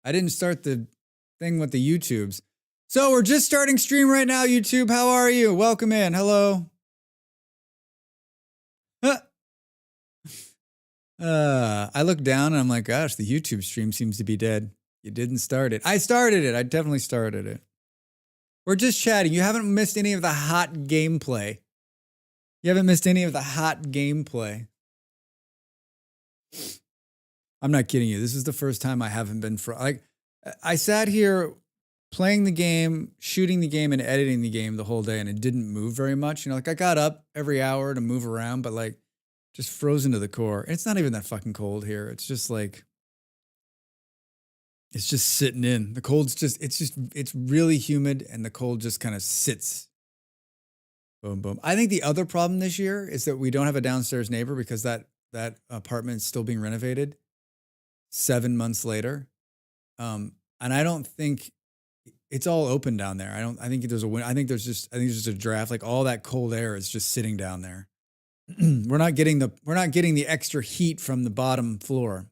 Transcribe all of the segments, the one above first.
I didn't start the thing with the YouTubes. So we're just starting stream right now, YouTube. How are you? Welcome in. Hello. I look down and I'm like, gosh, the YouTube stream seems to be dead. You didn't start it. I started it. I definitely started it. We're just chatting. You haven't missed any of the hot gameplay. You haven't missed any of the hot gameplay. I'm not kidding you. This is the first time I haven't been I sat here playing the game, shooting the game, and editing the game the whole day, and it didn't move very much. You know, like I got up every hour to move around, but like just frozen to the core. And it's not even that fucking cold here. It's just like, it's just sitting in. The cold's it's really humid, and the cold just kind of sits. Boom, boom. I think the other problem this year is that we don't have a downstairs neighbor because that apartment is still being renovated 7 months later. And I don't think it's all open down there. I think there's just a draft. Like all that cold air is just sitting down there. We're not getting the extra heat from the bottom floor.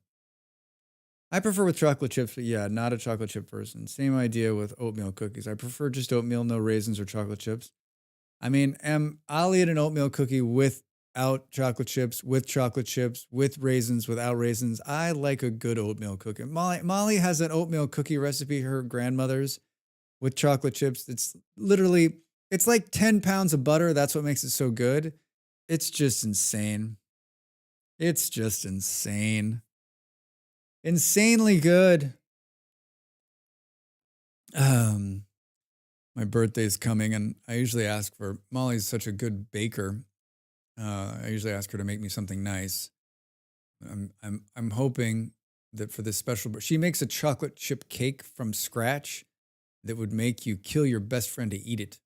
I prefer with chocolate chips, but yeah, not a chocolate chip person. Same idea with oatmeal cookies. I prefer just oatmeal, no raisins or chocolate chips. I mean, I'll eat an oatmeal cookie without chocolate chips, with raisins, without raisins. I like a good oatmeal cookie. Molly has an oatmeal cookie recipe, her grandmother's, with chocolate chips. It's like 10 pounds of butter. That's what makes it so good. It's just insane. It's just insane. Insanely good. My birthday's coming, and I usually ask for, Molly's such a good baker. I usually ask her to make me something nice. I'm hoping that for this special, but she makes a chocolate chip cake from scratch that would make you kill your best friend to eat it.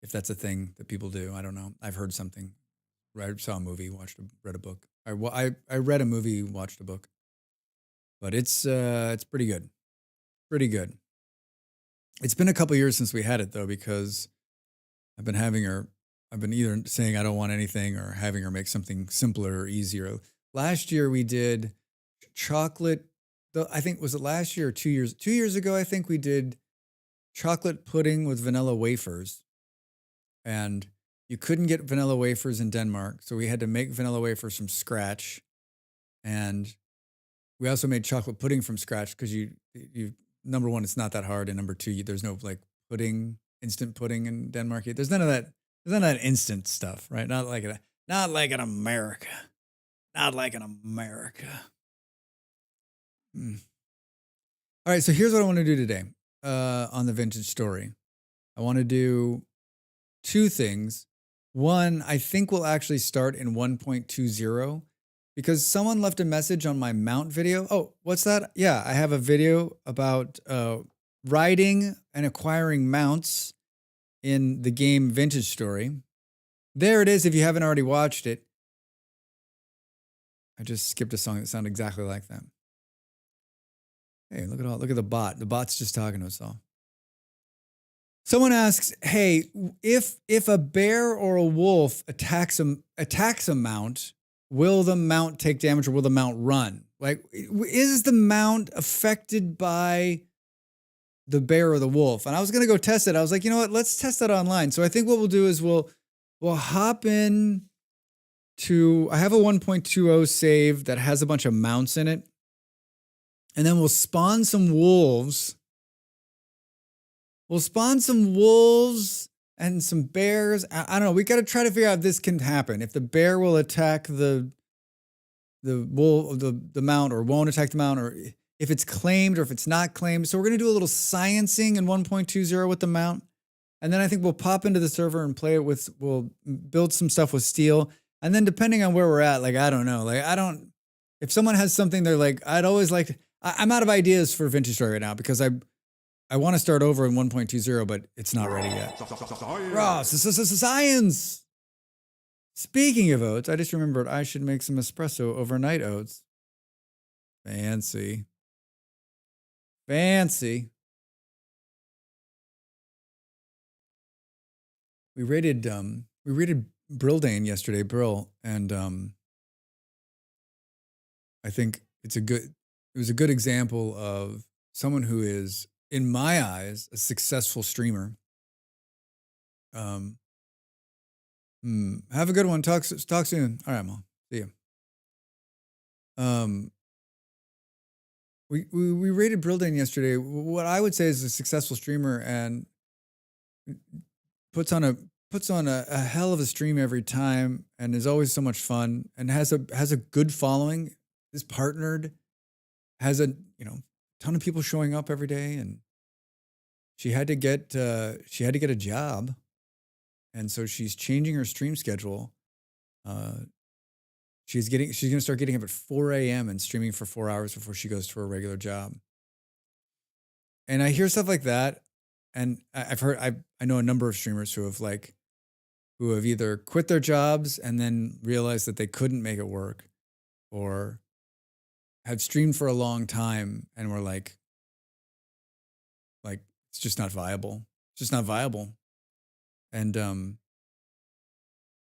If that's a thing that people do, I don't know. I've heard something. I saw a movie, read a book. I read a movie, watched a book. But it's pretty good. Pretty good. It's been a couple years since we had it though, because I've been either saying I don't want anything or having her make something simpler or easier. Last year we did chocolate. I think, was it last year or 2 years? 2 years ago, I think we did chocolate pudding with vanilla wafers. And you couldn't get vanilla wafers in Denmark, so we had to make vanilla wafers from scratch. And we also made chocolate pudding from scratch because you number one, it's not that hard, and number two, there's no like instant pudding in Denmark. There's none of that. There's none of that instant stuff, right? Not like in America. Not like in America. All right, so here's what I want to do today on the vintage story. I want to do two things. One, I think we'll actually start in 1.20 because someone left a message on my mount video. Oh, what's that? Yeah, I have a video about riding and acquiring mounts in the game Vintage Story. There it is if you haven't already watched it. I just skipped a song that sounded exactly like that. Hey, look at the bot. The bot's just talking to us all. Someone asks, hey, if a bear or a wolf attacks a mount, will the mount take damage or will the mount run? Like, is the mount affected by the bear or the wolf? And I was going to go test it. I was like, you know what? Let's test that online. So I think what we'll do is we'll hop in to, I have a 1.20 save that has a bunch of mounts in it. And then we'll spawn some wolves. We'll spawn some wolves and some bears. I don't know. We got to try to figure out if this can happen. If the bear will attack the mount or won't attack the mount, or if it's claimed or if it's not claimed. So we're going to do a little sciencing in 1.20 with the mount. And then I think we'll pop into the server and play it we'll build some stuff with steel. And then depending on where we're at, like, I don't know, like, if someone has something they're like, I'm out of ideas for Vintage Story right now because I want to start over in 1.20, but it's not ready yet. Ross, this is science. Speaking of oats, I just remembered I should make some espresso overnight oats. Fancy. Fancy. We rated Brildane yesterday, Brill, and I think it was a good example of someone who is, in my eyes, a successful streamer. Um, have a good one. Talk soon. All right, Mom. See you. Um, we rated Brildan yesterday. What I would say is a successful streamer and puts on a puts on a hell of a stream every time and is always so much fun and has a good following. Is partnered, has a ton of people showing up every day, and she had to get a job, and so she's changing her stream schedule. Uh, she's gonna start getting up at 4 a.m. and streaming for 4 hours before she goes to her regular job. And I hear stuff like that, and I've heard I know a number of streamers who have either quit their jobs and then realized that they couldn't make it work, or have streamed for a long time and were like it's just not viable. It's just not viable. And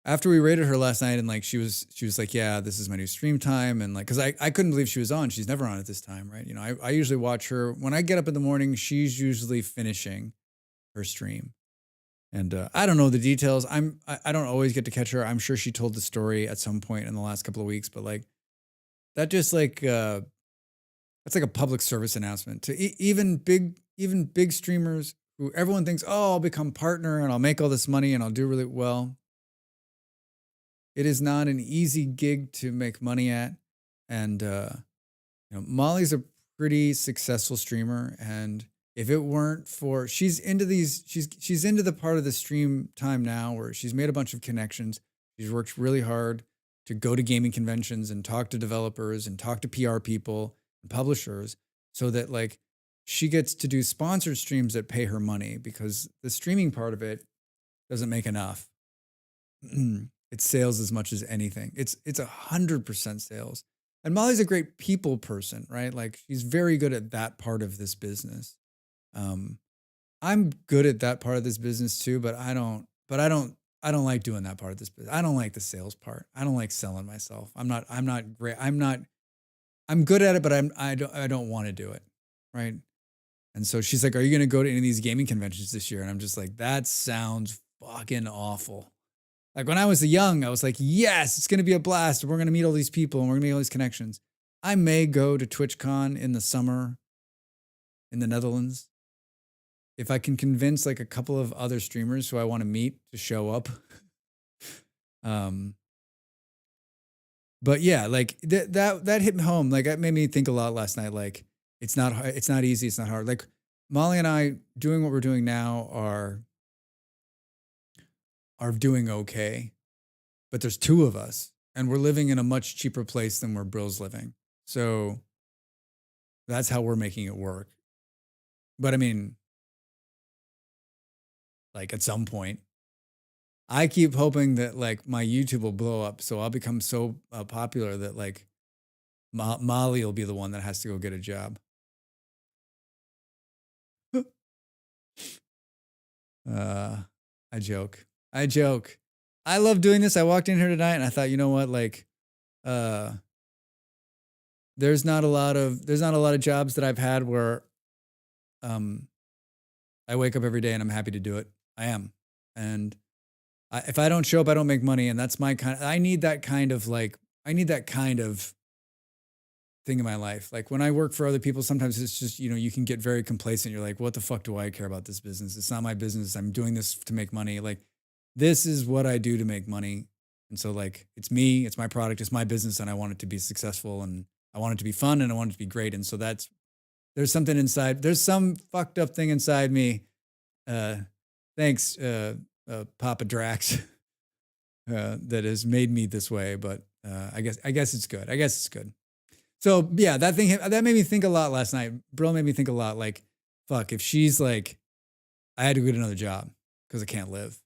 after we rated her last night and like she was like, yeah, this is my new stream time, and like because I couldn't believe she was on. She's never on at this time, right? I usually watch her when I get up in the morning. She's usually finishing her stream. And I don't know the details. I don't always get to catch her. I'm sure she told the story at some point in the last couple of weeks, but like that just like that's like a public service announcement to even big streamers who everyone thinks, oh, I'll become partner and I'll make all this money and I'll do really well. It is not an easy gig to make money at, and Molly's a pretty successful streamer, and if it weren't for she's into the part of the stream time now where she's made a bunch of connections. She's worked really hard to go to gaming conventions and talk to developers and talk to PR people and publishers so that like she gets to do sponsored streams that pay her money because the streaming part of it doesn't make enough. It's sales as much as anything. It's 100% sales. And Molly's a great people person, right? Like she's very good at that part of this business. I'm good at that part of this business too, but I don't like doing that part of this business. I don't like the sales part. I don't like selling myself. I'm not great. I'm good at it, but I don't want to do it. Right. And so she's like, are you going to go to any of these gaming conventions this year? And I'm just like, that sounds fucking awful. Like when I was young, I was like, yes, it's going to be a blast. We're going to meet all these people and we're going to make all these connections. I may go to TwitchCon in the summer in the Netherlands if I can convince like a couple of other streamers who I want to meet to show up. But yeah, like that hit me home. Like that made me think a lot last night. Like it's not easy. It's not hard. Like Molly and I doing what we're doing now are doing okay, but there's two of us and we're living in a much cheaper place than where Brill's living. So that's how we're making it work. But I mean, like at some point, I keep hoping that like my YouTube will blow up. So I'll become so popular that like Molly will be the one that has to go get a job. I joke. I joke. I love doing this. I walked in here tonight and I thought, you know what? Like, there's not a lot of jobs that I've had where, I wake up every day and I'm happy to do it. I am. And if I don't show up, I don't make money. And that's my I need that kind of thing in my life. Like when I work for other people, sometimes it's just, you can get very complacent. You're like, what the fuck do I care about this business? It's not my business. I'm doing this to make money. Like this is what I do to make money. And so like, it's me, it's my product, it's my business. And I want it to be successful and I want it to be fun and I want it to be great. And so there's something inside, there's some fucked up thing inside me. Thanks, Papa Drax, that has made me this way. But I guess it's good. I guess it's good. So yeah, that made me think a lot last night. Brill made me think a lot. Like, fuck, if she's like, I had to get another job because I can't live.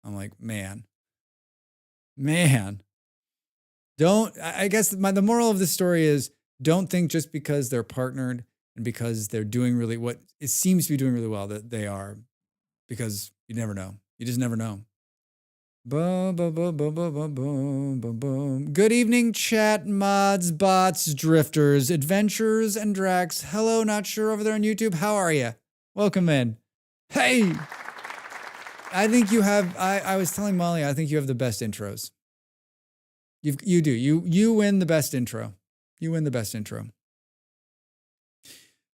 I'm like, man. I guess the moral of the story is don't think just because they're partnered and because they're doing really what it seems to be doing really well that they are, because you never know. You just never know. Boom, boom, boom, boom, boom, boom, boom, boom, boom. Good evening, chat, mods, bots, drifters, adventurers, and Drax. Hello, not sure over there on YouTube. How are you? Welcome in. Hey! I think you have, I was telling Molly, I think you have the best intros. You do. You win the best intro. You win the best intro.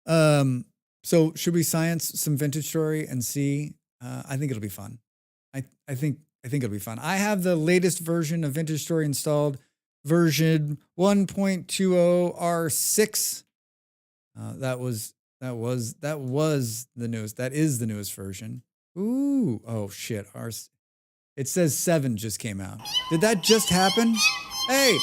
So should we science some vintage story and see? I think it'll be fun. I think it'll be fun. I have the latest version of Vintage Story installed, version 1.20 R6. That was the newest. That is the newest version. Ooh, oh shit. It says 7 just came out. Did that just happen? Hey.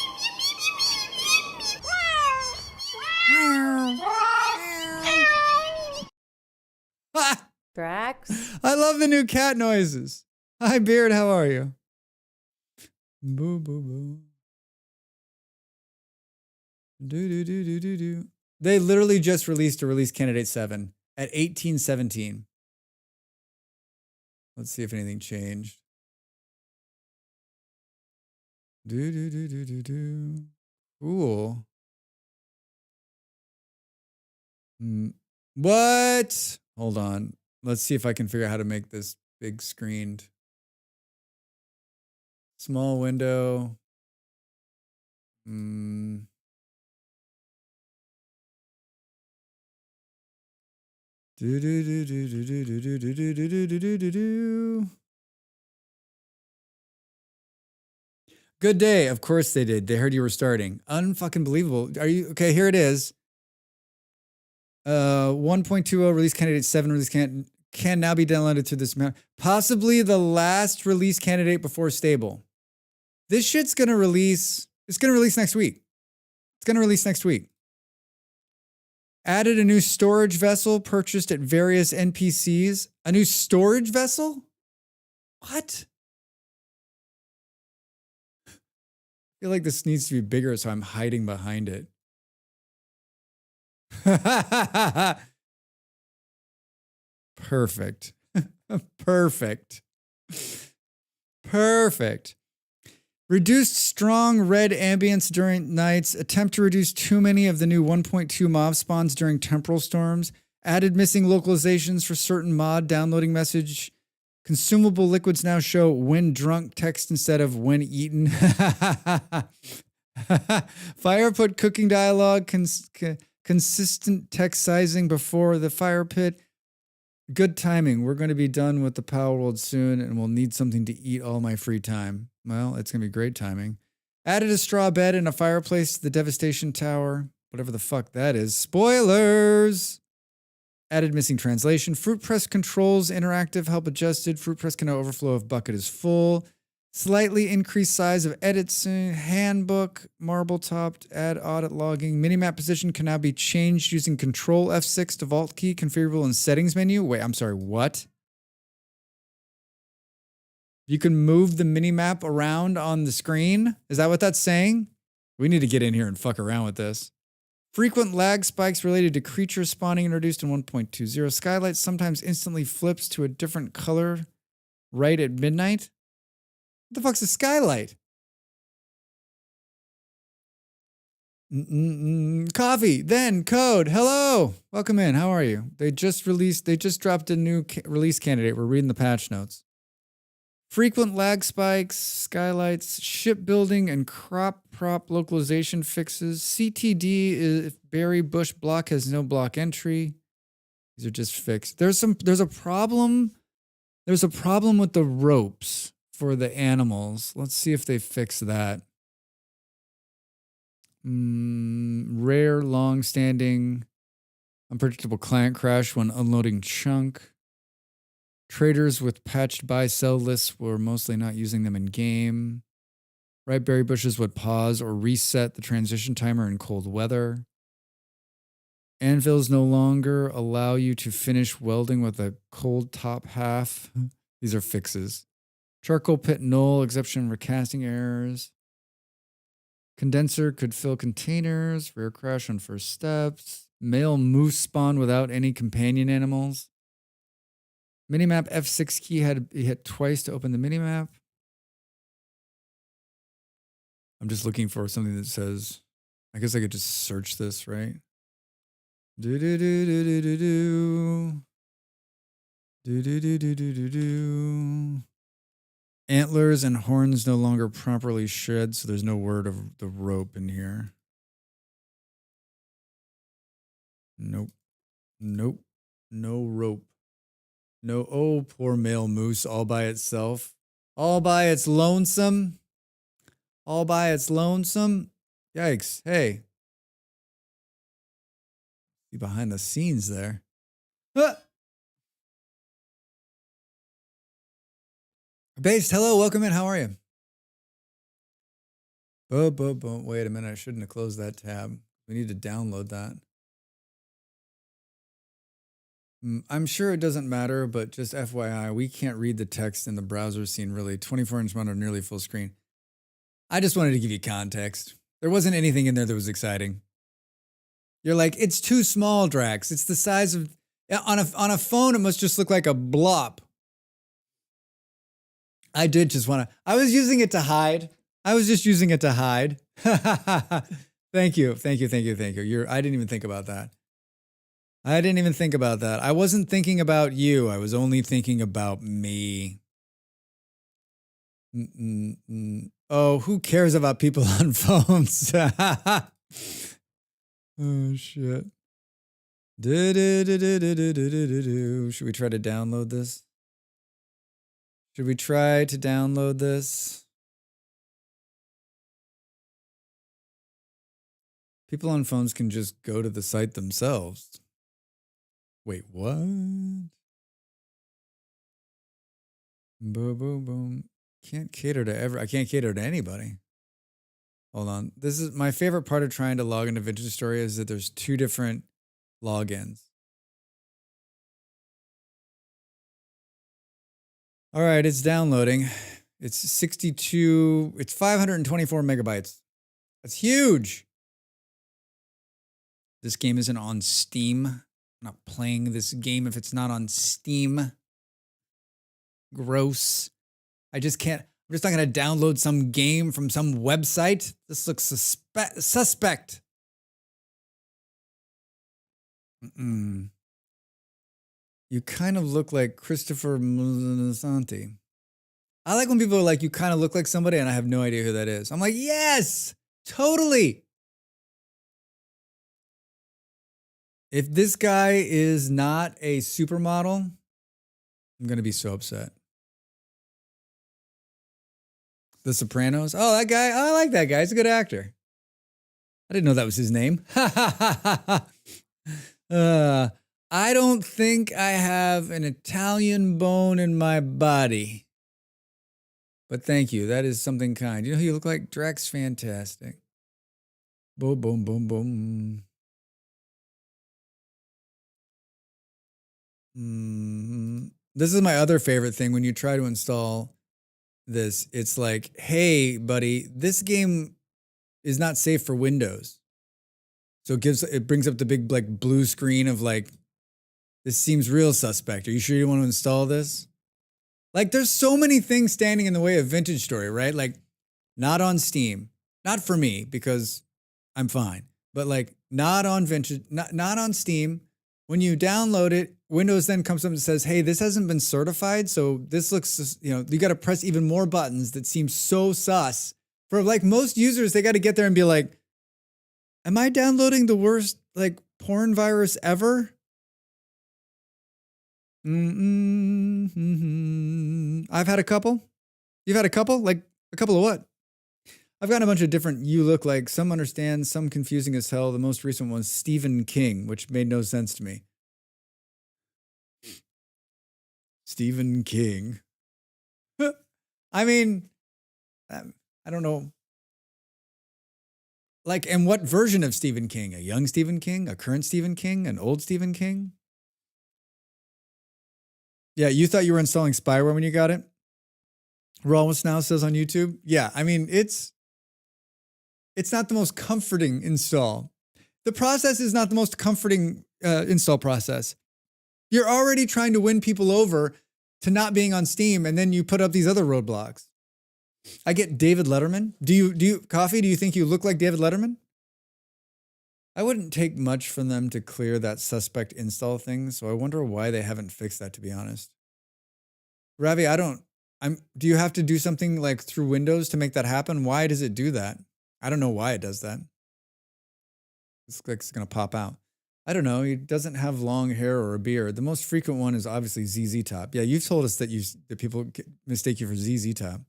Drax. I love the new cat noises. Hi, Beard. How are you? Boo, boo, boo. Do, do, do, do, do, do. They literally just released a release candidate 7 at 1817. Let's see if anything changed. Do, do, do, do, do, do. Cool. What? Hold on. Let's see if I can figure out how to make this big screened. Small window. Do, do, do, do, do, do, do, do, do, do, do, do, do, do. Good day. Of course they did. They heard you were starting. Unfucking believable. Are you okay? Here it is. 1.20 release candidate 7 release can now be downloaded to this map. Possibly the last release candidate before stable. This shit's gonna release. It's gonna release next week. It's gonna release next week. Added a new storage vessel purchased at various NPCs. A new storage vessel? What? I feel like this needs to be bigger, so I'm hiding behind it. Perfect. Perfect. Perfect. Reduced strong red ambience during nights. Attempt to reduce too many of the new 1.2 mob spawns during temporal storms. Added missing localizations for certain mod downloading message. Consumable liquids now show when drunk text instead of when eaten. Fire put cooking dialogue. Consistent text sizing before the fire pit. Good timing. We're going to be done with the Power World soon and we'll need something to eat all my free time. Well, it's going to be great timing. Added a straw bed and a fireplace to the Devastation Tower. Whatever the fuck that is. Spoilers! Added missing translation. Fruit press controls interactive help adjusted. Fruit press can now overflow if bucket is full. Slightly increased size of edits. Handbook. Marble topped. Add audit logging. Minimap position can now be changed using Control F6 default key configurable in settings menu. Wait, I'm sorry, what? You can move the minimap around on the screen? Is that what that's saying? We need to get in here and fuck around with this. Frequent lag spikes related to creatures spawning introduced in 1.20. Skylight sometimes instantly flips to a different color right at midnight. What the fuck's a skylight? Coffee, then code. Hello. Welcome in. How are you? They just dropped a new release candidate. We're reading the patch notes. Frequent lag spikes, skylights, shipbuilding, and crop prop localization fixes. CTD if berry bush block has no block entry. These are just fixed. There's a problem. There's a problem with the ropes for the animals. Let's see if they fix that. Rare, long-standing, unpredictable client crash when unloading chunk. Traders with patched buy-sell lists were mostly not using them in game. Ripe berry bushes would pause or reset the transition timer in cold weather. Anvils no longer allow you to finish welding with a cold top half. These are fixes. Charcoal pit null, exception recasting errors. Condenser could fill containers. Rare crash on first steps. Male moose spawn without any companion animals. Minimap F6 key had to be hit twice to open the minimap. I'm just looking for something that says, I guess I could just search this, right? Do do do do do do do. Do do do do do do do. Antlers and horns no longer properly shed, so there's no word of the rope in here. Nope. Nope. No rope. No. Oh, poor male moose all by itself. All by its lonesome. All by its lonesome. Yikes. Hey. See behind the scenes there. Ah! Based, hello, welcome in. How are you? Wait a minute. I shouldn't have closed that tab. We need to download that. I'm sure it doesn't matter, but just FYI, we can't read the text in the browser scene really. 24-inch monitor, nearly full screen. I just wanted to give you context. There wasn't anything in there that was exciting. You're like, it's too small, Drax. It's the size of... On a phone, it must just look like a blop. I did just want to... I was using it to hide. I was just using it to hide. Thank you. I didn't even think about that. I wasn't thinking about you. I was only thinking about me. Oh, who cares about people on phones? Oh, shit. Should we try to download this? People on phones can just go to the site themselves. Wait, what? Boom, boom, boom. I can't cater to anybody. Hold on. This is my favorite part of trying to log into Vintage Story is that there's two different logins. All right, it's downloading. It's 524 megabytes. That's huge. This game isn't on Steam. I'm not playing this game if it's not on Steam. Gross. I'm just not going to download some game from some website. This looks suspect. You kind of look like Christopher Moltisanti. I like when people are like, you kind of look like somebody, and I have no idea who that is. I'm like, yes, totally. If this guy is not a supermodel, I'm going to be so upset. The Sopranos. Oh, that guy. Oh, I like that guy. He's a good actor. I didn't know that was his name. I don't think I have an Italian bone in my body. But thank you. That is something kind. You know who you look like? Drax Fantastic. Boom, boom, boom, boom. This is my other favorite thing when you try to install this. It's like, hey, buddy, this game is not safe for Windows. So it brings up the big like blue screen of like, this seems real suspect. Are you sure you want to install this? Like, there's so many things standing in the way of Vintage Story, right? Like, not on Steam, not for me because I'm fine, but like not on not on Steam. When you download it, Windows then comes up and says, hey, this hasn't been certified. So this looks, you got to press even more buttons that seem so sus. For like most users, they got to get there and be like, am I downloading the worst like porn virus ever? I've had a couple. You've had a couple? Like a couple of what? I've gotten a bunch of different you look like, some understand, some confusing as hell. The most recent one was Stephen King, which made no sense to me. Stephen King. I mean, I don't know. Like, and what version of Stephen King? A young Stephen King? A current Stephen King? An old Stephen King? Yeah, you thought you were installing spyware when you got it? Rawless now says on YouTube. Yeah, I mean, it's not the most comforting install. The process is not the most comforting install process. You're already trying to win people over to not being on Steam, and then you put up these other roadblocks. I get David Letterman. Do you Coffee? Do you think you look like David Letterman? I wouldn't take much from them to clear that suspect install thing, so I wonder why they haven't fixed that, to be honest. Ravi, do you have to do something like through Windows to make that happen? Why does it do that? I don't know why it does that. This click's gonna pop out. I don't know. He doesn't have long hair or a beard. The most frequent one is obviously ZZ Top. Yeah, you've told us that people mistake you for ZZ Top.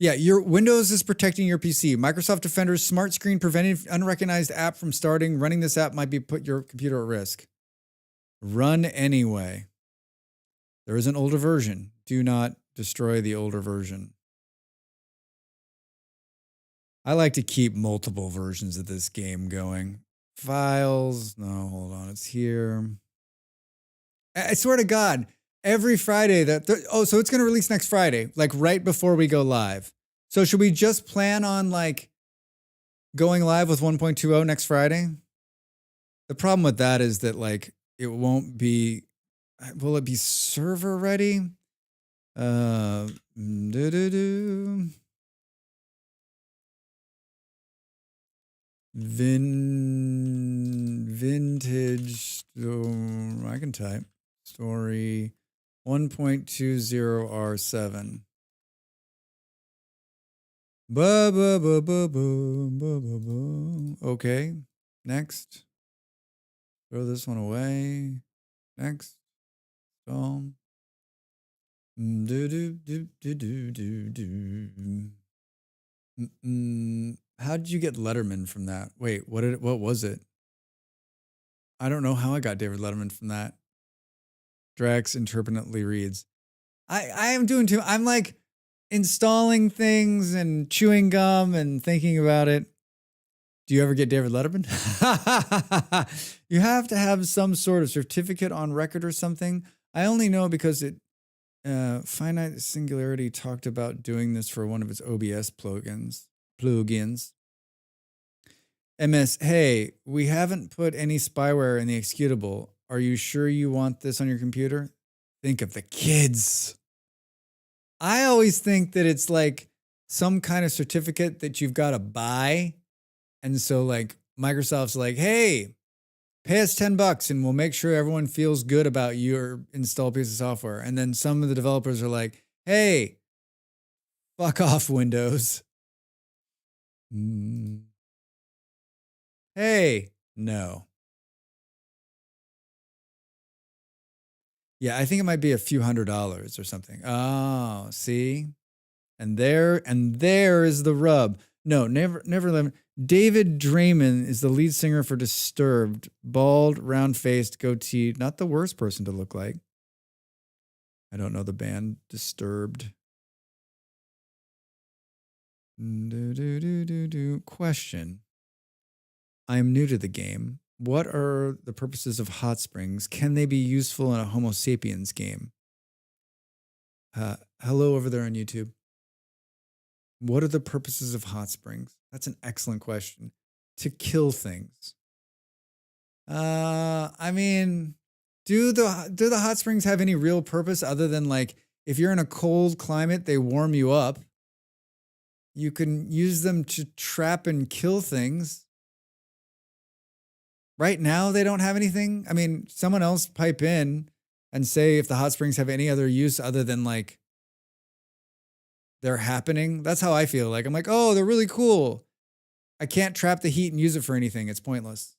Yeah, your Windows is protecting your PC. Microsoft Defender's smart screen preventing unrecognized app from starting. Running this app might put your computer at risk. Run anyway. There is an older version. Do not destroy the older version. I like to keep multiple versions of this game going. Files. No, hold on. It's here. I swear to God, every Friday so it's going to release next Friday, like right before we go live. So should we just plan on like going live with 1.20 next Friday? The problem with that is that like it won't be, will it be server ready? Vintage, I can type story 1.20R7. Okay, next. Throw this one away. Next. Install. How did you get Letterman from that? Wait, what was it? I don't know how I got David Letterman from that. Drax intermittently reads. I am doing too. I'm like installing things and chewing gum and thinking about it. Do you ever get David Letterman? You have to have some sort of certificate on record or something. I only know because Finite Singularity talked about doing this for one of its OBS plugins. MS, hey, we haven't put any spyware in the executable. Are you sure you want this on your computer? Think of the kids. I always think that it's like some kind of certificate that you've got to buy. And so like Microsoft's like, hey, pay us $10 and we'll make sure everyone feels good about your installed piece of software. And then some of the developers are like, hey, fuck off, Windows. Hey, no. Yeah, I think it might be a few $100s or something. Oh, see? And there is the rub. No, never limit. David Draymond is the lead singer for Disturbed. Bald, round-faced, goatee. Not the worst person to look like. I don't know the band Disturbed. Question. I am new to the game. What are the purposes of hot springs? Can they be useful in a Homo sapiens game? Hello over there on YouTube. What are the purposes of hot springs? That's an excellent question. To kill things. I mean, do the hot springs have any real purpose other than like if you're in a cold climate, they warm you up. You can use them to trap and kill things. Right now, they don't have anything. I mean, someone else pipe in and say if the hot springs have any other use other than like they're happening. That's how I feel. Like I'm like, oh, they're really cool. I can't trap the heat and use it for anything. It's pointless.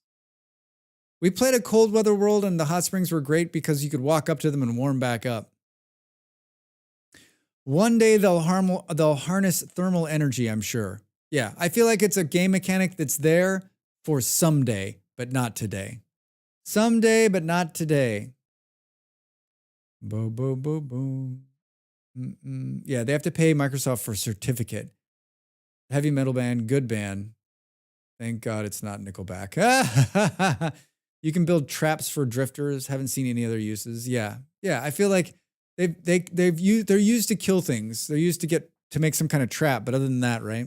We played a cold weather world and the hot springs were great because you could walk up to them and warm back up. One day they'll harness thermal energy, I'm sure. Yeah, I feel like it's a game mechanic that's there for someday. But not today. Someday, but not today. Boom, boom, boom, boom. Yeah, they have to pay Microsoft for a certificate. Heavy metal band, good band. Thank God it's not Nickelback. You can build traps for drifters. Haven't seen any other uses. Yeah, I feel like they're used to kill things. They're used to make some kind of trap. But other than that, right?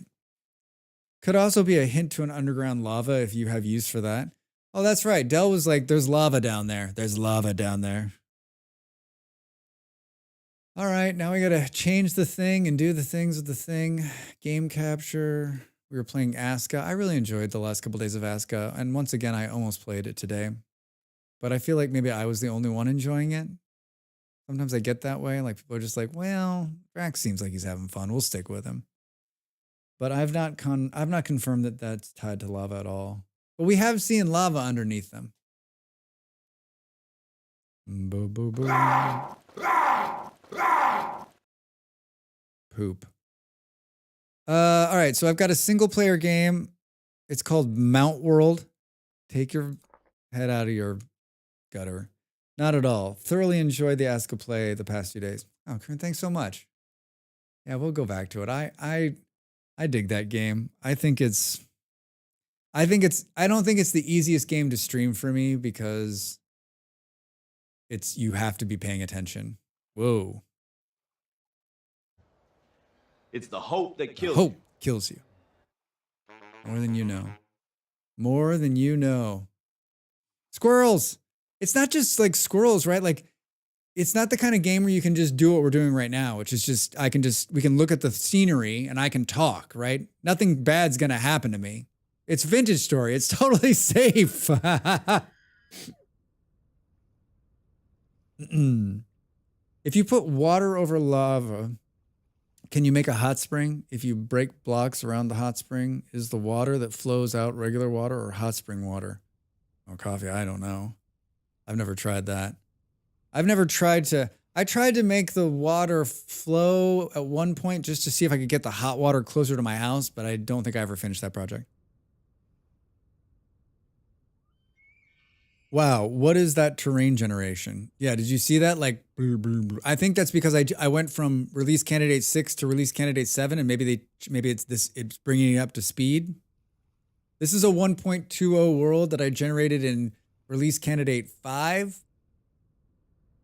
Could also be a hint to an underground lava if you have use for that. Oh, that's right. Dell was like, there's lava down there. There's lava down there. All right, now we gotta change the thing and do the things with the thing. Game capture. We were playing Aska. I really enjoyed the last couple days of Aska, and once again, I almost played it today. But I feel like maybe I was the only one enjoying it. Sometimes I get that way. Like people are just like, well, Drax seems like he's having fun. We'll stick with him. But I've not confirmed that that's tied to lava at all. But we have seen lava underneath them. Boo boo boo. Poop. All right, so I've got a single player game. It's called Mount World. Take your head out of your gutter. Not at all. Thoroughly enjoyed the Aska play the past few days. Oh, Karen, thanks so much. Yeah, we'll go back to it. I dig that game. I don't think it's the easiest game to stream for me because you have to be paying attention. Whoa. It's the hope that kills Hope kills you. More than you know. More than you know. Squirrels. It's not just like squirrels, right? Like, it's not the kind of game where you can just do what we're doing right now, which is just, we can look at the scenery and I can talk, right? Nothing bad's going to happen to me. It's Vintage Story. It's totally safe. If you put water over lava, can you make a hot spring? If you break blocks around the hot spring, is the water that flows out regular water or hot spring water? Oh, coffee, I don't know. I've never tried that. I tried to make the water flow at one point just to see if I could get the hot water closer to my house, but I don't think I ever finished that project. Wow, what is that terrain generation? Yeah, did you see that? Like, I think that's because I went from release candidate 6 to release candidate 7, and maybe it's bringing it up to speed. This is a 1.20 world that I generated in release candidate 5.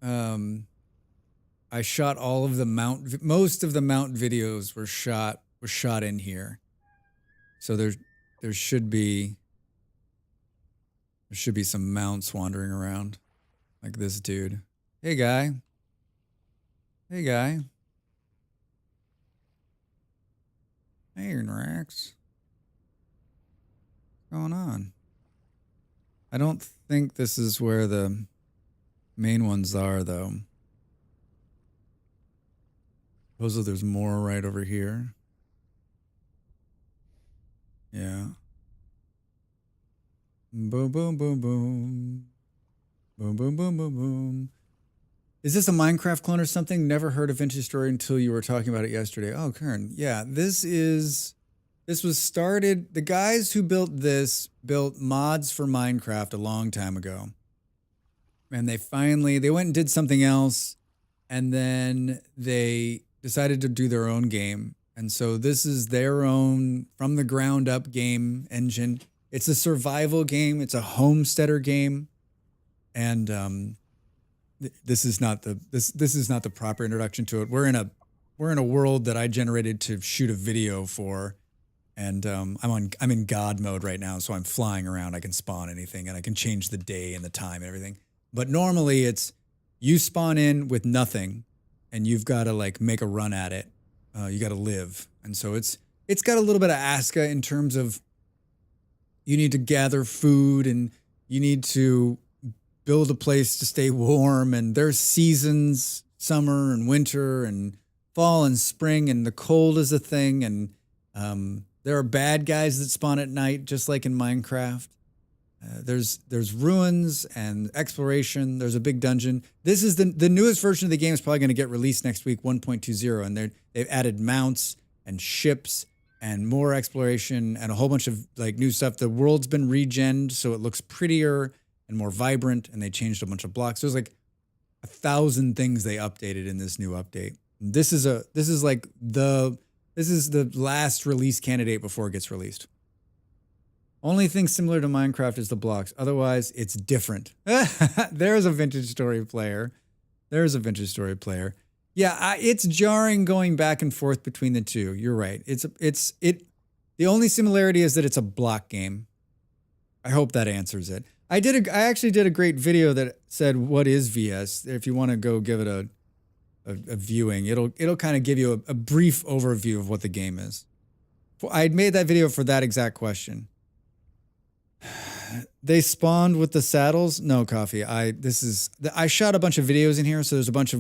I shot all of the most of the mount videos were shot in here. So there should be some mounts wandering around, like this dude. Hey guy. Hey guy. Hey Rex. What's going on? I don't think this is where the main ones are, though. Suppose there's more right over here. Yeah. Boom, boom, boom, boom. Boom, boom, boom, boom, boom. Is this a Minecraft clone or something? Never heard of Vintage Story until you were talking about it yesterday. Oh, Karen. Yeah, this was started. The guys who built this built mods for Minecraft a long time ago. And they went and did something else. And then they decided to do their own game. And so this is their own from the ground up game engine. It's a survival game. It's a homesteader game. And this is not the proper introduction to it. We're in a world that I generated to shoot a video for. And I'm in God mode right now, so I'm flying around. I can spawn anything, and I can change the day and the time and everything. But normally it's you spawn in with nothing, and you've got to like make a run at it. You got to live, and so it's got a little bit of Aska in terms of you need to gather food and you need to build a place to stay warm. And there's seasons, summer and winter and fall and spring, and the cold is a thing. And there are bad guys that spawn at night, just like in Minecraft. There's ruins and exploration. There's a big dungeon. This is the newest version of the game is probably going to get released next week, 1.20, and they've added mounts and ships and more exploration and a whole bunch of like new stuff. The world's been regened, so it looks prettier and more vibrant, and they changed a bunch of blocks. There's like 1,000 things they updated in this new update. This is the last release candidate before it gets released. Only thing similar to Minecraft is the blocks. Otherwise, it's different. There's a Vintage Story player. Yeah, it's jarring going back and forth between the two. You're right. The only similarity is that it's a block game. I hope that answers it. I actually did a great video that said, what is VS? If you want to go give it a viewing. It'll kind of give you a brief overview of what the game is. I had made that video for that exact question. They spawned with the saddles. No, Coffee. I shot a bunch of videos in here, so there's a bunch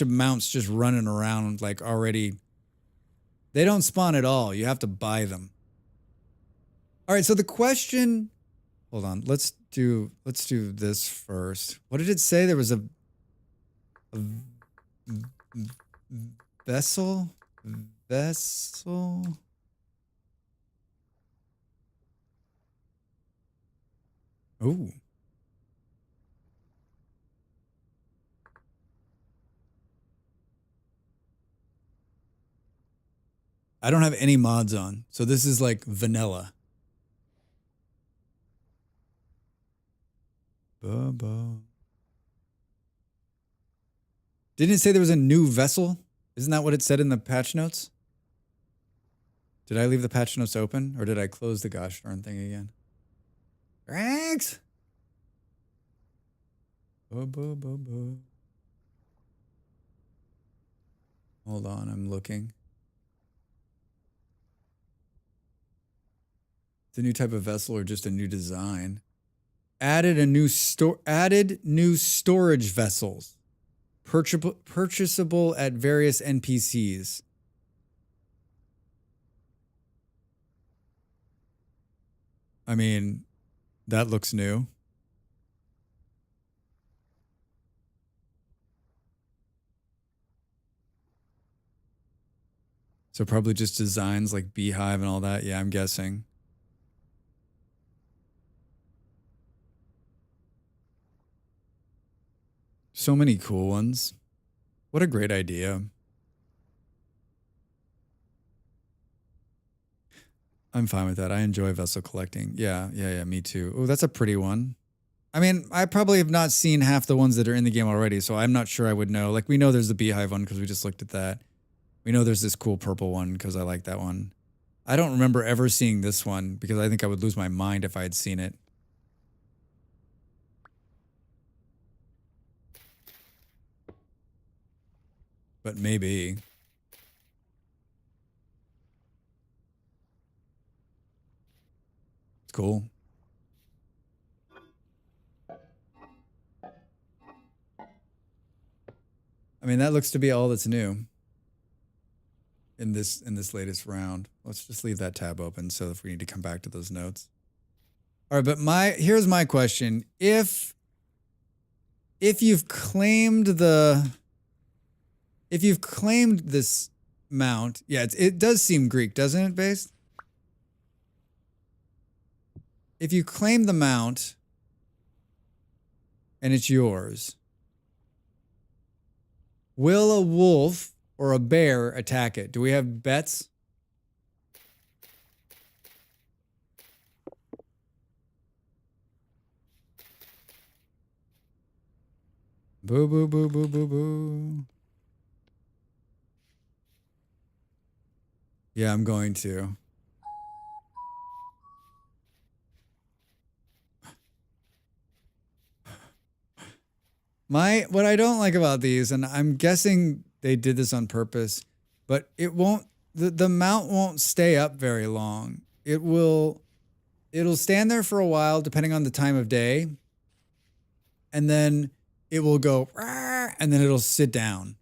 of mounts just running around like already. They don't spawn at all. You have to buy them. All right, so the question. Hold on. Let's do this first. What did it say? There was a vessel. Ooh. I don't have any mods on, so this is like vanilla. Didn't it say there was a new vessel? Isn't that what it said in the patch notes? Did I leave the patch notes open, or did I close the gosh darn thing again? Rex! Hold on, I'm looking. It's a new type of vessel or just a new design? Added new storage vessels. Purchasable at various NPCs. I mean, that looks new. So probably just designs like Beehive and all that. Yeah, I'm guessing. So many cool ones. What a great idea. I'm fine with that. I enjoy vessel collecting. Yeah, me too. Oh, that's a pretty one. I mean, I probably have not seen half the ones that are in the game already, so I'm not sure I would know. Like, we know there's the Beehive one because we just looked at that. We know there's this cool purple one because I like that one. I don't remember ever seeing this one because I think I would lose my mind if I had seen it. But maybe. It's cool. I mean, that looks to be all that's new in this latest round. Let's just leave that tab open so if we need to come back to those notes. All right, but here's my question. If you've claimed this mount, yeah, it does seem Greek, doesn't it, Base? If you claim the mount and it's yours, will a wolf or a bear attack it? Do we have bets? Boo, boo, boo, boo, boo, boo. Yeah, I'm going to. What I don't like about these, and I'm guessing they did this on purpose, but it won't, the mount won't stay up very long. It'll stand there for a while depending on the time of day, and then it will go, and then it'll sit down.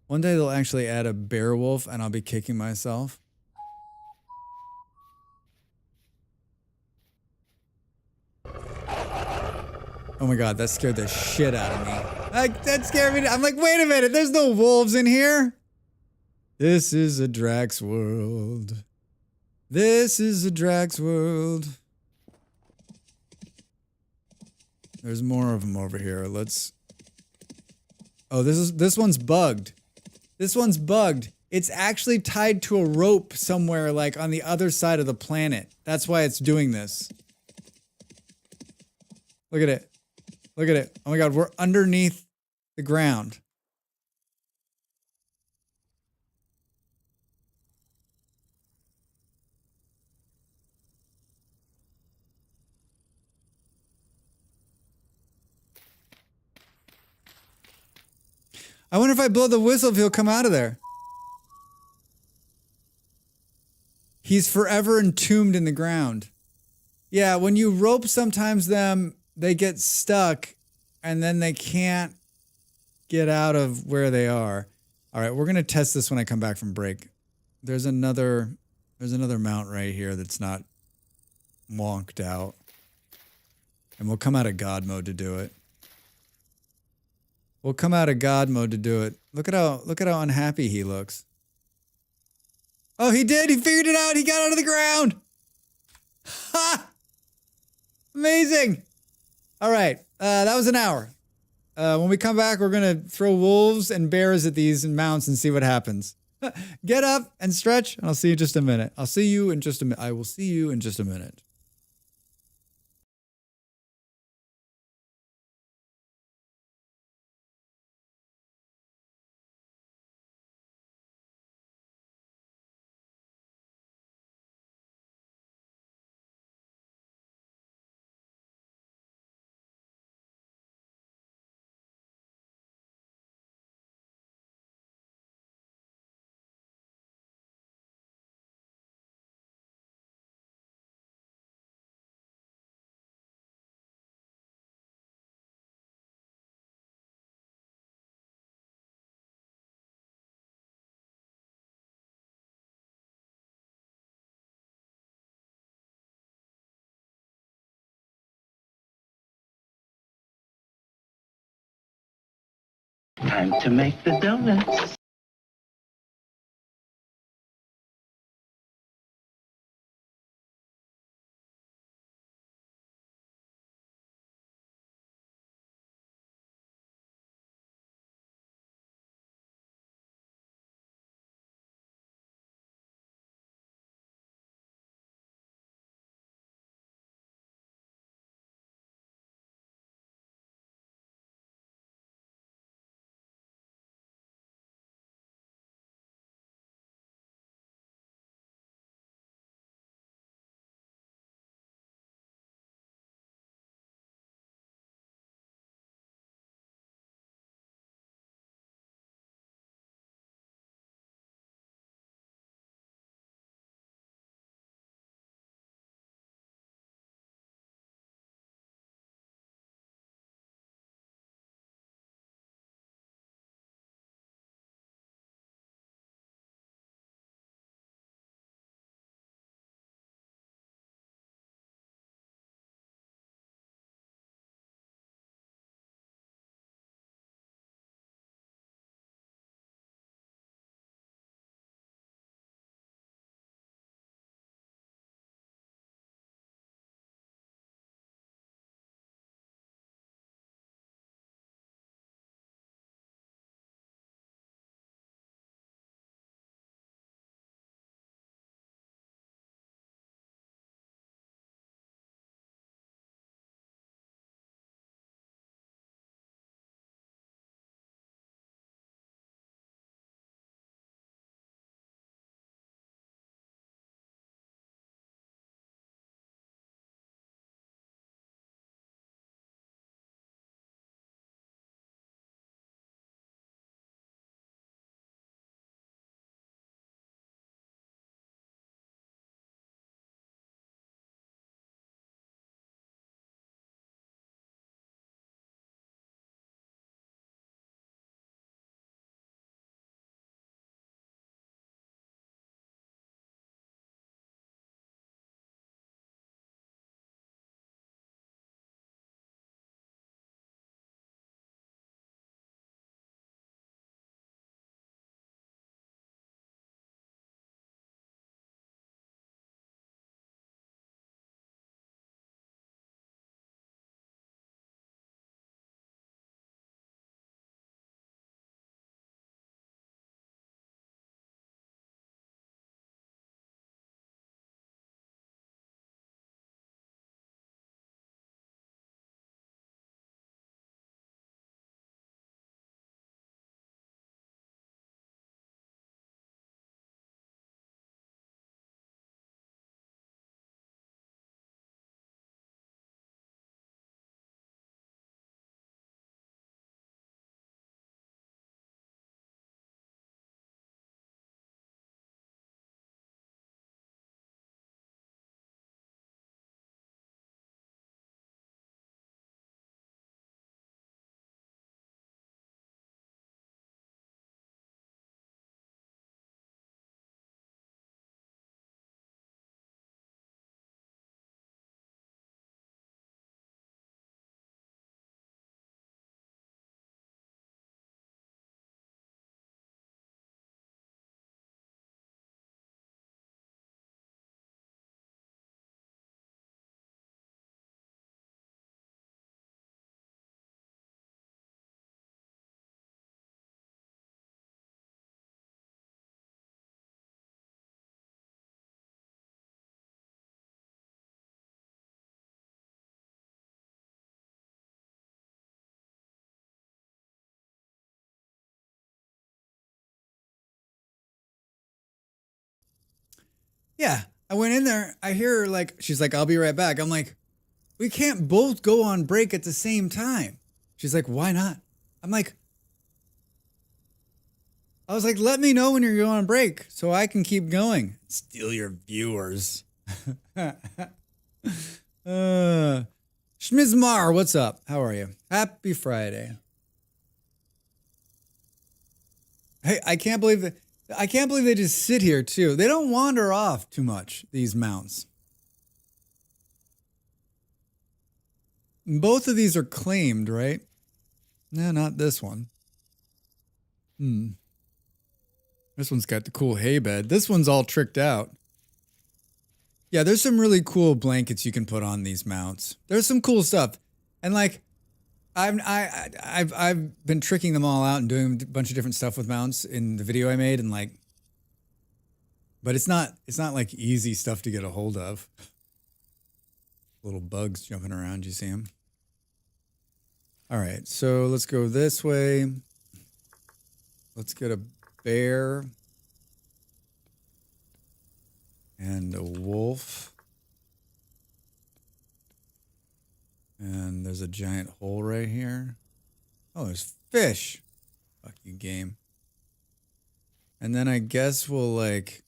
One day they'll actually add a bear wolf and I'll be kicking myself. Oh my God, that scared the shit out of me. That scared me. I'm like, wait a minute, there's no wolves in here. This is a Drax world. This is a Drax world. There's more of them over here. Oh, this one's bugged. This one's bugged. It's actually tied to a rope somewhere like on the other side of the planet. That's why it's doing this. Look at it. Look at it. Oh my God, we're underneath the ground. I wonder if I blow the whistle if he'll come out of there. He's forever entombed in the ground. Yeah, when you rope sometimes they get stuck and then they can't get out of where they are. All right, we're going to test this when I come back from break. There's another mount right here that's not wonked out. And we'll come out of God mode to do it. We'll come out of God mode to do it. Look at how unhappy he looks. Oh, he did. He figured it out. He got out of the ground. Ha! Amazing. All right. That was an hour. When we come back, we're going to throw wolves and bears at these mounts and see what happens. Get up and stretch, and I'll see you in just a minute. I will see you in just a minute. Time to make the donuts. Yeah, I went in there. I hear her like, she's like, I'll be right back. I'm like, we can't both go on break at the same time. She's like, why not? I'm like, I was like, let me know when you're going on break so I can keep going. Steal your viewers. Schmizmar, what's up? How are you? Happy Friday. Hey, I can't believe they just sit here too. They don't wander off too much, these mounts. Both of these are claimed, right? No, not this one. This one's got the cool hay bed. This one's all tricked out. Yeah, there's some really cool blankets you can put on these mounts. There's some cool stuff. And like I've been tricking them all out and doing a bunch of different stuff with mounts in the video I made, and like, but it's not like easy stuff to get a hold of. Little bugs jumping around, you see them? All right, so let's go this way. Let's get a bear and a wolf. And there's a giant hole right here. Oh, there's fish. Fuck you, game. And then I guess we'll like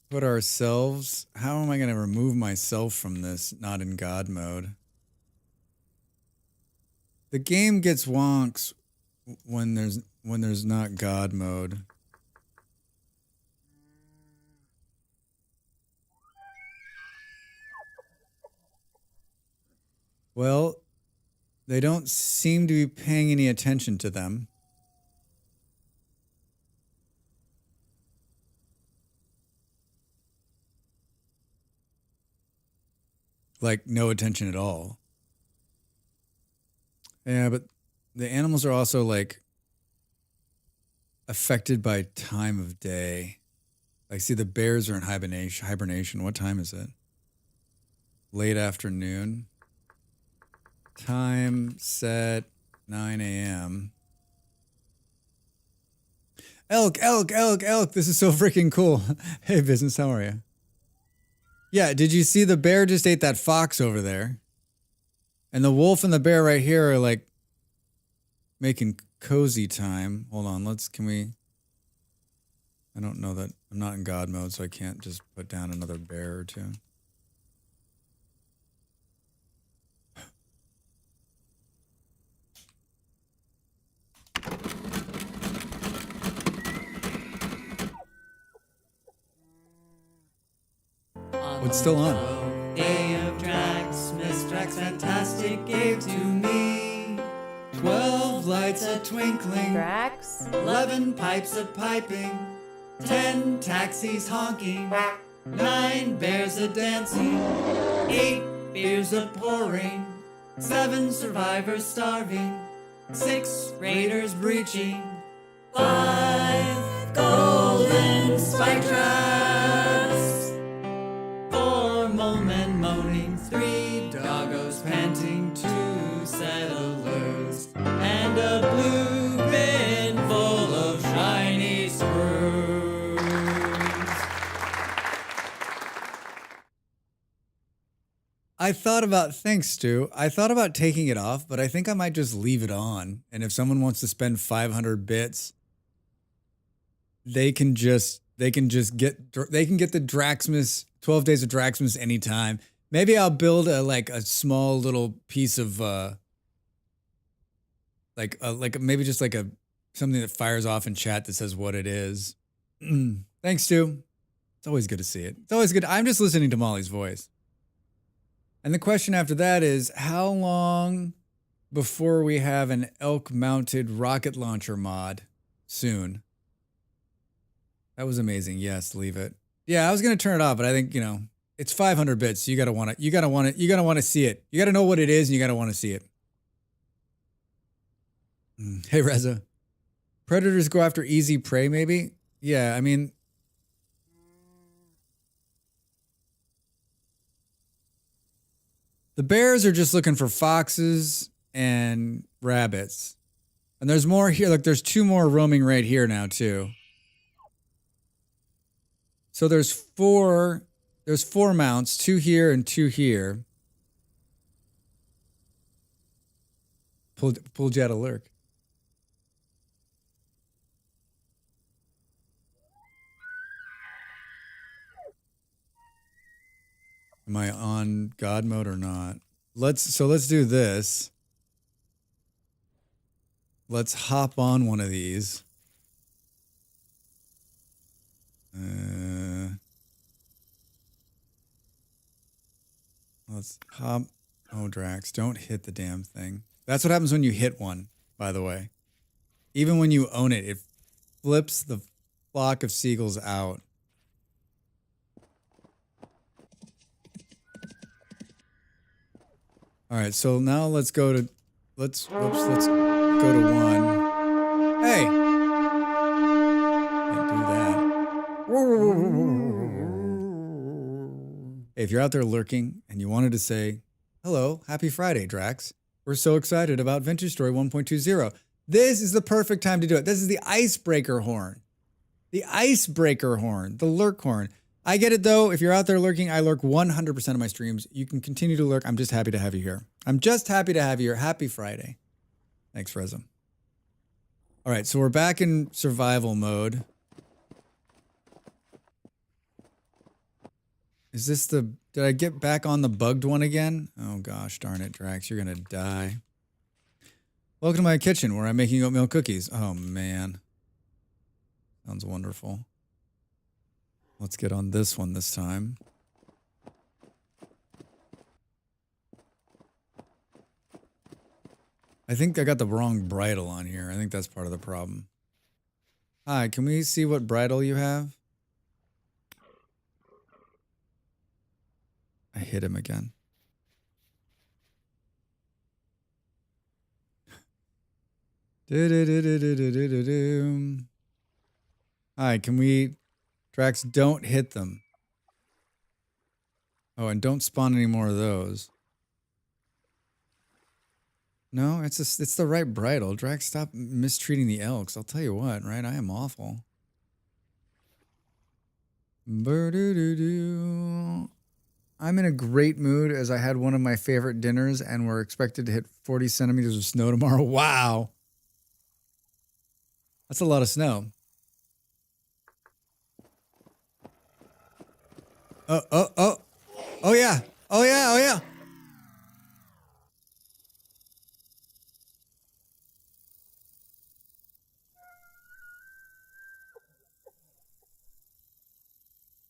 put ourselves. How am I going to remove myself from this? Not in God mode. The game gets wonks when there's not God mode. Well, they don't seem to be paying any attention to them. Like, no attention at all. Yeah, but the animals are also, like, affected by time of day. Like, see, the bears are in hibernation. What time is it? Late afternoon. Time set 9 a.m. Elk. This is so freaking cool. Hey, business, how are you? Yeah, did you see the bear just ate that fox over there? And the wolf and the bear right here are like making cozy time. Hold on, I don't know that, I'm not in God mode, so I can't just put down another bear or two. It's still on. Day of Drax, Miss Drax Fantastic gave to me 12 lights a twinkling, Drax? 11 pipes a piping, 10 taxis honking, 9 bears a dancing, 8 beers a pouring, 7 survivors starving, 6 raiders breaching, 5 golden spike traps, 4 molemen moaning, 3 doggos panting, 2 settlers, and a blue bin full of shiny screws. Thanks, Stu. I thought about taking it off, but I think I might just leave it on. And if someone wants to spend 500 bits, they can get the Draxmas, 12 days of Draxmas anytime. Maybe I'll build a small little piece of maybe just like something that fires off in chat that says what it is. Thanks, Stu. It's always good to see it. It's always good. I'm just listening to Molly's voice. And the question after that is, how long before we have an elk-mounted rocket launcher mod? Soon. That was amazing. Yes, leave it. Yeah, I was gonna turn it off, but I think, it's 500 bits. So you gotta want to see it. You gotta know what it is, and you gotta want to see it. Hey, Reza. Predators go after easy prey, maybe? Yeah, I mean, the bears are just looking for foxes and rabbits. And there's more here. Look, there's 2 more roaming right here now too. So there's 4 mounts, 2 here and 2 here. Pulled you out of lurk. Am I on God mode or not? Let's do this. Let's hop on one of these. Let's hop. Oh, Drax, don't hit the damn thing. That's what happens when you hit one, by the way. Even when you own it, it flips the flock of seagulls out. All right, so now let's go to let's go to 1. Hey. Can't do that. Hey, if you're out there lurking and you wanted to say, "Hello, happy Friday, Drax. We're so excited about Vintage Story 1.20." This is the perfect time to do it. This is the icebreaker horn. The icebreaker horn, the lurk horn. I get it though. If you're out there lurking, I lurk 100% of my streams. You can continue to lurk. I'm just happy to have you here. I'm just happy to have you here. Happy Friday. Thanks, Rezum. All right, so we're back in survival mode. Is this the... Did I get back on the bugged one again? Oh gosh, darn it, Drax. You're gonna die. Welcome to my kitchen where I'm making oatmeal cookies. Oh man. Sounds wonderful. Let's get on this one this time. I think I got the wrong bridle on here. I think that's part of the problem. Hi, can we see what bridle you have? I hit him again. Hi, can we... Drax, don't hit them. Oh, and don't spawn any more of those. No, it's the right bridle. Drax, stop mistreating the elks. I'll tell you what, right? I am awful. I'm in a great mood as I had one of my favorite dinners and we're expected to hit 40 centimeters of snow tomorrow. Wow. That's a lot of snow. Oh yeah. Oh yeah.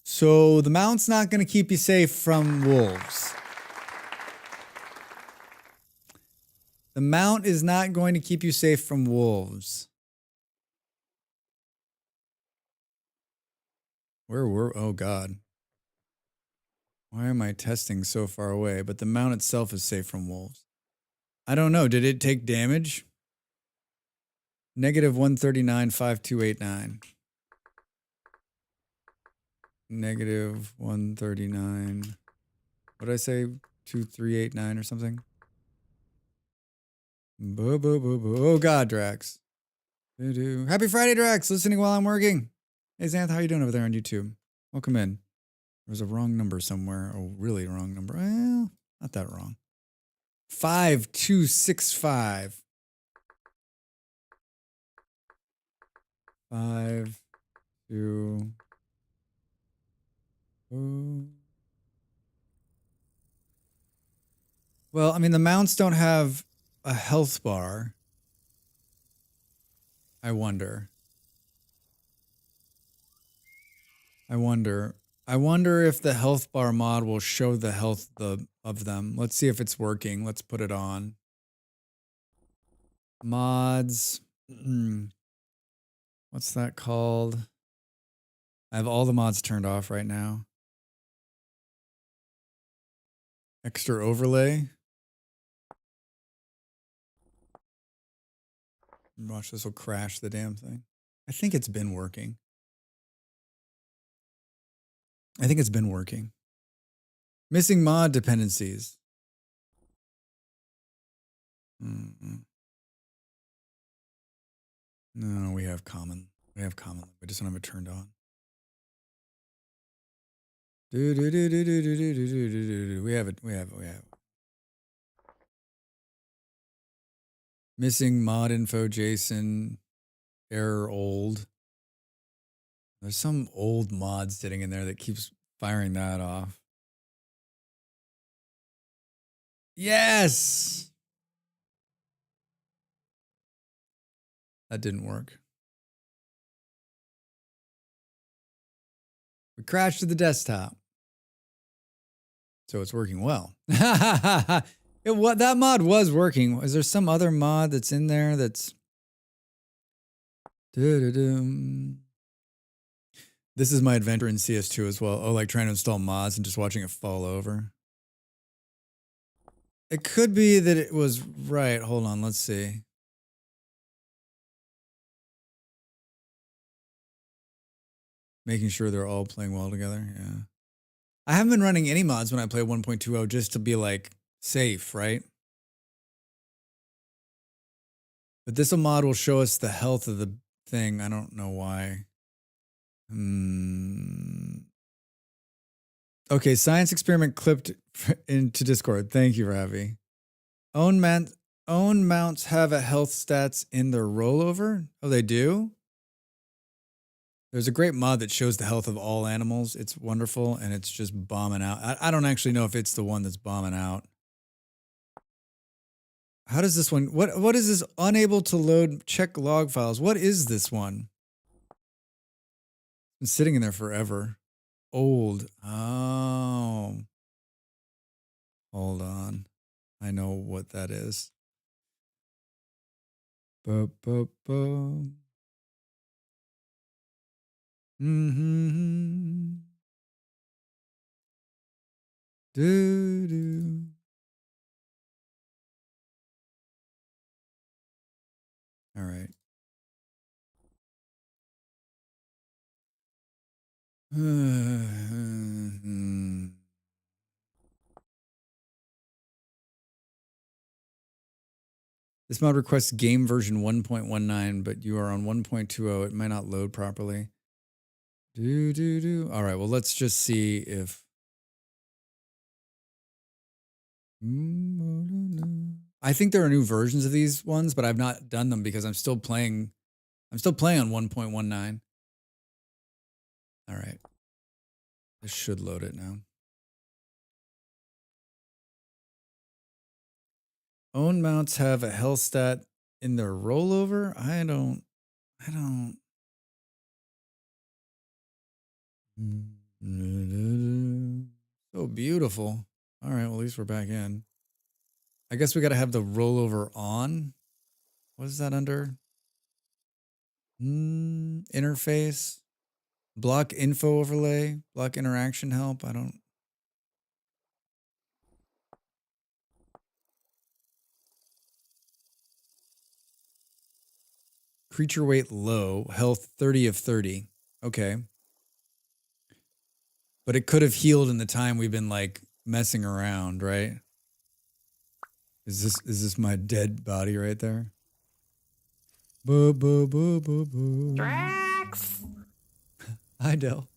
So the mount's not going to keep you safe from wolves. The mount is not going to keep you safe from wolves. Where were... Oh God. Why am I testing so far away? But the mount itself is safe from wolves. I don't know. Did it take damage? Negative 139, 5289. Negative 139. What did I say? 2389 or something? Oh God, Drax. Happy Friday, Drax. Listening while I'm working. Hey, Xanth, how you doing over there on YouTube? Welcome in. There's a wrong number somewhere. A really wrong number. Well, not that wrong. 5265. 5, 2. Well, I mean, the mounts don't have a health bar. I wonder. I wonder if the health bar mod will show the health of them. Let's see if it's working. Let's put it on. Mods. What's that called? I have all the mods turned off right now. Extra overlay. Watch, this will crash the damn thing. I think it's been working. Missing mod dependencies. No, we have common. We have common. We just don't have it turned on. Do do do do do do do do do do do. We have it. We have it. We have it. Missing mod info, Jason. Error old. There's some old mod sitting in there that keeps firing that off. Yes! That didn't work. We crashed to the desktop. So it's working well. That mod was working. Is there some other mod that's in there that's... This is my adventure in CS2 as well. Oh, like trying to install mods and just watching it fall over. It could be that it was right. Hold on, let's see. Making sure they're all playing well together, yeah. I haven't been running any mods when I play 1.20 just to be like safe, right? But this mod will show us the health of the thing. I don't know why. Okay, science experiment clipped into Discord. Thank you, Ravi. Own mounts have a health stats in their rollover. Oh, they do? There's a great mod that shows the health of all animals. It's wonderful, and it's just bombing out. I don't actually know if it's the one that's bombing out. How does this one... What is this? Unable to load check log files. What is this one? It's been sitting in there forever. Old. Oh. Hold on. I know what that is. Mm-hmm. Do. All right. This mod requests game version 1.19, but you are on 1.20. It might not load properly. All right, well, let's just see if... I think there are new versions of these ones, but I've not done them because I'm still playing on 1.19. All right. This should load it now. Own mounts have a health stat in their rollover? I don't. So beautiful. All right, well, at least we're back in. I guess we got to have the rollover on. What is that under? Interface. Block info overlay. Block interaction help. I don't. Creature weight low. Health 30 of 30. Okay. But it could have healed in the time we've been like messing around, right? Is this my dead body right there? Drax! Hi, Del.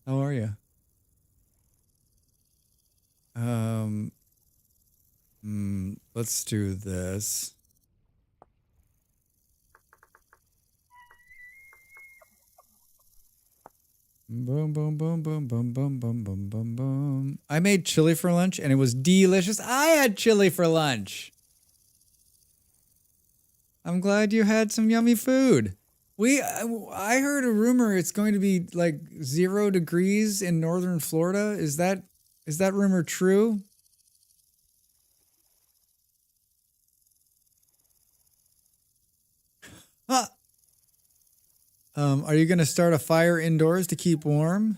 How are you? Let's do this. Boom, boom, boom, boom, boom, boom, boom, boom, boom, boom. I made chili for lunch and it was delicious. I had chili for lunch. I'm glad you had some yummy food. I heard a rumor it's going to be like 0 degrees in northern Florida. Is that rumor true? Huh. Are you going to start a fire indoors to keep warm?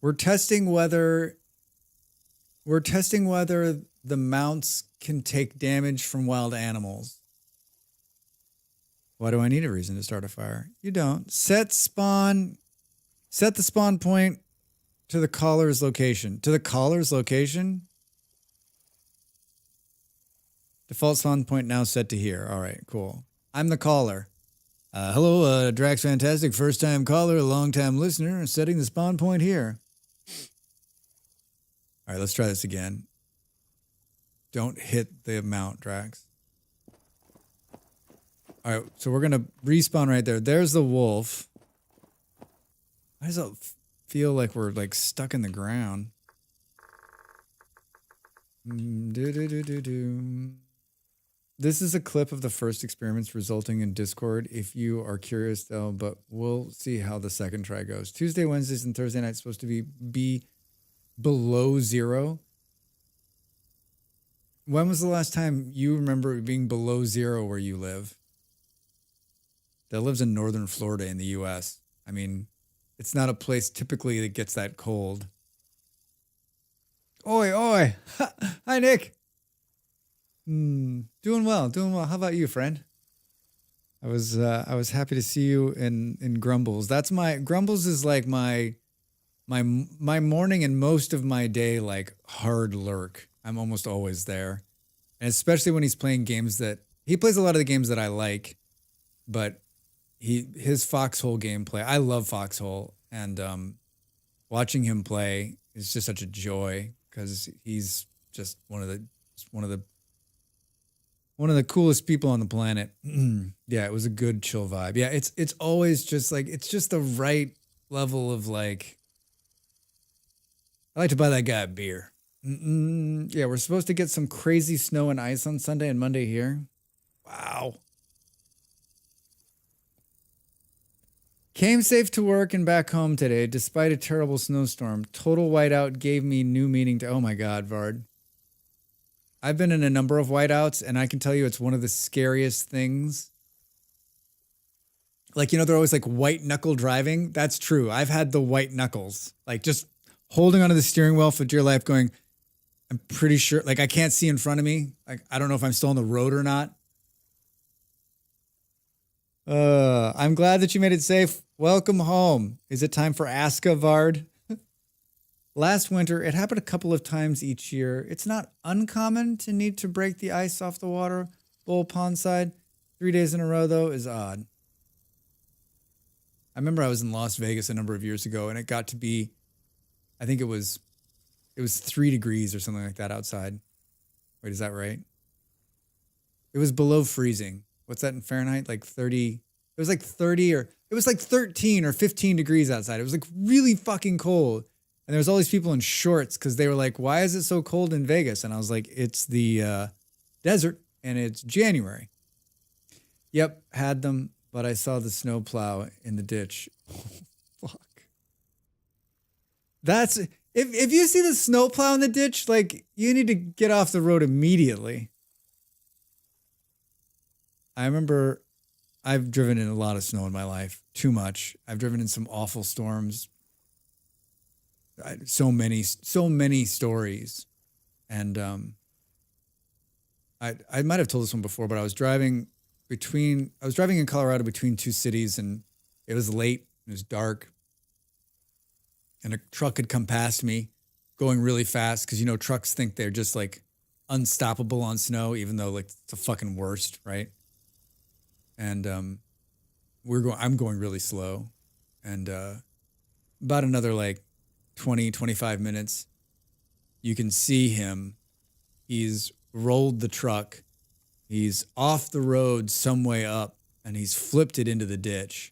We're testing whether the mounts can take damage from wild animals. Why do I need a reason to start a fire? You don't. Set the spawn point to the caller's location. To the caller's location? Default spawn point now set to here. All right, cool. I'm the caller. Hello, Drax Fantastic, first-time caller, long-time listener, setting the spawn point here. All right, let's try this again. Don't hit the amount, Drax. All right, so we're going to respawn right there. There's the wolf. Why does it feel like we're like stuck in the ground? This is a clip of the first experiments resulting in Discord. If you are curious, though, but we'll see how the second try goes. Tuesday, Wednesdays, and Thursday nights supposed to be below 0. When was the last time you remember being below 0 where you live? That lives in northern Florida in the U.S. I mean, it's not a place typically that gets that cold. Oi, oi. Hi, Nick. Doing well, doing well. How about you, friend? I was happy to see you in Grumbles. That's Grumbles is like my morning and most of my day, like hard lurk. I'm almost always there. And especially when he's playing games that he plays a lot of the games that I like, but his Foxhole gameplay, I love Foxhole, and watching him play is just such a joy because he's just one of the coolest people on the planet. Yeah, it was a good chill vibe. Yeah, it's always just like, it's just the right level of like, I like to buy that guy a beer. Yeah, we're supposed to get some crazy snow and ice on Sunday and Monday here. Wow. Came safe to work and back home today despite a terrible snowstorm. Total whiteout gave me new meaning to, oh my God, Vard. I've been in a number of whiteouts, and I can tell you it's one of the scariest things. Like, you know, they're always like white knuckle driving. That's true. I've had the white knuckles, like just holding onto the steering wheel for dear life going, I'm pretty sure, like I can't see in front of me. Like, I don't know if I'm still on the road or not. I'm glad that you made it safe. Welcome home. Is it time for Aska, Vard? Last winter, it happened a couple of times each year. It's not uncommon to need to break the ice off the water bowl pond side. 3 days in a row, though, is odd. I remember I was in Las Vegas a number of years ago, and it got to be, I think it was 3 degrees or something like that outside. Wait, is that right? It was below freezing. What's that in Fahrenheit? Like 30. It was like 30 or it was like 13 or 15 degrees outside. It was like really fucking cold. And there was all these people in shorts because they were like, why is it so cold in Vegas? And I was like, it's the desert and it's January. Yep, had them, but I saw the snow plow in the ditch. Oh, fuck. That's, if you see the snow plow in the ditch, like you need to get off the road immediately. I remember I've driven in a lot of snow in my life, too much. I've driven in some awful storms. So many stories. And I might have told this one before, but I was driving in Colorado between 2 cities, and it was late, it was dark, and a truck had come past me going really fast because, you know, trucks think they're just like unstoppable on snow, even though like it's the fucking worst, right? And I'm going really slow, and about another like 20, 25 minutes, you can see him. He's rolled the truck. He's off the road some way up, and he's flipped it into the ditch.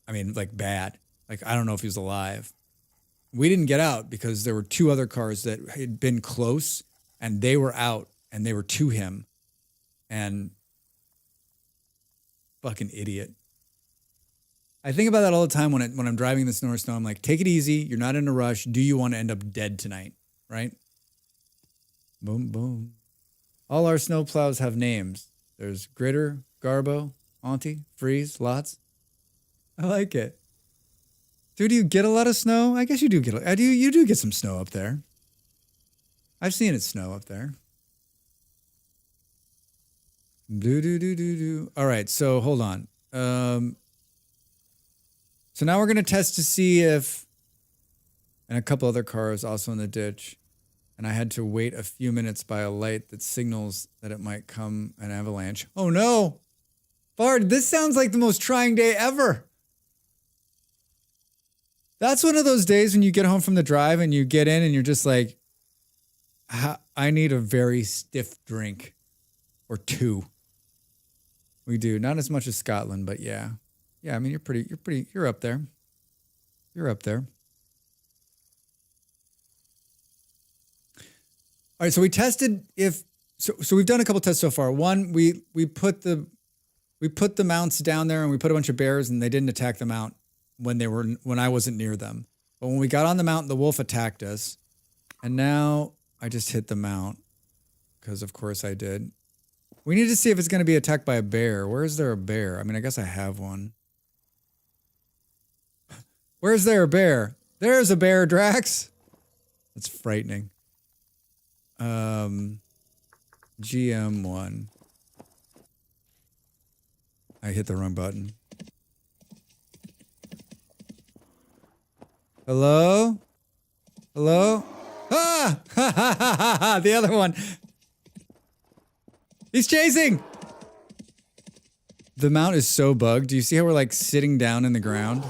I mean, like bad. Like, I don't know if he was alive. We didn't get out because there were 2 other cars that had been close, and they were out, and they were to him. And fucking idiot. I think about that all the time when I'm driving in the snow or snow. I'm like, take it easy. You're not in a rush. Do you want to end up dead tonight? Right? Boom, boom. All our snow plows have names. There's Gritter, Garbo, Auntie, Freeze, lots. I like it. Dude, do you get a lot of snow? I guess you do get you do get some snow up there. I've seen it snow up there. All right, so hold on. So now we're going to test to see if and a couple other cars also in the ditch. And I had to wait a few minutes by a light that signals that it might come an avalanche. Oh no! Bard, this sounds like the most trying day ever. That's one of those days when you get home from the drive and you get in and you're just like, I need a very stiff drink or two. We do. Not as much as Scotland, but yeah. Yeah, I mean, you're up there. You're up there. All right, so we tested so we've done a couple tests so far. One, we put the mounts down there and we put a bunch of bears and they didn't attack the mount when I wasn't near them. But when we got on the mount, the wolf attacked us. And now I just hit the mount because of course I did. We need to see if it's going to be attacked by a bear. Where is there a bear? I mean, I guess I have one. Where's there a bear? There's a bear, Drax. That's frightening. GM1. I hit the wrong button. Hello? Hello? Ah! The other one. He's chasing! The mount is so bugged. Do you see how we're like sitting down in the ground?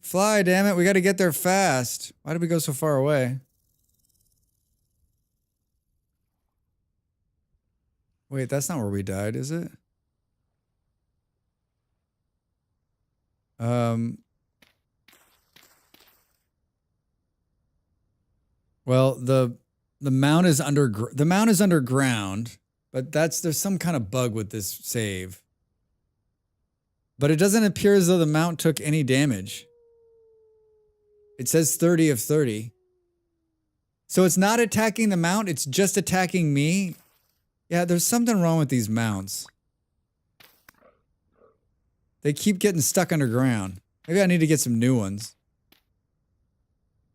Fly, damn it. We got to get there fast. Why did we go so far away? Wait, that's not where we died, is it? Well, the mount is underground, but there's some kind of bug with this save. But it doesn't appear as though the mount took any damage. It says 30 of 30. So it's not attacking the mount, it's just attacking me. Yeah, there's something wrong with these mounts. They keep getting stuck underground. Maybe I need to get some new ones.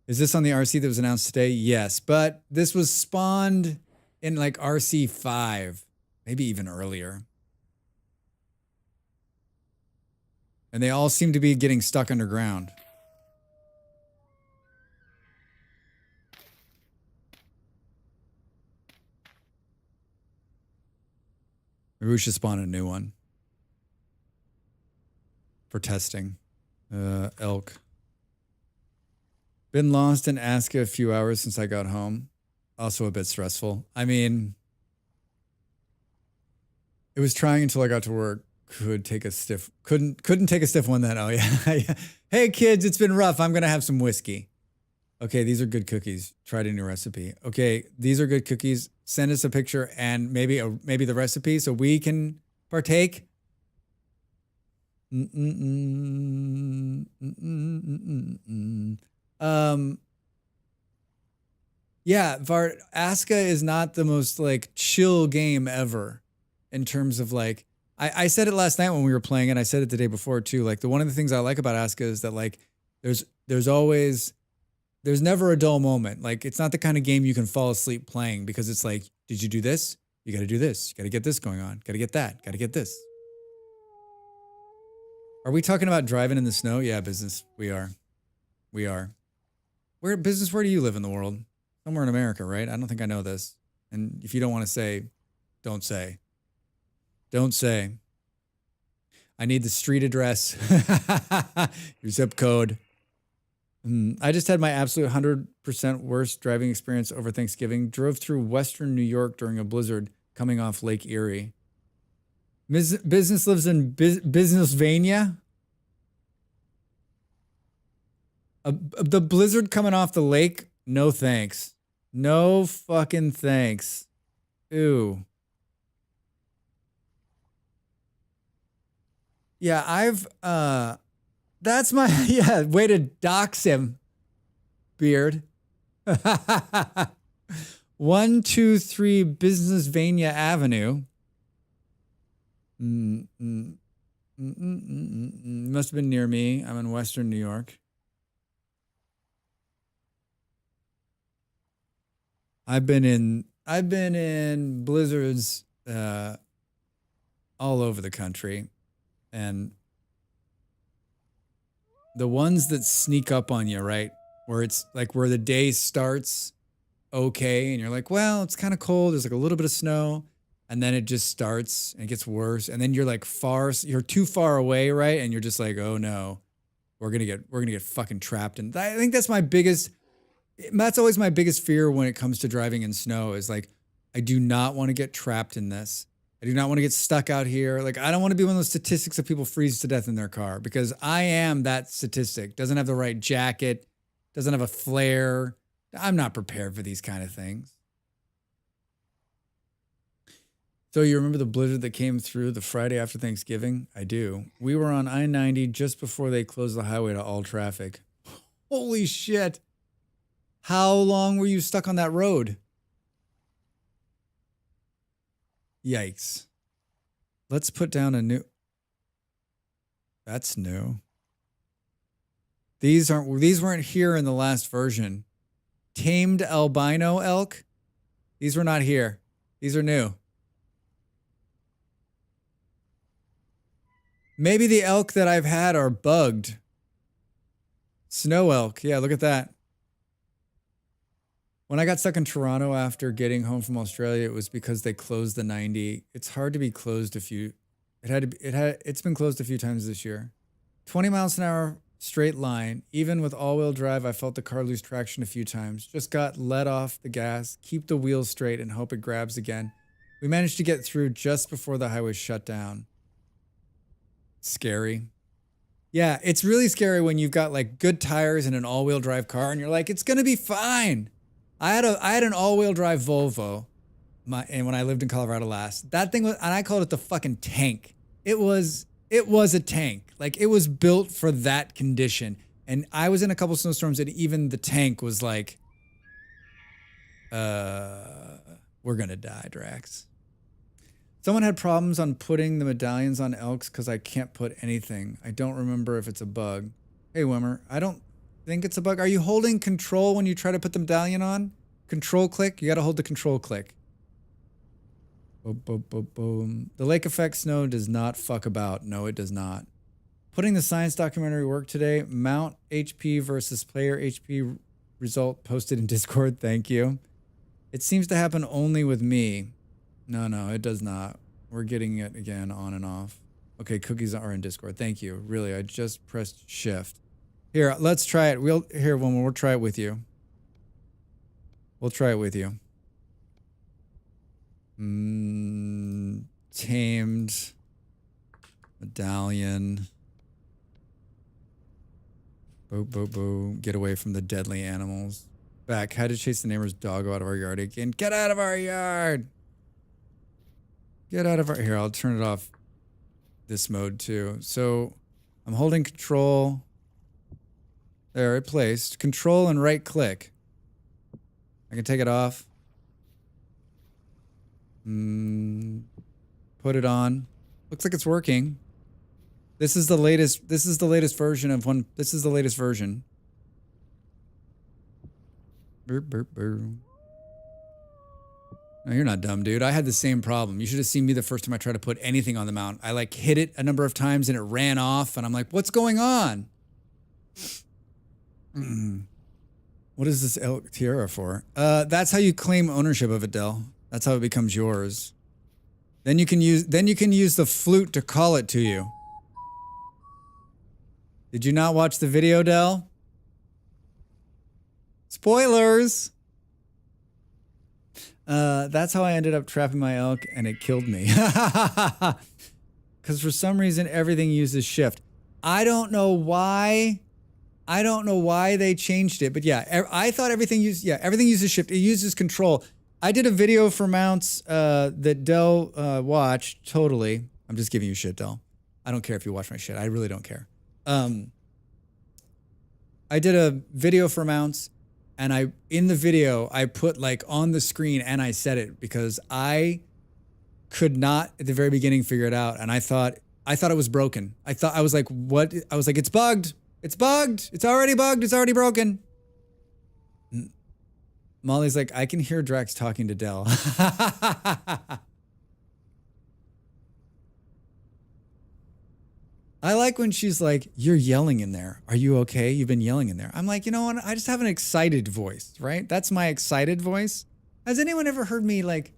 Is this on the RC that was announced today? Yes, but this was spawned in like RC 5, maybe even earlier. And they all seem to be getting stuck underground. Maybe we should spawn a new one. For testing. Elk. Been lost in Aska a few hours since I got home. Also a bit stressful. I mean, it was trying until I got to work. Couldn't take a stiff one then. Oh yeah. Hey kids, it's been rough. I'm gonna have some whiskey. Okay, these are good cookies. Tried a new recipe. Okay, these are good cookies. Send us a picture and maybe the recipe so we can partake. Yeah, Aska is not the most like chill game ever in terms of like I said it last night when we were playing and I said it the day before too. Like one of the things I like about Aska is that like there's never a dull moment. Like it's not the kind of game you can fall asleep playing because it's like, did you do this? You got to do this. You got to get this going on. Got to get that. Got to get this. Are we talking about driving in the snow? Yeah, business. We are. We are. Where do you live in the world? Somewhere in America, right? I don't think I know this. And if you don't want to say, don't say. Don't say. I need the street address. Your zip code. I just had my absolute 100% worst driving experience over Thanksgiving. Drove through western New York during a blizzard coming off Lake Erie. Business lives in Businessvania. The blizzard coming off the lake? No thanks. No fucking thanks. Ew. Yeah, that's my, yeah, way to dox him, Beard. 123 Businessvania Avenue. Must have been near me. I'm in Western New York. I've been in blizzards all over the country, and the ones that sneak up on you, right? Where it's like where the day starts okay and you're like, well, it's kind of cold, there's like a little bit of snow, and then it just starts and it gets worse, and then you're like you're too far away, right? And you're just like, oh no, we're gonna get fucking trapped. And I think that's always my biggest fear when it comes to driving in snow is like, I do not want to get trapped in this. I do not want to get stuck out here. Like, I don't want to be one of those statistics of people freeze to death in their car, because I am that statistic. Doesn't have the right jacket, doesn't have a flare. I'm not prepared for these kind of things. So you remember the blizzard that came through the Friday after Thanksgiving? I do. We were on I-90 just before they closed the highway to all traffic. Holy shit. How long were you stuck on that road? Yikes. Let's put down a new... That's new. These weren't here in the last version. Tamed albino elk? These were not here. These are new. Maybe the elk that I've had are bugged. Snow elk. Yeah, look at that. When I got stuck in Toronto after getting home from Australia, it was because they closed the 90. It's hard to be closed it's been closed a few times this year. 20 miles an hour straight line. Even with all-wheel drive, I felt the car lose traction a few times. Just got let off the gas, keep the wheels straight, and hope it grabs again. We managed to get through just before the highway shut down. Scary. Yeah, it's really scary when you've got like good tires and an all-wheel drive car and you're like, it's gonna be fine. I had an all-wheel drive Volvo, and when I lived in Colorado last, that thing was, and I called it the fucking tank. It was a tank. Like, it was built for that condition. And I was in a couple snowstorms and even the tank was like, we're gonna die, Drax. Someone had problems on putting the medallions on elks because I can't put anything. I don't remember if it's a bug. Hey, Wimmer, I don't think it's a bug. Are you holding control when you try to put the medallion on? Control click? You gotta hold the control click. Boom, boom, boom, boom. The lake effect snow does not fuck about. No, it does not. Putting the science documentary work today. Mount HP versus player HP result posted in Discord. Thank you. It seems to happen only with me. No, it does not. We're getting it again on and off. Okay, cookies are in Discord. Thank you. Really, I just pressed shift. Here, let's try it. We'll try it with you. We'll try it with you. Tamed medallion. Boo, boo, boo. Get away from the deadly animals. Back. Had to chase the neighbor's dog out of our yard again. Get out of our yard! Get out of our... Here, I'll turn it off this mode too. So I'm holding control. There, it placed. Control and right click. I can take it off. Put it on. Looks like it's working. This is the latest version of one. This is the latest version. Burp, burp, burp. No, you're not dumb, dude. I had the same problem. You should have seen me the first time I tried to put anything on the mount. I like hit it a number of times and it ran off and I'm like, what's going on? What is this elk tiara for? That's how you claim ownership of it, Del. That's how it becomes yours. Then you can use the flute to call it to you. Did you not watch the video, Del? Spoilers! That's how I ended up trapping my elk and it killed me. Because for some reason everything uses shift. I don't know why they changed it, but yeah, I thought everything uses shift. It uses control. I did a video for mounts that Del watched. Totally. I'm just giving you shit, Del. I don't care if you watch my shit. I really don't care. I did a video for mounts, and in the video I put like on the screen and I said it because I could not at the very beginning figure it out, and I thought it was broken. I was like, what? I was like, it's bugged. It's bugged. It's already bugged. It's already broken. Molly's like, I can hear Drax talking to Dell. I like when she's like, you're yelling in there. Are you okay? You've been yelling in there. I'm like, you know what? I just have an excited voice, right? That's my excited voice. Has anyone ever heard me like,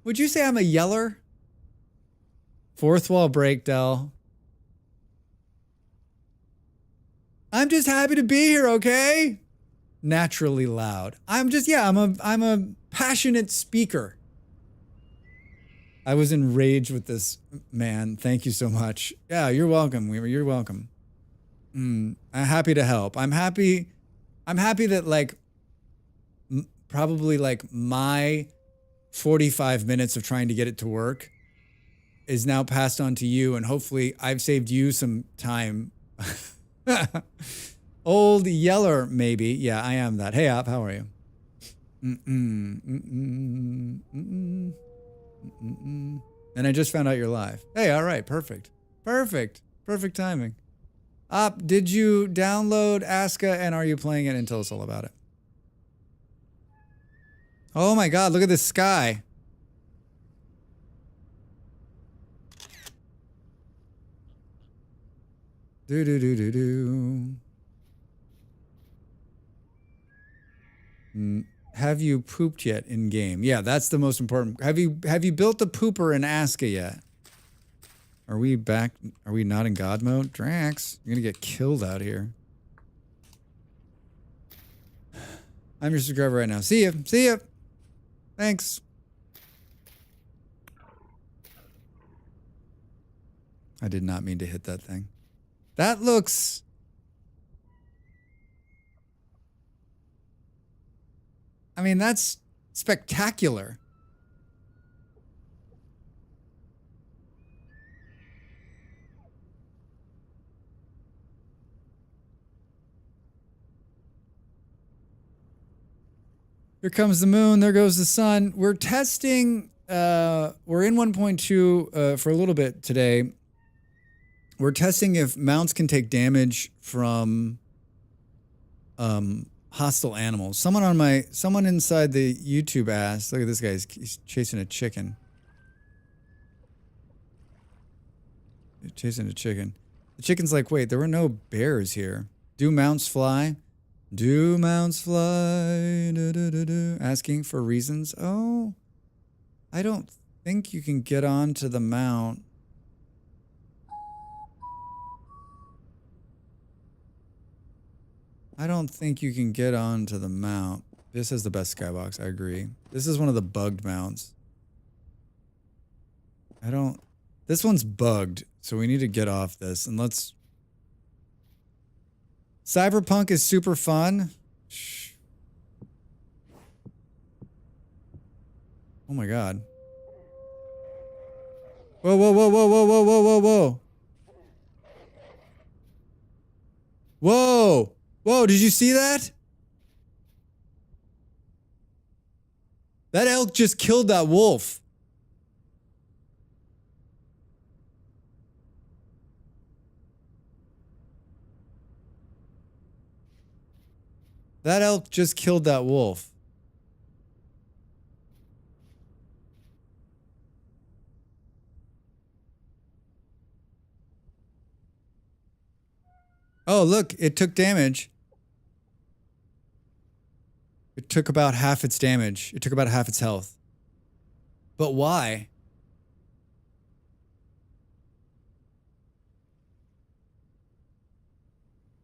would you say I'm a yeller? Fourth wall break, Dell. I'm just happy to be here, okay? Naturally loud. I'm a passionate speaker. I was enraged with this man. Thank you so much. Yeah, you're welcome, Weaver. You're welcome. I'm happy to help. I'm happy that like probably like my 45 minutes of trying to get it to work is now passed on to you, and hopefully I've saved you some time. Old yeller, maybe. Yeah, I am that. Hey, Op, how are you? And I just found out you're live. Hey, all right, perfect. Perfect timing. Op, did you download Aska and are you playing it? And tell us all about it. Oh my God, look at this sky. Do. Have you pooped yet in game? Yeah, that's the most important. Have you built the pooper in Aska yet? Are we back? Are we not in God mode? Drax, you're gonna get killed out here. I'm your subscriber right now. See ya. See ya. Thanks. I did not mean to hit that thing. That looks... I mean, that's spectacular. Here comes the moon. There goes the sun. We're testing. We're in 1.2 for a little bit today. We're testing if mounts can take damage from hostile animals. Someone inside the YouTube asked, look at this guy, he's chasing a chicken. Chasing a chicken. The chicken's like, wait, there were no bears here. Do mounts fly? Do mounts fly? Asking for reasons. Oh, I don't think you can get onto the mount. I don't think you can get onto the mount. This is the best skybox, I agree. This is one of the bugged mounts. This one's bugged, so we need to get off this. And let's... Cyberpunk is super fun. Shh. Oh my God. Whoa, whoa, whoa, whoa, whoa, whoa, whoa, whoa, whoa. Whoa! Whoa, did you see that? That elk just killed that wolf. That elk just killed that wolf. Oh, look, it took damage. It took about half its damage. It took about half its health. But why?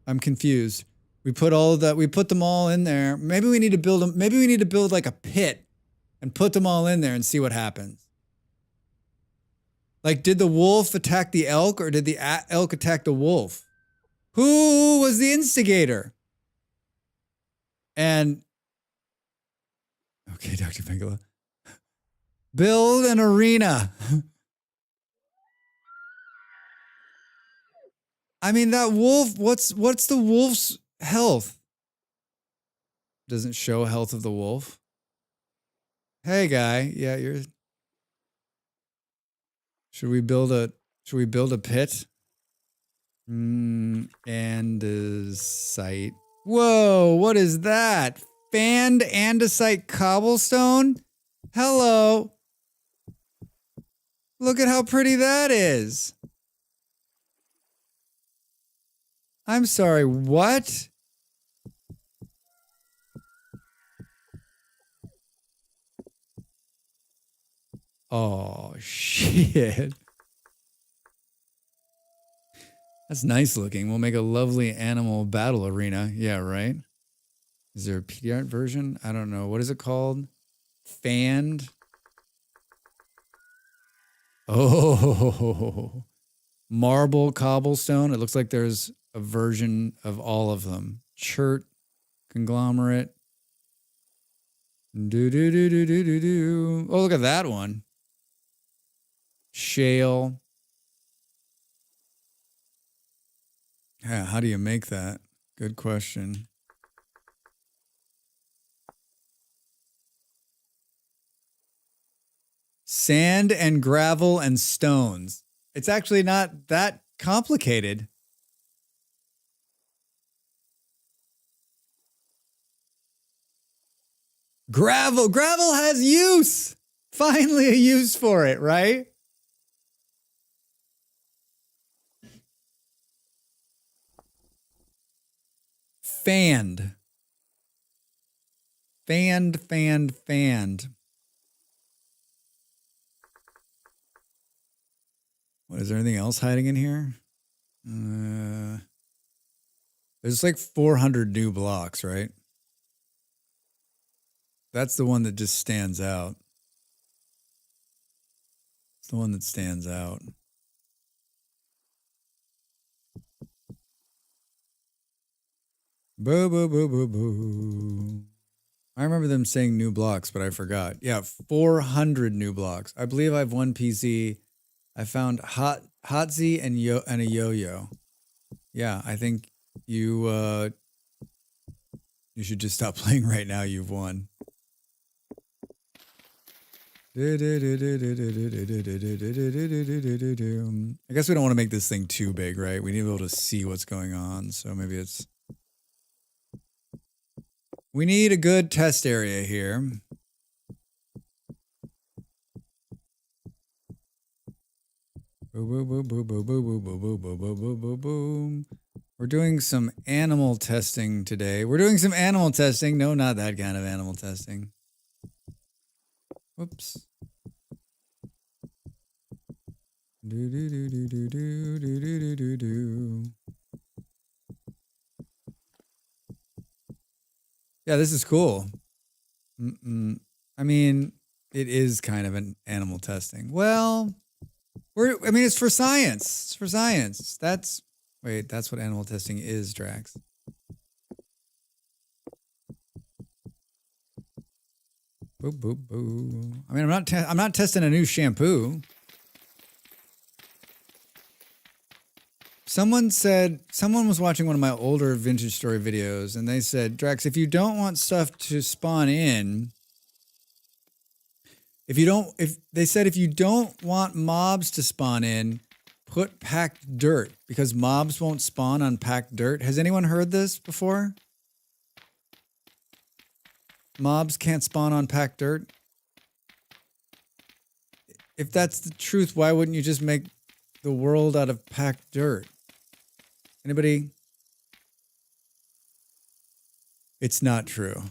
I'm confused. We put all of that. We put them all in there. Maybe we need to build them. Maybe we need to build like a pit and put them all in there and see what happens. Like, did the wolf attack the elk or did the elk attack the wolf? Who was the instigator? And okay, Dr. Pengala. Build an arena. I mean, that wolf, what's the wolf's health? Doesn't show health of the wolf. Hey guy, yeah, should we build a pit? And a site. Whoa, what is that? fanned andesite cobblestone? Hello. Look at how pretty that is. I'm sorry, what? Oh, shit. That's nice looking. We'll make a lovely animal battle arena. Yeah, right? Is there a pediart version? I don't know. What is it called? Fanned? Oh, marble cobblestone. It looks like there's a version of all of them. Chert, conglomerate. Do do do do do do do. Oh, look at that one. Shale. Yeah, how do you make that? Good question. Sand and gravel and stones. It's actually not that complicated. Gravel. Gravel has use. Finally a use for it, right? Fanned. Fanned, fanned, fanned. What, is there anything else hiding in here? There's like 400 new blocks, right? That's the one that just stands out. It's the one that stands out. Boo, boo, boo, boo, boo. I remember them saying new blocks, but I forgot. Yeah, 400 new blocks. I believe I have one PC. I found Hotzi and a yo-yo. Yeah, I think you should just stop playing right now. You've won. I guess we don't want to make this thing too big, right? We need to be able to see what's going on. So maybe it's... We need a good test area here. We're doing some animal testing today. We're doing some animal testing. No, not that kind of animal testing. Whoops. Yeah, this is cool. I mean, it is kind of an animal testing. Well, it's for science. It's for science. That's what animal testing is, Drax. Boo, boo, boo. I mean, I'm not testing a new shampoo. Someone was watching one of my older vintage story videos, and they said, Drax, if you don't want stuff to spawn in, if you don't want mobs to spawn in, put packed dirt, because mobs won't spawn on packed dirt. Has anyone heard this before? Mobs can't spawn on packed dirt? If that's the truth, why wouldn't you just make the world out of packed dirt? Anybody? It's not true.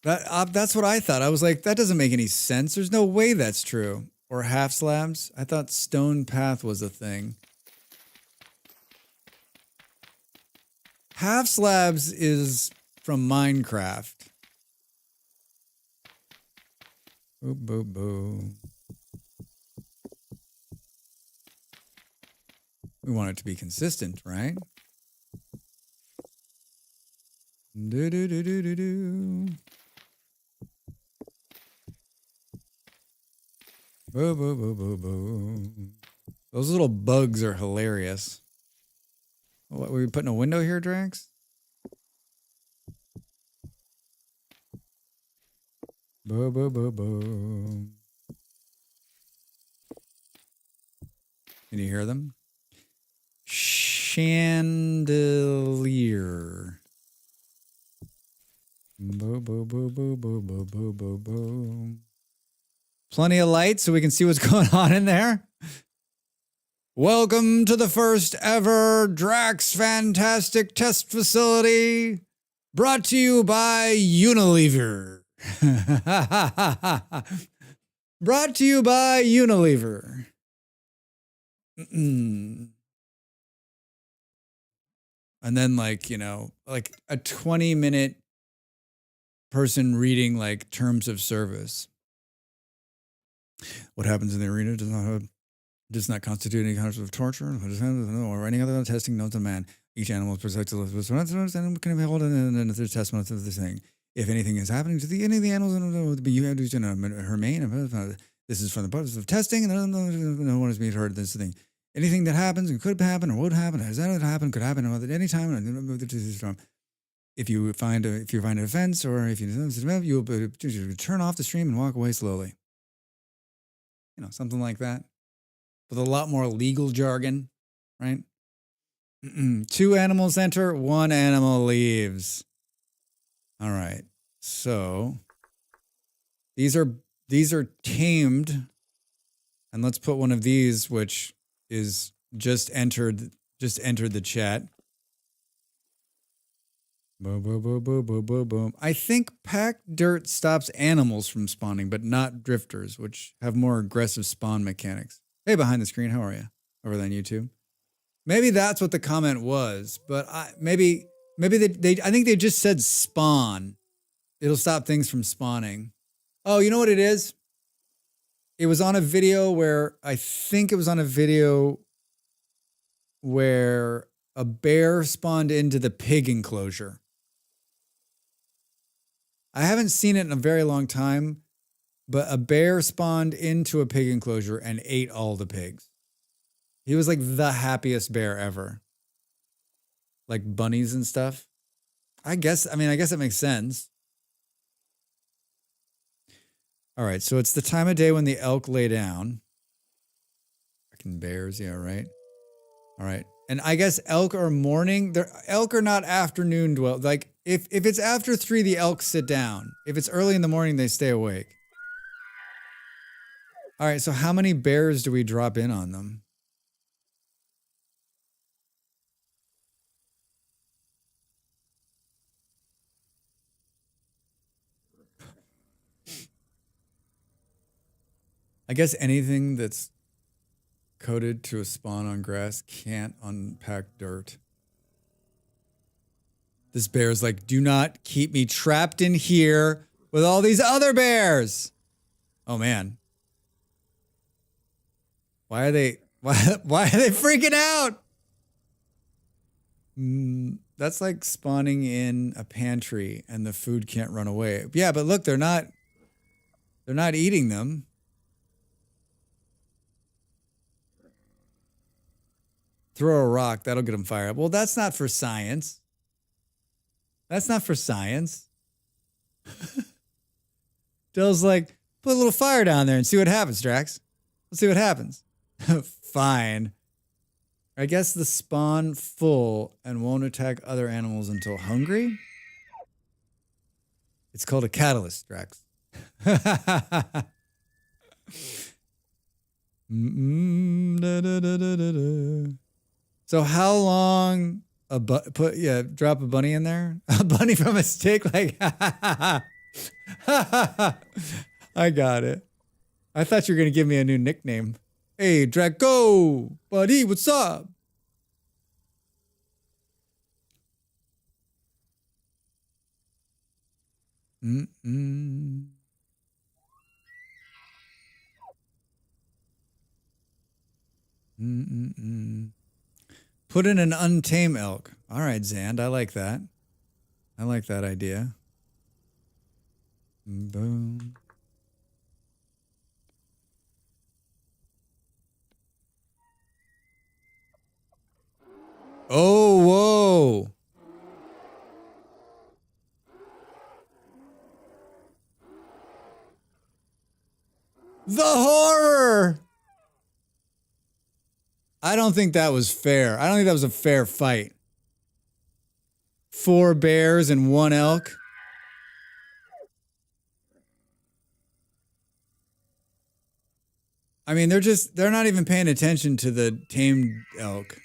That's what I thought. I was like, that doesn't make any sense. There's no way that's true. Or half slabs. I thought stone path was a thing. Half slabs is from Minecraft. Boo, boo, boo. We want it to be consistent, right? Do do do do do do. Boo, boo, boo, boo, boo. Those little bugs are hilarious. What, were we putting a window here, Drax? Boo, boo, boo, boo. Can you hear them? Chandelier. Boo, boo, boo, boo, boo, boo, boo, boo, boo. Plenty of light so we can see what's going on in there. Welcome to the first ever Drax Fantastic Test Facility, brought to you by Unilever. Brought to you by Unilever. And then like a 20-minute person reading like terms of service. What happens in the arena does not constitute any kind of torture or any other testing known to man. Each animal is protected and can be held in the testament of this thing. If anything is happening to any of the animals, you have to remain. This is from the purpose of testing, and no one is being heard. This thing. Anything that happens and could happen or would happen, has ever happened, could happen at any time. If you find an offense or if you will turn off the stream and walk away slowly. Something like that. With a lot more legal jargon, right? 2 animals enter, 1 animal leaves. All right. So these are tamed. And let's put one of these, which is just entered the chat. Boom, boom, boom, boom, boom, boom, boom. I think packed dirt stops animals from spawning, but not drifters, which have more aggressive spawn mechanics. Hey, behind the screen, how are you? Over there on YouTube. Maybe that's what the comment was, but maybe they I think they just said spawn. It'll stop things from spawning. Oh, you know what it is? It was on a video where a bear spawned into the pig enclosure. I haven't seen it in a very long time, but a bear spawned into a pig enclosure and ate all the pigs. He was like the happiest bear ever. Like bunnies and stuff. I guess it makes sense. All right, so it's the time of day when the elk lay down. Fucking bears, yeah, right. All right. And I guess elk are morning. Elk are not afternoon dwell. Like if it's after 3, the elk sit down. If it's early in the morning, they stay awake. All right, so how many bears do we drop in on them? I guess anything that's coded to a spawn on grass can't unpack dirt. This bear's like, do not keep me trapped in here with all these other bears. Oh man. Why are they freaking out? That's like spawning in a pantry and the food can't run away. Yeah, but look, they're not eating them. Throw a rock, that'll get them fired up. Well, that's not for science. That's not for science. Dill's like, put a little fire down there and see what happens, Drax. Let's see what happens. Fine. I guess the spawn full and won't attack other animals until hungry? It's called a catalyst, Drax. So how long drop a bunny in there? A bunny from a stick? Like, I got it. I thought you were going to give me a new nickname. Hey, Draco, buddy, what's up? Put in an untamed elk. All right, Zand, I like that. I like that idea. Boom. Oh, whoa. The horror. I don't think that was fair. I don't think that was a fair fight. 4 bears and 1 elk. I mean, they're not even paying attention to the tamed elk.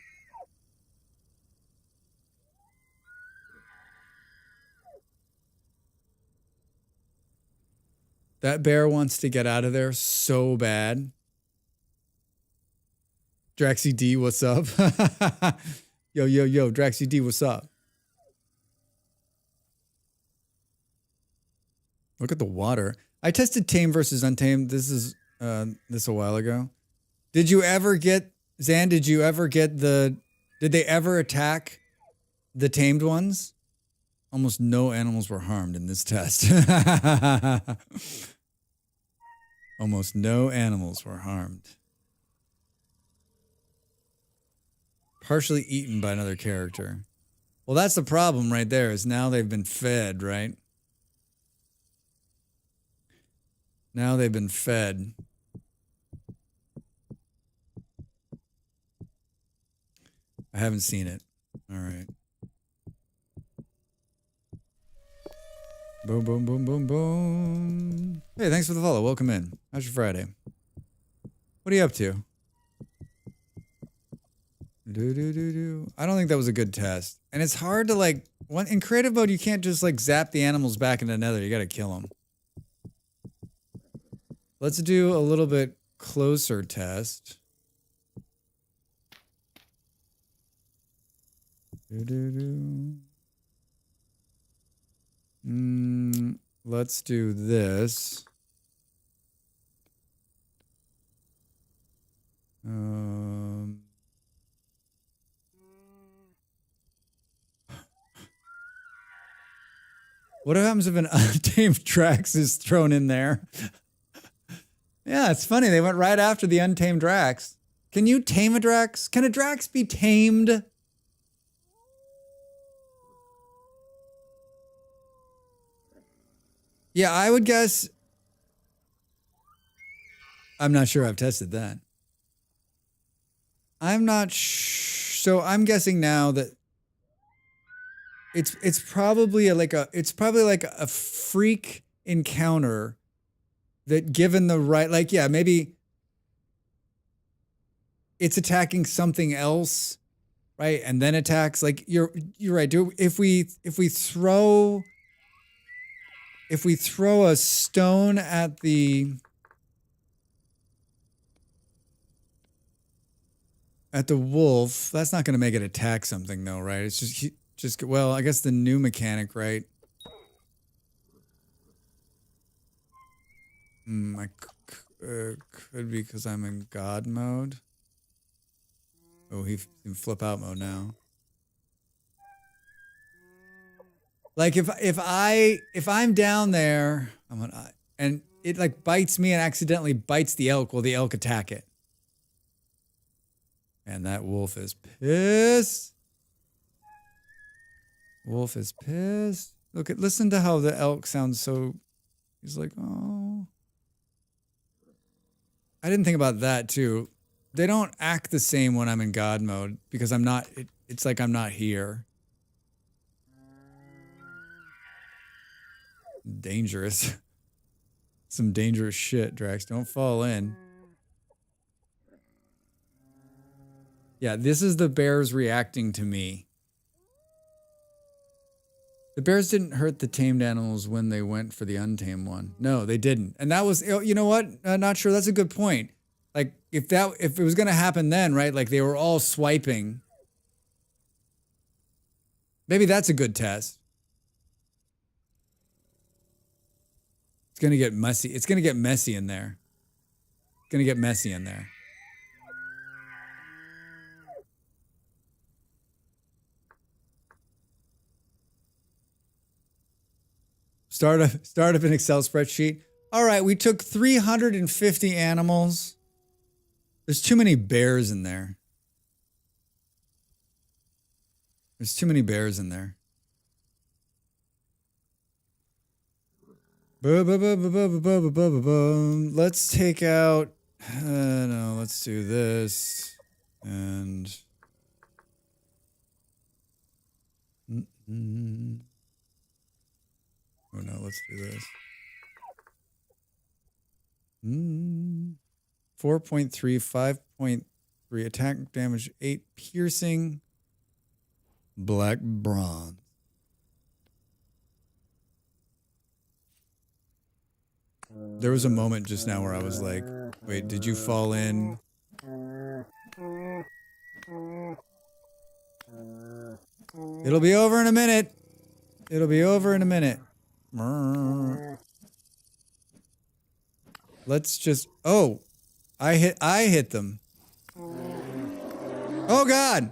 That bear wants to get out of there so bad. Draxy D, what's up? Yo, Draxy D, what's up? Look at the water. I tested tame versus untamed. This is this a while ago. Did you ever get Zan? Did you ever get did they ever attack the tamed ones? Almost no animals were harmed in this test. Almost no animals were harmed. Partially eaten by another character. Well, that's the problem right there, is now they've been fed, right? Now they've been fed. I haven't seen it. All right. Boom, boom, boom, boom, boom. Hey, thanks for the follow. Welcome in. How's your Friday? What are you up to? I don't think that was a good test. And it's hard to like, in creative mode, you can't just like zap the animals back into another. You got to kill them. Let's do a little bit closer test. Let's do this. What happens if an untamed Drax is thrown in there? Yeah, it's funny. They went right after the untamed Drax. Can you tame a Drax? Can a Drax be tamed? Yeah, I would guess. I'm not sure I've tested that. I'm not so I'm guessing now that it's probably like a freak encounter that, given the right, like, yeah, maybe it's attacking something else, right? And then attacks, like, you're right. If we throw a stone at the wolf, that's not going to make it attack something, though, right? It's just well, I guess the new mechanic, right? I could be because I'm in God mode. Oh, he's in flip out mode now. Like if I'm down there, and it like bites me and accidentally bites the elk, will the elk attack it? And that wolf is pissed. Wolf is pissed. Listen to how the elk sounds so. He's like, oh. I didn't think about that too. They don't act the same when I'm in God mode because I'm not. It's like I'm not here. Dangerous. Some dangerous shit, Drax. Don't fall in. Yeah, this is the bears reacting to me. The bears didn't hurt the tamed animals when they went for the untamed one. No, they didn't. And that was, you know what? Not sure. That's a good point. Like, if it was going to happen then, right? Like, they were all swiping. Maybe that's a good test. It's going to get messy. It's going to get messy in there. It's going to get messy in there. Start up an Excel spreadsheet. All right, we took 350 animals. There's too many bears in there. There's too many bears in there. Let's take out. No, let's do this. And. Oh no, let's do this. 4.3, 5.3 attack damage, 8 piercing, black bronze. There was a moment just now where I was like, wait, did you fall in? It'll be over in a minute. It'll be over in a minute. Let's just, oh, I hit them. Oh God.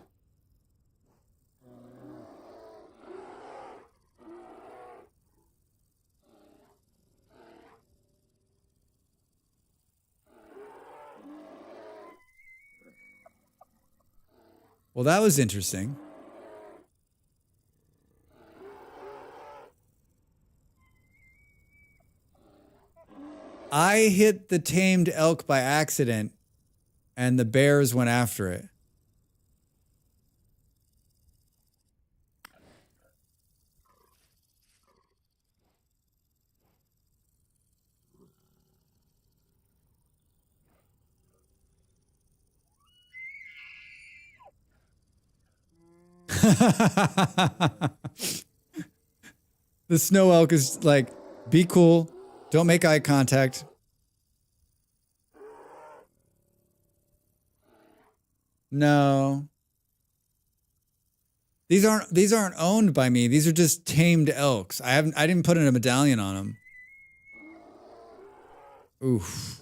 Well, that was interesting. I hit the tamed elk by accident, and the bears went after it. The snow elk is like, be cool. Don't make eye contact. No. These aren't owned by me. These are just tamed elks. I didn't put in a medallion on them. Oof.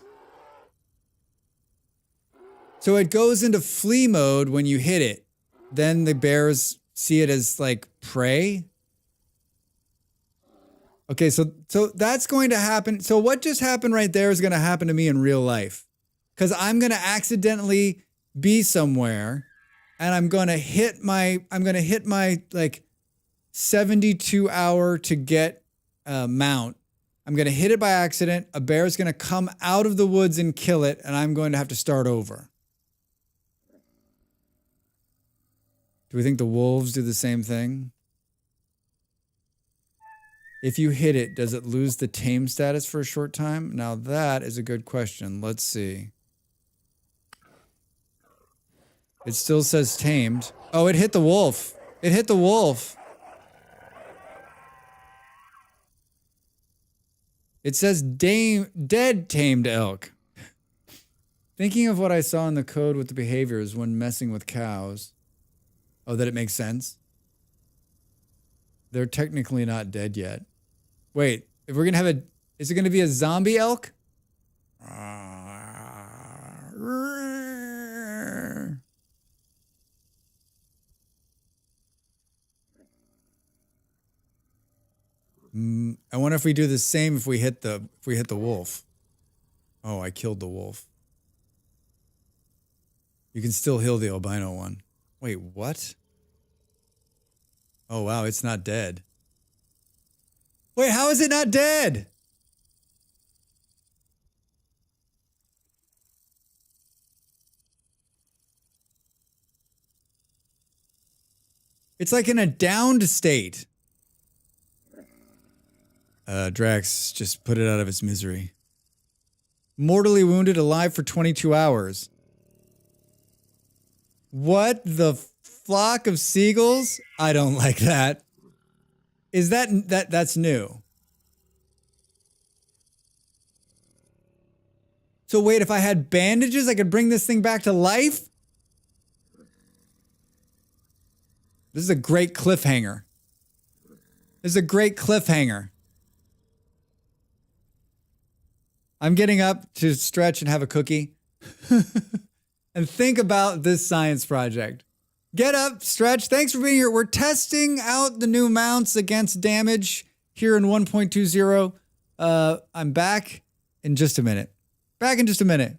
So it goes into flee mode when you hit it. Then the bears see it as like prey. Okay, so that's going to happen. So what just happened right there is going to happen to me in real life. Because I'm going to accidentally be somewhere and I'm going to hit my like 72 hour to get mount. I'm going to hit it by accident. A bear is going to come out of the woods and kill it, and I'm going to have to start over. Do we think the wolves do the same thing? If you hit it, does it lose the tame status for a short time? Now that is a good question. Let's see. It still says tamed. Oh, it hit the wolf. It hit the wolf. It says dead tamed elk. Thinking of what I saw in the code with the behaviors when messing with cows. Oh, that it makes sense? They're technically not dead yet. Wait, if we're going to have is it going to be a zombie elk? I wonder if we do the same if we hit the wolf. Oh, I killed the wolf. You can still heal the albino one. Wait, what? Oh, wow, it's not dead. Wait, how is it not dead? It's like in a downed state. Drax just put it out of its misery. Mortally wounded, alive for 22 hours. What the flock of seagulls? I don't like that. Is that's new? So wait, if I had bandages, I could bring this thing back to life? This is a great cliffhanger. This is a great cliffhanger. I'm getting up to stretch and have a cookie. And think about this science project. Get up, stretch. Thanks for being here. We're testing out the new mounts against damage here in 1.20. I'm back in just a minute. Back in just a minute.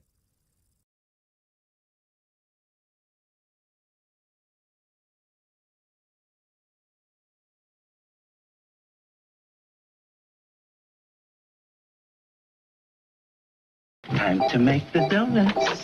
Time to make the donuts.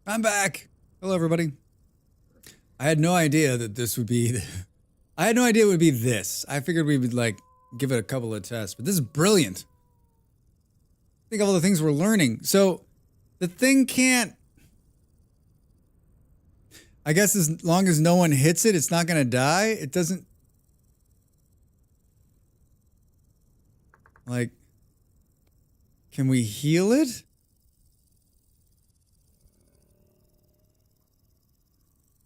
I'm back. Hello, everybody. I had no idea that this would be... I had no idea it would be this. I figured we would, like, give it a couple of tests. But this is brilliant. Think of all the things we're learning. So, the thing can't... I guess as long as no one hits it, it's not going to die. It doesn't... Like... Can we heal it?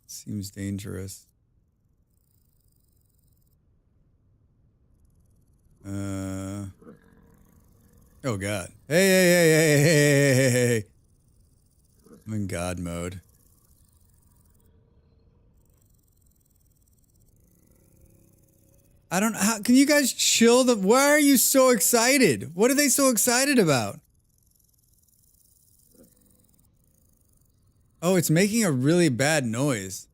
Seems dangerous. Oh God. Hey. I'm in God mode. I don't know. Can you guys chill why are you so excited? What are they so excited about? Oh, it's making a really bad noise.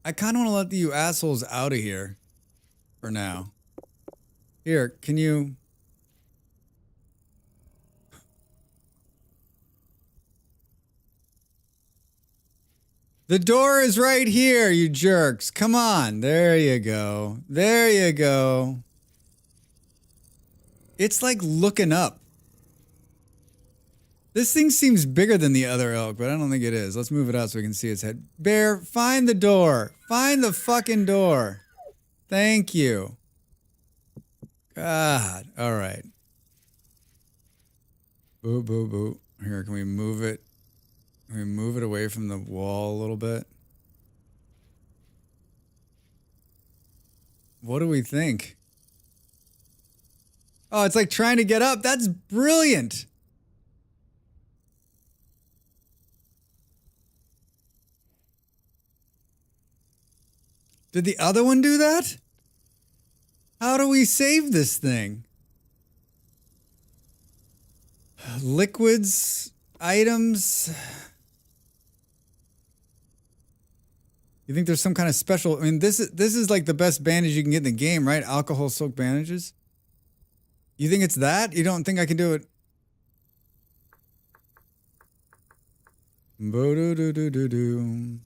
I kind of want to let you assholes out of here for now. Here, can you... The door is right here, you jerks. Come on. There you go. There you go. It's like looking up. This thing seems bigger than the other elk, but I don't think it is. Let's move it out so we can see its head. Bear, find the door. Find the fucking door. Thank you. God. All right. Boo, boo, boo. Here, can we move it? Can we move it away from the wall a little bit? What do we think? Oh, it's like trying to get up. That's brilliant. Did the other one do that? How do we save this thing? Liquids, items. You think there's some kind of special? I mean, this is like the best bandage you can get in the game, right? Alcohol soaked bandages. You think it's that? You don't think I can do it? Bo-do-do-do-do-do.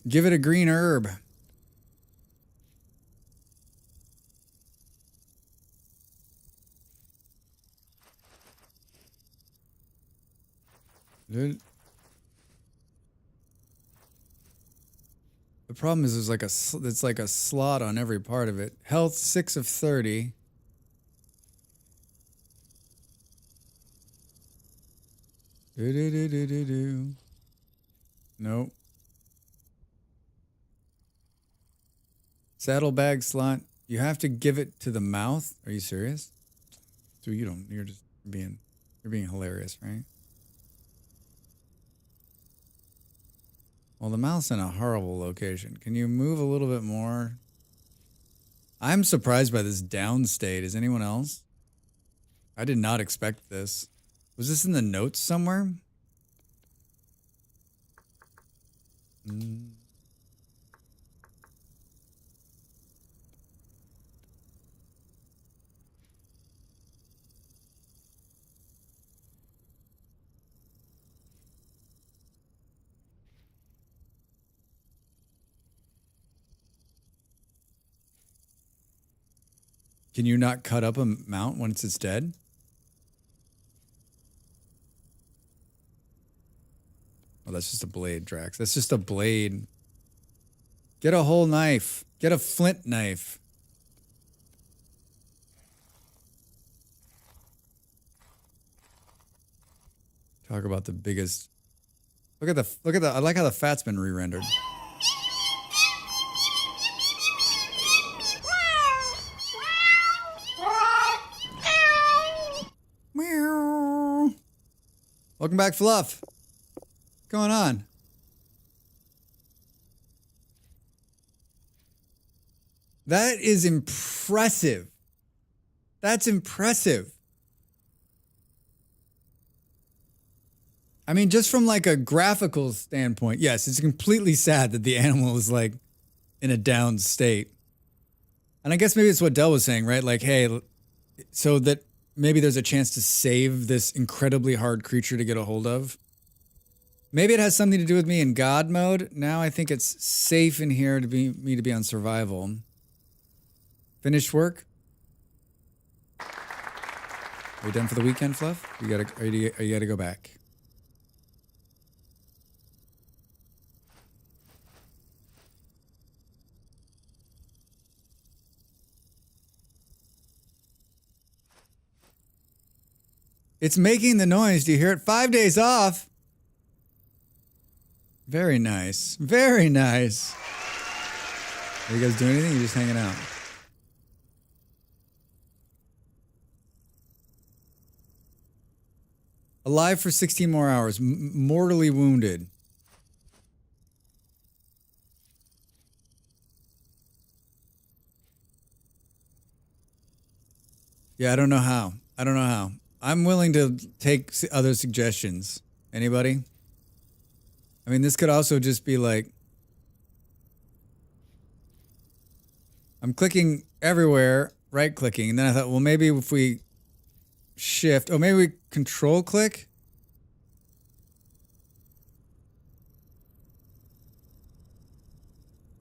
Give it a green herb. The problem is there's like it's like a slot on every part of it. Health 6 of 30. Do. Nope. Saddlebag slot. You have to give it to the mouth. Are you serious? So you don't. You're just being hilarious, right? Well, the mouth's in a horrible location. Can you move a little bit more? I'm surprised by this down state. Is anyone else? I did not expect this. Was this in the notes somewhere? Can you not cut up a mount once it's dead? Oh, that's just a blade, Drax. That's just a blade. Get a whole knife. Get a flint knife. Talk about the biggest. Look at the. I like how the fat's been re-rendered. Welcome back, Fluff. What's going on? That is impressive. That's impressive. I mean, just from like a graphical standpoint, yes, it's completely sad that the animal is like in a down state. And I guess maybe it's what Del was saying, right? Like, hey, so that maybe there's a chance to save this incredibly hard creature to get a hold of. Maybe it has something to do with me in God mode. Now I think it's safe in here to be me to be on survival. Finished work? Are you done for the weekend, Fluff? You gotta go back. It's making the noise. Do you hear it? 5 days off. Very nice. Very nice. Are you guys doing anything? You're just hanging out. Alive for 16 more hours. Mortally wounded. Yeah, I don't know how. I'm willing to take other suggestions. Anybody? I mean, this could also just be like, I'm clicking everywhere, right clicking, and then I thought, well, maybe if we shift, maybe we control click.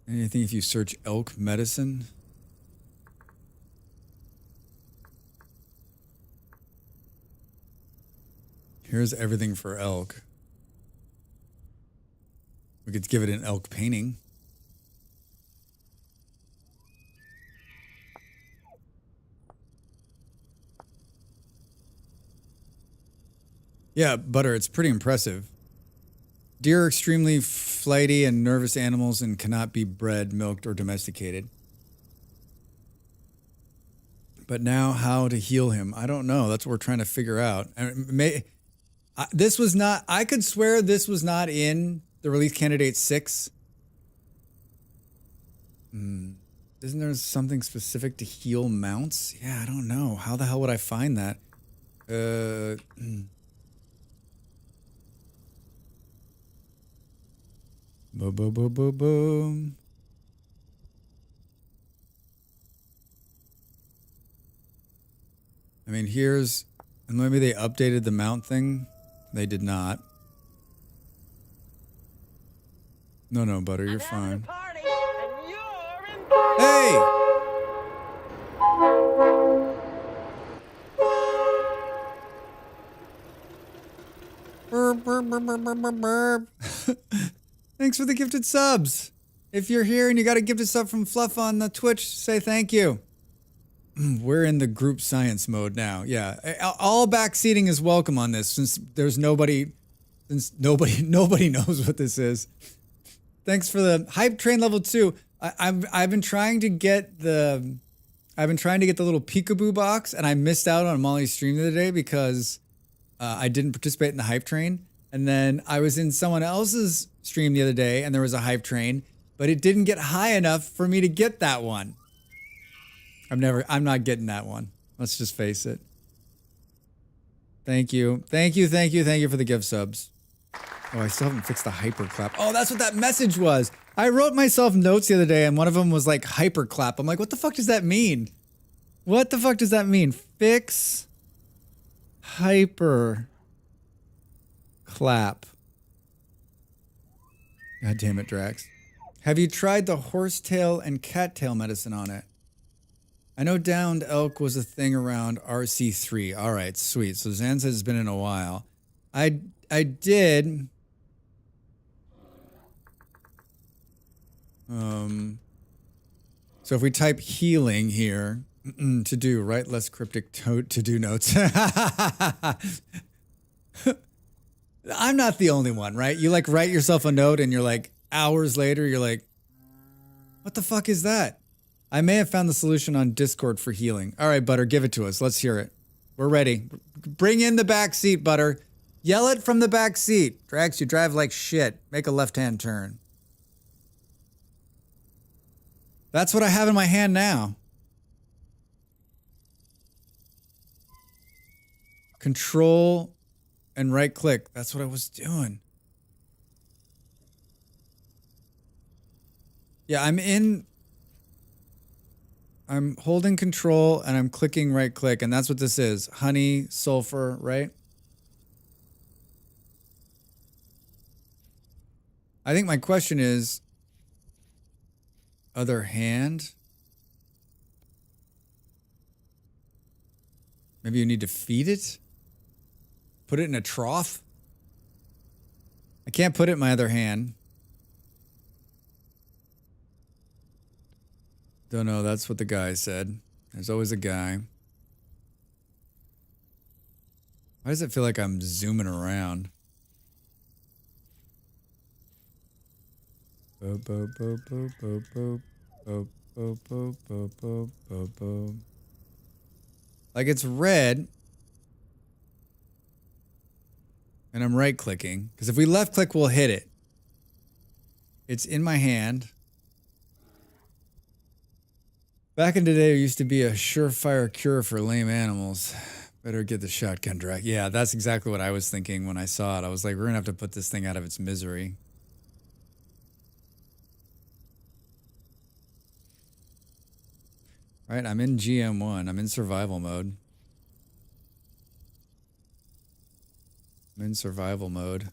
Anything if you search elk medicine? Here's everything for elk. We could give it an elk painting. Yeah, Butter, it's pretty impressive. Deer are extremely flighty and nervous animals and cannot be bred, milked, or domesticated. But now how to heal him? I don't know. That's what we're trying to figure out. This was not, I could swear this was not in the release candidate 6. Isn't there something specific to heal mounts? Yeah, I don't know. How the hell would I find that? Boom, boom, boom, boom, boom. I mean, here's, and maybe they updated the mount thing. They did not. No, Butter, you're fine. Hey! Burp, burp, burp, burp, burp, burp, burp. Thanks for the gifted subs. If you're here and you got a gifted sub from Fluff on the Twitch, say thank you. We're in the group science mode now. Yeah, all backseating is welcome on this since nobody knows what this is. Thanks for the hype train level 2. I've been trying to get the little peekaboo box, and I missed out on Molly's stream the other day because I didn't participate in the hype train. And then I was in someone else's stream the other day, and there was a hype train, but it didn't get high enough for me to get that one. I'm not getting that one. Let's just face it. Thank you for the gift subs. Oh, I still haven't fixed the hyperclap. Oh, that's what that message was. I wrote myself notes the other day, and one of them was like hyperclap. I'm like, what the fuck does that mean? What the fuck does that mean? Fix hyper clap. God damn it, Drax. Have you tried the horsetail and cattail medicine on it? I know downed elk was a thing around RC3. All right, sweet. So Zan says it's been in a while. I did. So if we type healing here, to do, right? Less cryptic to do notes. I'm not the only one, right? You like write yourself a note and you're like, hours later, you're like, what the fuck is that? I may have found the solution on Discord for healing. All right, Butter, give it to us. Let's hear it. We're ready. Bring in the back seat, Butter. Yell it from the back seat. Drax, you drive like shit. Make a left-hand turn. That's what I have in my hand now. Control and right click. That's what I was doing. Yeah, I'm holding control and I'm clicking right click, and that's what this is. Honey, sulfur, right? I think my question is, other hand? Maybe you need to feed it? Put it in a trough? I can't put it in my other hand. Don't know, that's what the guy said. There's always a guy. Why does it feel like I'm zooming around? Boop, boop, boop, boop, boop, boop, boop, boop, boop, boop, boop, boop, boop. Like it's red. And I'm right clicking. Because if we left click, we'll hit it. It's in my hand. Back in the day, there used to be a surefire cure for lame animals. Better get the shotgun drag. Yeah, that's exactly what I was thinking when I saw it. I was like, we're going to have to put this thing out of its misery. All right, I'm in GM1. I'm in survival mode. I'm in survival mode.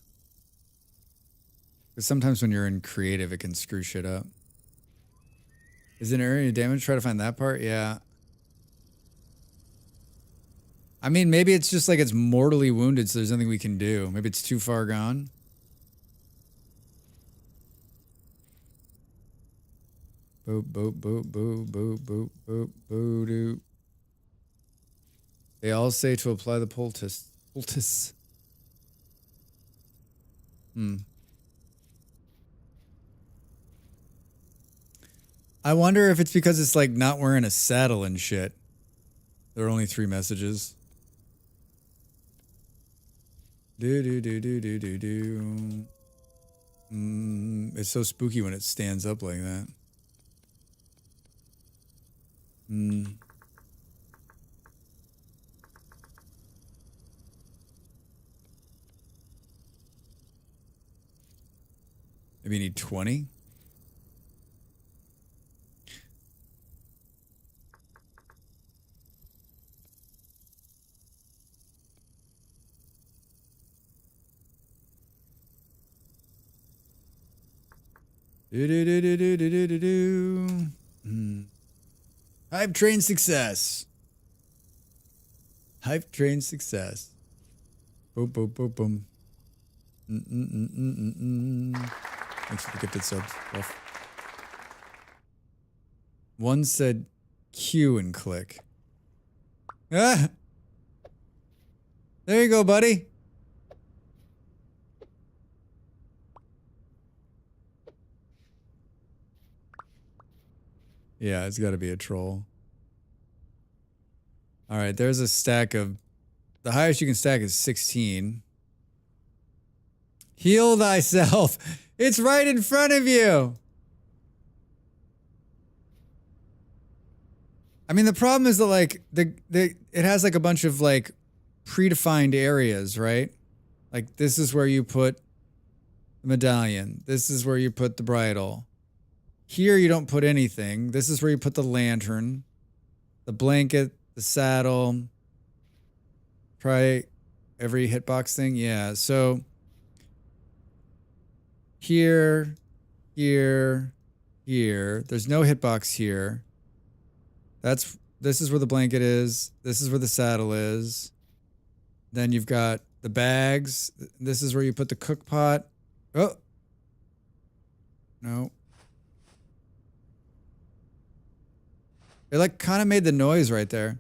Because sometimes when you're in creative, it can screw shit up. Is it an area of damage? Try to find that part? Yeah. I mean, maybe it's just like it's mortally wounded, so there's nothing we can do. Maybe it's too far gone. Boop, boop, boop, boop, boop, boop, boop, boop, doop. They all say to apply the poultice. Poultice. I wonder if it's because it's like not wearing a saddle and shit. There are only 3 messages. Do do do do do do do. It's so spooky when it stands up like that. Maybe you need 20? Do do do do do do do do. Hype train success. Hype train success. Boom boom boom boom. Thanks for the gifted subs. Rough. One said Q and click. Ah! There you go, buddy. Yeah, it's got to be a troll. All right, there's a stack of... The highest you can stack is 16. Heal thyself. It's right in front of you. I mean, the problem is that like it has like a bunch of like predefined areas, right? Like this is where you put the medallion. This is where you put the bridle. Here you don't put anything. This is where you put the lantern, the blanket, the saddle. Try every hitbox thing. Yeah, so here, here, here. There's no hitbox here. This is where the blanket is. This is where the saddle is. Then you've got the bags. This is where you put the cook pot. Oh. No. It like kind of made the noise right there.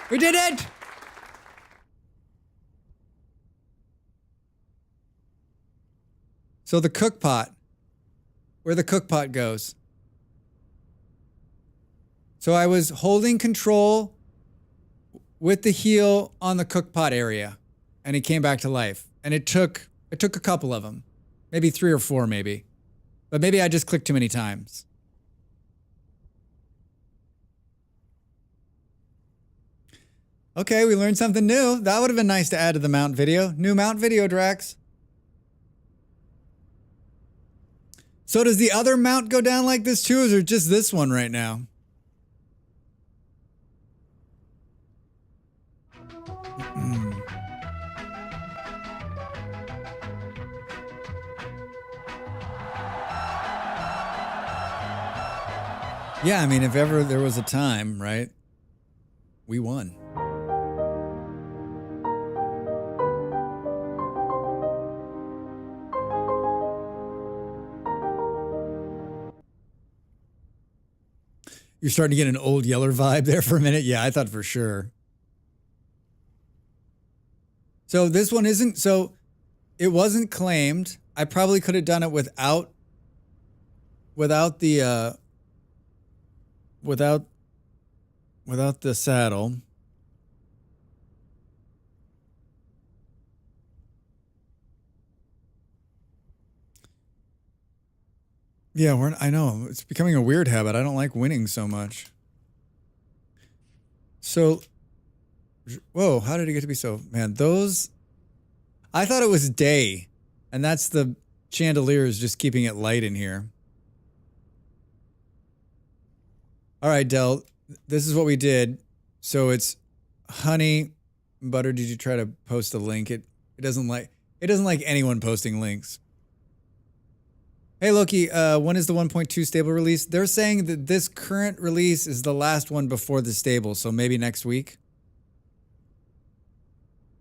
We did it! So the cook pot, where the cook pot goes. So I was holding control with the heel on the cook pot area, and he came back to life. And it took a couple of them, maybe 3 or 4 maybe, but maybe I just clicked too many times. Okay, we learned something new. That would have been nice to add to the mount video. New mount video, Drax. So does the other mount go down like this too, or is it just this one right now? Yeah, I mean, if ever there was a time, right? We won. You're starting to get an Old Yeller vibe there for a minute. Yeah, I thought for sure. So this one isn't, so it wasn't claimed. I probably could have done it without the saddle. Yeah, I know. It's becoming a weird habit. I don't like winning so much. So, whoa, how did it get to be so? Man, those, I thought it was day, and that's the chandeliers just keeping it light in here. All right, Del, this is what we did. So it's honey, butter. Did you try to post a link? It doesn't like anyone posting links. Hey Loki, when is the 1.2 stable release? They're saying that this current release is the last one before the stable, so maybe next week.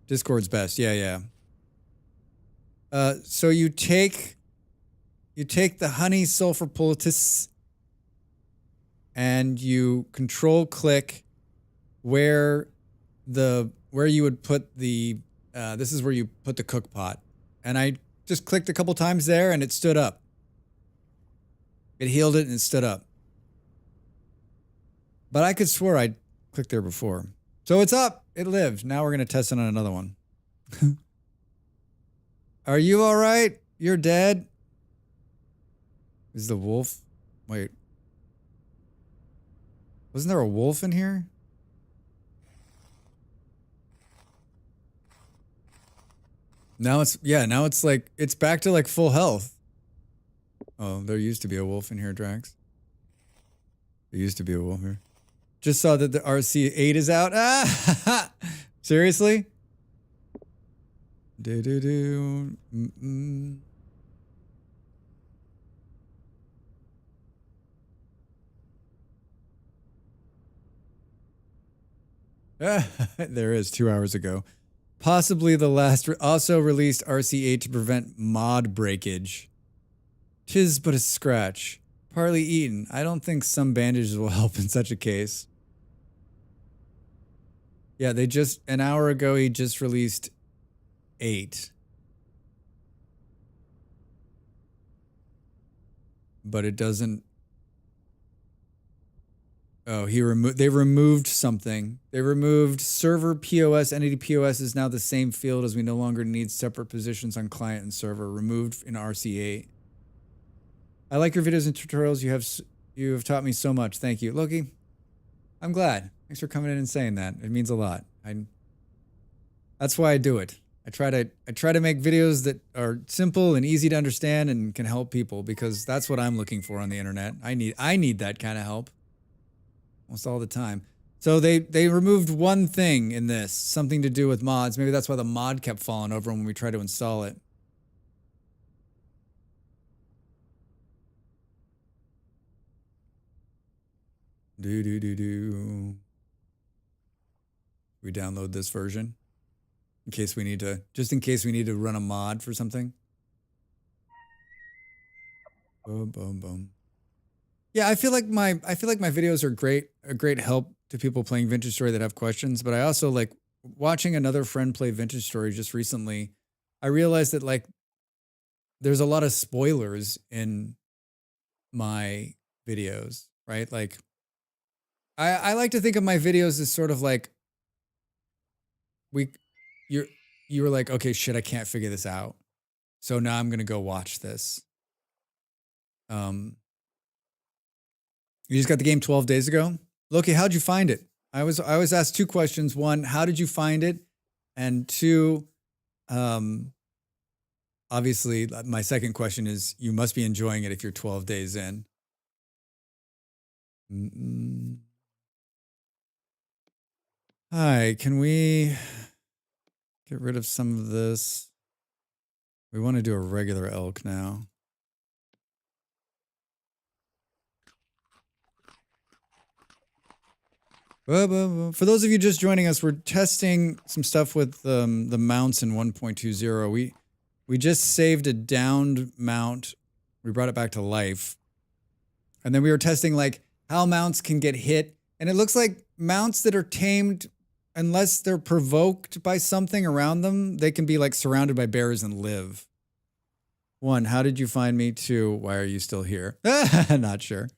Discord's best, yeah. So you take the honey sulfur poultice and you control click where you would put the this is where you put the cook pot, and I just clicked a couple times there and it stood up. It healed it and it stood up. But I could swear I clicked there before. So it's up. It lived. Now we're going to test it on another one. Are you all right? You're dead? Is the wolf? Wait. Wasn't there a wolf in here? Now it's like, it's back to like full health. Oh, there used to be a wolf in here, Drax. There used to be a wolf here. Just saw that the RC8 is out. Ah! Seriously? Do-do-do. Mm-mm. There is 2 hours ago. Possibly the last also released RC8 to prevent mod breakage. 'Tis but a scratch, partly eaten. I don't think some bandages will help in such a case. Yeah, they just, an hour ago, he just released 8. But it doesn't. Oh, they removed something. They removed server POS. Entity POS is now the same field, as we no longer need separate positions on client and server. Removed in RC8. I like your videos and tutorials. You have taught me so much. Thank you, Loki. I'm glad. Thanks for coming in and saying that. It means a lot. That's why I do it. I try to make videos that are simple and easy to understand and can help people, because that's what I'm looking for on the internet. I need that kind of help almost all the time. So they removed one thing in this, something to do with mods. Maybe that's why the mod kept falling over when we tried to install it. We download this version in case we need to, just in case we need to run a mod for something. Boom, boom, boom. Yeah, I feel like my videos are a great help to people playing Vintage Story that have questions, but I also like watching another friend play Vintage Story just recently. I realized that like there's a lot of spoilers in my videos, right? Like I like to think of my videos as sort of like you were like, okay, shit, I can't figure this out. So now I'm going to go watch this. You just got the game 12 days ago? Loki, how'd you find it? I was asked two questions. One, how did you find it? And two, obviously, my second question is, you must be enjoying it if you're 12 days in. Hi, can we get rid of some of this? We want to do a regular elk now. For those of you just joining us, we're testing some stuff with the mounts in 1.20. We just saved a downed mount. We brought it back to life. And then we were testing like how mounts can get hit. And it looks like mounts that are tamed, unless they're provoked by something around them, they can be like surrounded by bears and live. 1, how did you find me? 2, why are you still here? Not sure.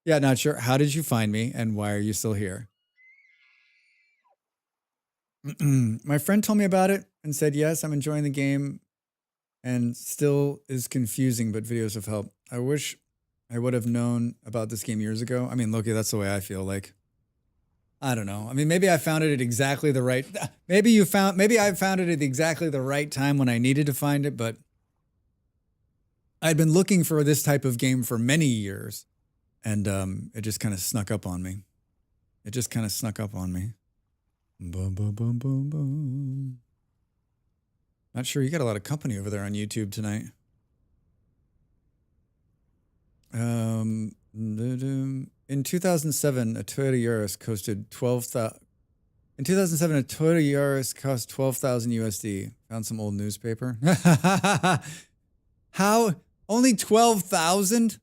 Yeah, not sure. How did you find me and why are you still here? My friend told me about it and said, yes, I'm enjoying the game and still is confusing, but videos have helped. I wish I would have known about this game years ago. I mean, Loki, that's the way I feel. Like, I don't know. I mean, maybe I found it at exactly the right, maybe I found it at exactly the right time when I needed to find it, but I'd been looking for this type of game for many years. And it just kind of snuck up on me. Boom, boom, boom, boom, boom. Not sure. You got a lot of company over there on YouTube tonight. In 2007, a Toyota Yaris costed 12,000. In 2007, a Toyota Yaris cost 12,000 USD. Found some old newspaper. How? Only 12,000?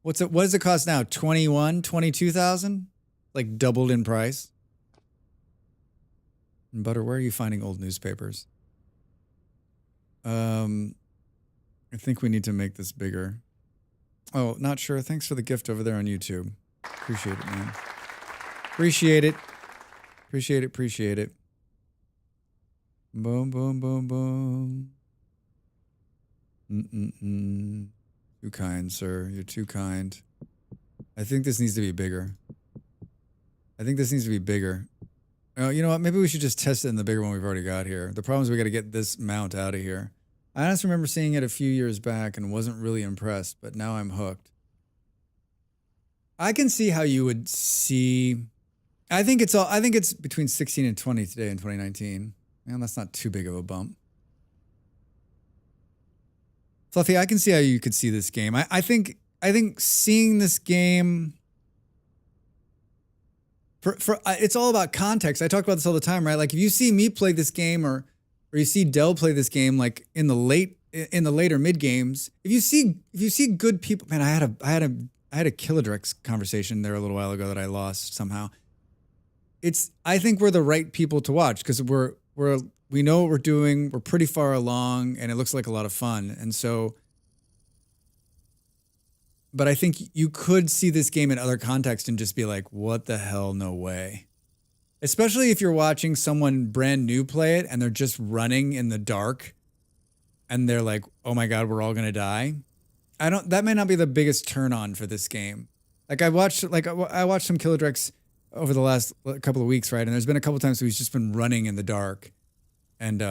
What does it cost now? 21, 22,000? Like doubled in price. And Butter, where are you finding old newspapers? I think we need to make this bigger. Oh, not sure. Thanks for the gift over there on YouTube. Appreciate it, man. Appreciate it. Appreciate it. Boom, boom, boom, boom. Too kind, sir. You're too kind. I think this needs to be bigger. Oh, you know what? Maybe we should just test it in the bigger one we've already got here. The problem is we got to get this mount out of here. I honestly remember seeing it a few years back and wasn't really impressed, but now I'm hooked. I can see how you would see. I think it's between 16 and 20 today in 2019. Man, that's not too big of a bump. Fluffy, I can see how you could see this game. I think seeing this game it's all about context. I talk about this all the time, right? Like if you see me play this game or you see Dell play this game like in the later mid games, if you see good people, man, I had a Kilodrex conversation there a little while ago that I lost somehow. I think we're the right people to watch because we know what we're doing. We're pretty far along and it looks like a lot of fun. And so, but I think you could see this game in other contexts and just be like, what the hell? No way. Especially if you're watching someone brand new play it and they're just running in the dark and they're like, oh my God, we're all going to die. That may not be the biggest turn on for this game. Like I watched some Kilodrex over the last couple of weeks, right? And there's been a couple of times where he's just been running in the dark. And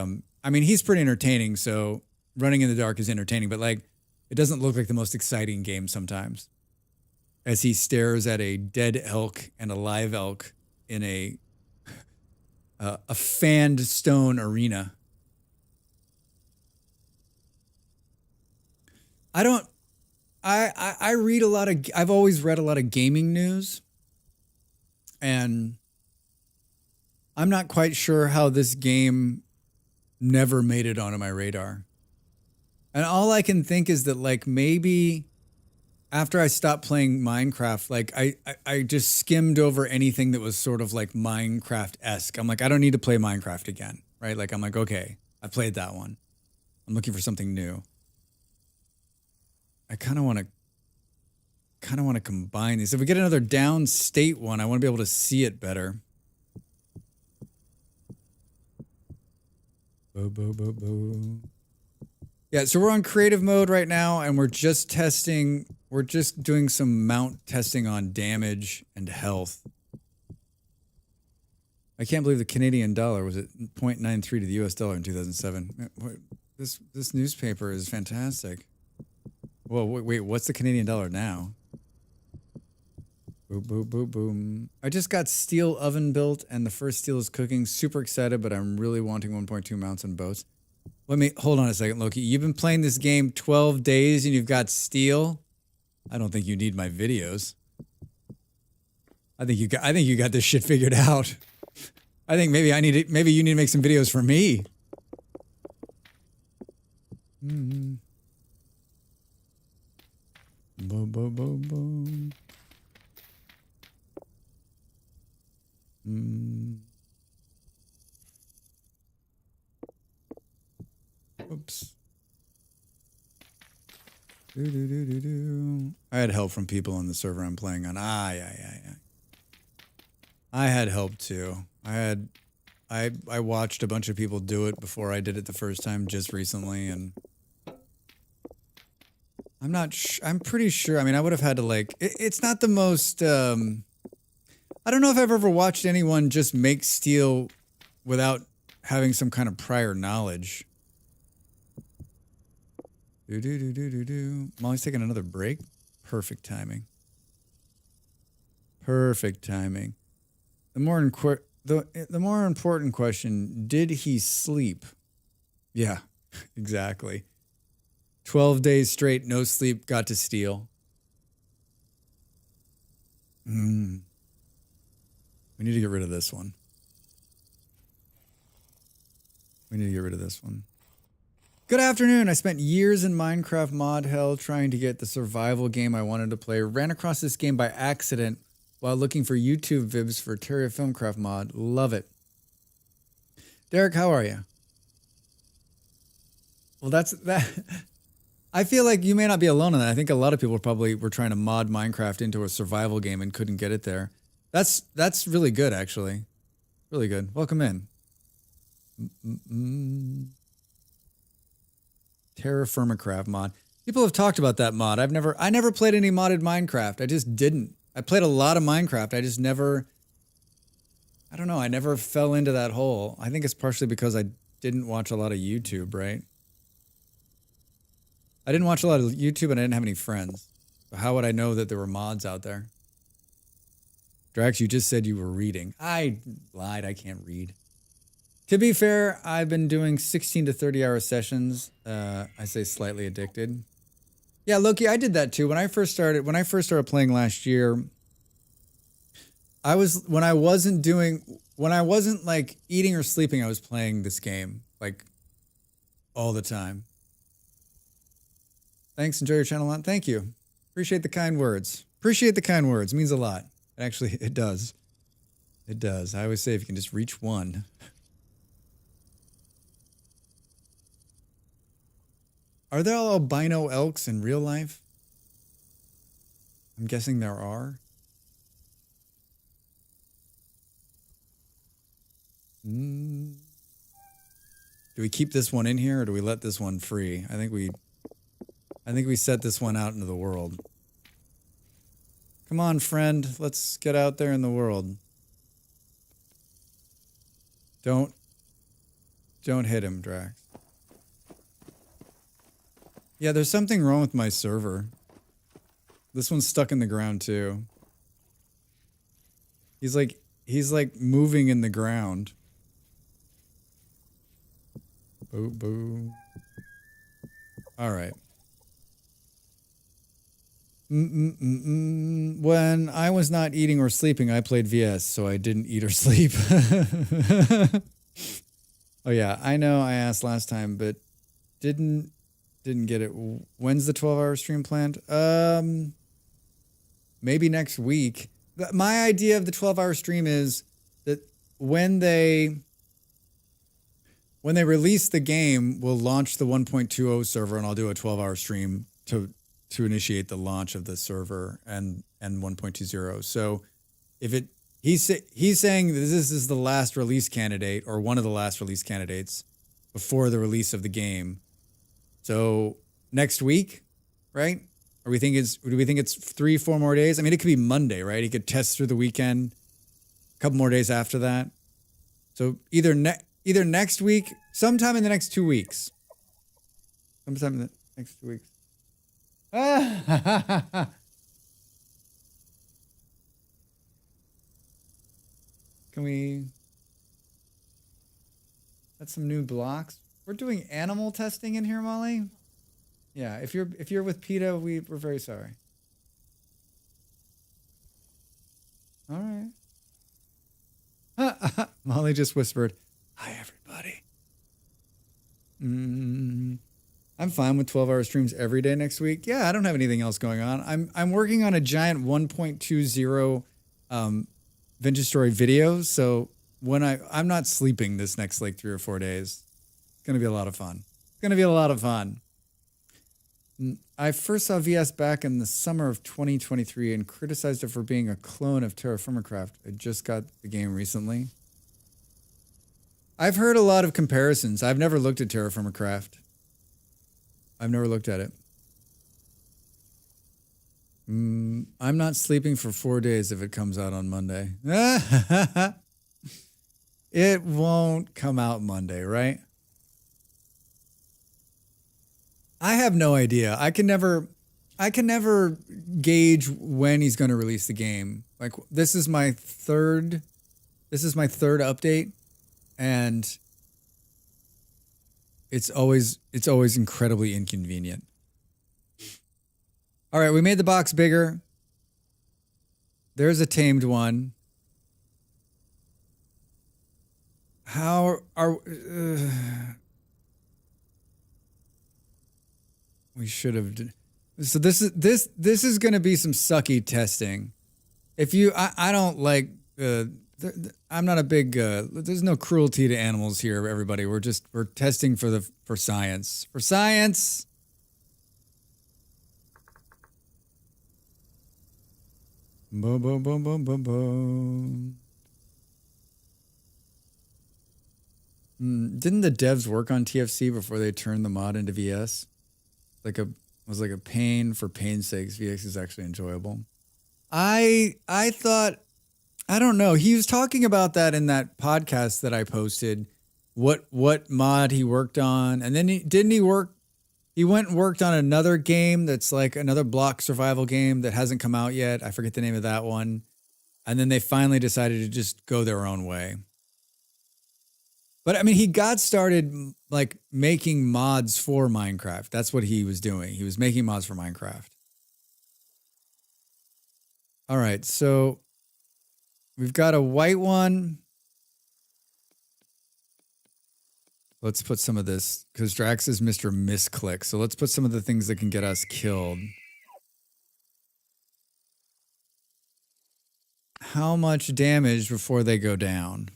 I mean, he's pretty entertaining. So running in the dark is entertaining, but like, it doesn't look like the most exciting game sometimes as he stares at a dead elk and a live elk in a fanned stone arena. I read a lot of, I've always read a lot of gaming news and I'm not quite sure how this game never made it onto my radar. And all I can think is that like maybe after I stopped playing Minecraft, like I just skimmed over anything that was sort of like Minecraft-esque. I'm like, I don't need to play Minecraft again, right? Like I'm like, okay, I played that one. I'm looking for something new. I kind of want to combine these. If we get another downstate one, I want to be able to see it better. Bo, bo, bo, bo. Yeah, so we're on creative mode right now, and we're just doing some mount testing on damage and health. I can't believe the Canadian dollar was at 0.93 to the US dollar in 2007. This newspaper is fantastic. Whoa, wait, what's the Canadian dollar now? Boom, boom, boom, boom. I just got steel oven built and the first steel is cooking. Super excited, but I'm really wanting 1.2 mounts on boats. Hold on a second, Loki. You've been playing this game 12 days and you've got steel? I don't think you need my videos. I think you got this shit figured out. I think maybe you need to make some videos for me. Boom, boom, boom, boom. Oops. I had help from people on the server I'm playing on. Yeah. I had help too. I watched a bunch of people do it before I did it the first time just recently, and I'm pretty sure. I mean, I would have had to like. It's not the most. I don't know if I've ever watched anyone just make steel without having some kind of prior knowledge. Molly's taking another break. Perfect timing. Perfect timing. The more important question, did he sleep? Yeah, exactly. 12 days straight, no sleep, got to steal. We need to get rid of this one. Good afternoon. I spent years in Minecraft mod hell trying to get the survival game I wanted to play. Ran across this game by accident while looking for YouTube vibs for Terra Filmcraft mod. Love it. Derek, how are you? Well, that's that. I feel like you may not be alone in that. I think a lot of people probably were trying to mod Minecraft into a survival game and couldn't get it there. That's really good, actually. Really good. Welcome in. Terra Firmacraft mod. People have talked about that mod. I never played any modded Minecraft. I just didn't. I played a lot of Minecraft. I just never, I don't know. I never fell into that hole. I think it's partially because I didn't watch a lot of YouTube, right? I didn't watch a lot of YouTube and I didn't have any friends. So how would I know that there were mods out there? Drax, you just said you were reading. I lied. I can't read. To be fair, I've been doing 16 to 30-hour sessions. I say slightly addicted. Yeah, Loki, I did that too. When I first started playing last year, when I wasn't like eating or sleeping, I was playing this game like all the time. Thanks. Enjoy your channel a lot. Thank you. Appreciate the kind words. It means a lot. Actually, it does. It does. I always say if you can just reach one. Are there albino elks in real life? I'm guessing there are. Do we keep this one in here or do we let this one free? I think we set this one out into the world. Come on, friend. Let's get out there in the world. Don't hit him, Drax. Yeah, there's something wrong with my server. This one's stuck in the ground too. He's like moving in the ground. Boo boo. All right. When I was not eating or sleeping, I played VS, so I didn't eat or sleep. Oh yeah, I know I asked last time, but didn't get it. When's the 12-hour stream planned? Maybe next week. My idea of the 12-hour stream is that when they release the game, we'll launch the 1.20 server and I'll do a 12-hour stream to initiate the launch of the server and 1.20. So if he's saying that this is the last release candidate or one of the last release candidates before the release of the game. So next week, right? Or do we think it's 3-4 more days? I mean, it could be Monday, right? He could test through the weekend, a couple more days after that. So either next week, sometime in the next 2 weeks. Sometime in the next 2 weeks. Can we... That's some new blocks. We're doing animal testing in here, Molly. Yeah, if you're with PETA, we're very sorry. All right. Molly just whispered, "Hi, everybody." I'm fine with 12-hour streams every day next week. Yeah, I don't have anything else going on. I'm working on a giant 1.20 vintage story video, so when I'm not sleeping this next like 3 or 4 days. It's gonna be a lot of fun. It's gonna be a lot of fun. I first saw VS back in the summer of 2023 and criticized it for being a clone of Terraformacraft. I just got the game recently. I've heard a lot of comparisons. I've never looked at Terraformacraft. I've never looked at it. I'm not sleeping for 4 days if it comes out on Monday. It won't come out Monday, right? I have no idea. I can never gauge when he's going to release the game. Like this is my third update, and it's always incredibly inconvenient. All right, we made the box bigger. There's a tamed one. How are we should have. So this is going to be some sucky testing. If you, I don't like. I'm not a big. There's no cruelty to animals here, everybody. We're testing for science. For science. Boom, boom, boom, boom, boom, boom. Didn't the devs work on TFC before they turned the mod into VS? Was like a pain for pain's sake. VX is actually enjoyable. I thought, I don't know. He was talking about that in that podcast that I posted. What mod he worked on, and then he went and worked on another game that's like another block survival game that hasn't come out yet. I forget the name of that one. And then they finally decided to just go their own way. But I mean, he got started like making mods for Minecraft. That's what he was doing. He was making mods for Minecraft. All right, so we've got a white one. Let's put some of this, because Drax is Mr. Misclick. So let's put some of the things that can get us killed. How much damage before they go down?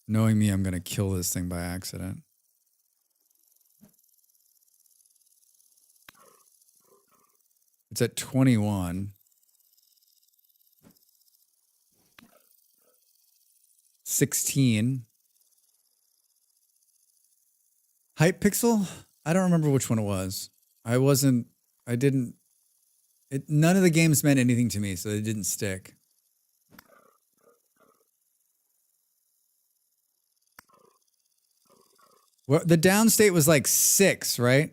Knowing me, I'm going to kill this thing by accident. It's at 21. 16. Hypixel? I don't remember which one it was. None of the games meant anything to me, so they didn't stick. Well, the downstate was like 6, right?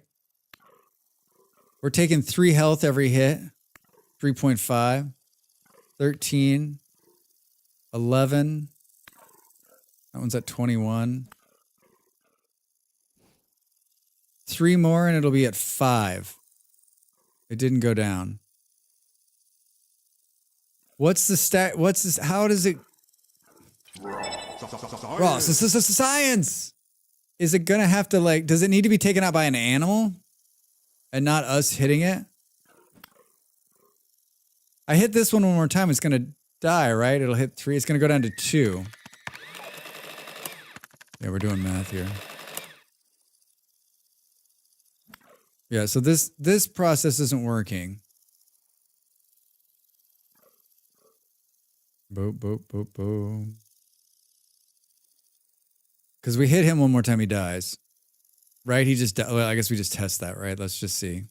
We're taking 3 health every hit. 3.5. 13. 11. That one's at 21. 3 more and it'll be at 5. It didn't go down. What's the stat? What's this? How does it? Ross, this is science. Is it gonna have to like, does it need to be taken out by an animal and not us hitting it? I hit this one more time, it's gonna die, right? It'll hit 3, it's gonna go down to 2. Yeah, we're doing math here. Yeah, so this process isn't working. Boop, boop, boop, boop. Because we hit him one more time, he dies. Right? He just, well, I guess we just test that, right? Let's just see.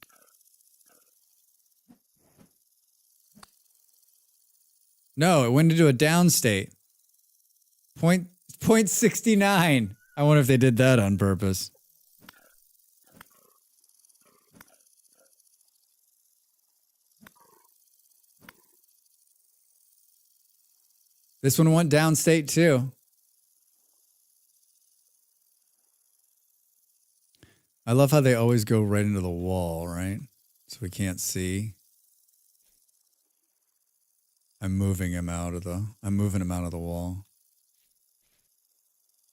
No, it went into a down state. Point 0.69. I wonder if they did that on purpose. This one went down state too. I love how they always go right into the wall, right? So we can't see. I'm moving him out of the wall.